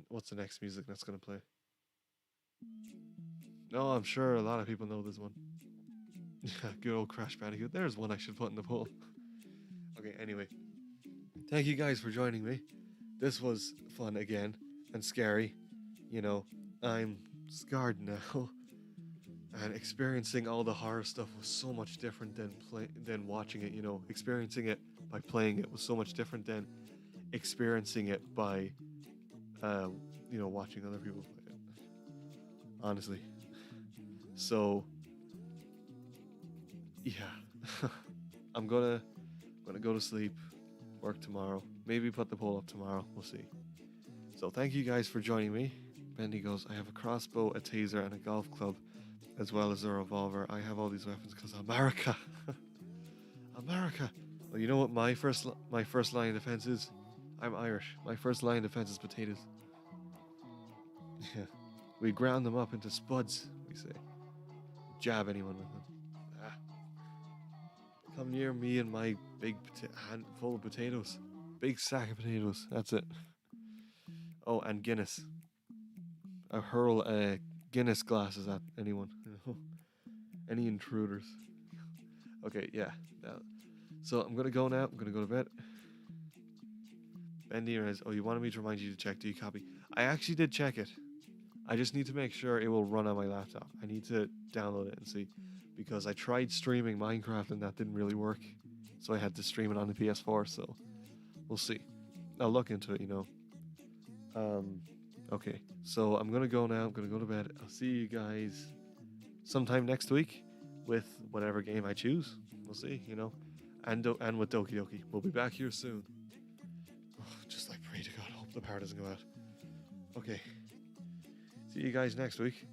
What's the next music that's gonna play? No, I'm sure a lot of people know this one. Yeah, good old Crash Bandicoot. There's one I should put in the poll. Okay, anyway. Thank you guys for joining me. This was fun again, and scary. You know, I'm scarred now. And experiencing all the horror stuff was so much different than watching it, you know. Experiencing it by playing it was so much different than experiencing it by, you know, watching other people play it. Honestly. So, yeah. I'm gonna go to sleep, work tomorrow, maybe put the poll up tomorrow. We'll see. So thank you guys for joining me. Bendy goes, I have a crossbow, a taser, and a golf club, as well as a revolver. I have all these weapons because America. America. Well, you know what my first line of defense is? I'm Irish. My first line of defense is potatoes. Yeah. We ground them up into spuds, we say. Jab anyone with them. Ah. Come near me and my big handful of potatoes. Big sack of potatoes. That's it. Oh, and Guinness. I hurl Guinness glasses at anyone. Any intruders. Okay, yeah. So I'm gonna go now. I'm gonna go to bed. Bendy says, oh, you wanted me to remind you to check. Do you copy? I actually did check it. I just need to make sure it will run on my laptop. I need to download it and see. Because I tried streaming Minecraft and that didn't really work. So I had to stream it on the PS4, so we'll see. I'll look into it, you know. Okay, so I'm gonna go now. I'm gonna go to bed. I'll see you guys sometime next week with whatever game I choose. We'll see, you know. And with Doki Doki. We'll be back here soon. Oh, just like pray to God, hope the power doesn't go out. Okay. See you guys next week.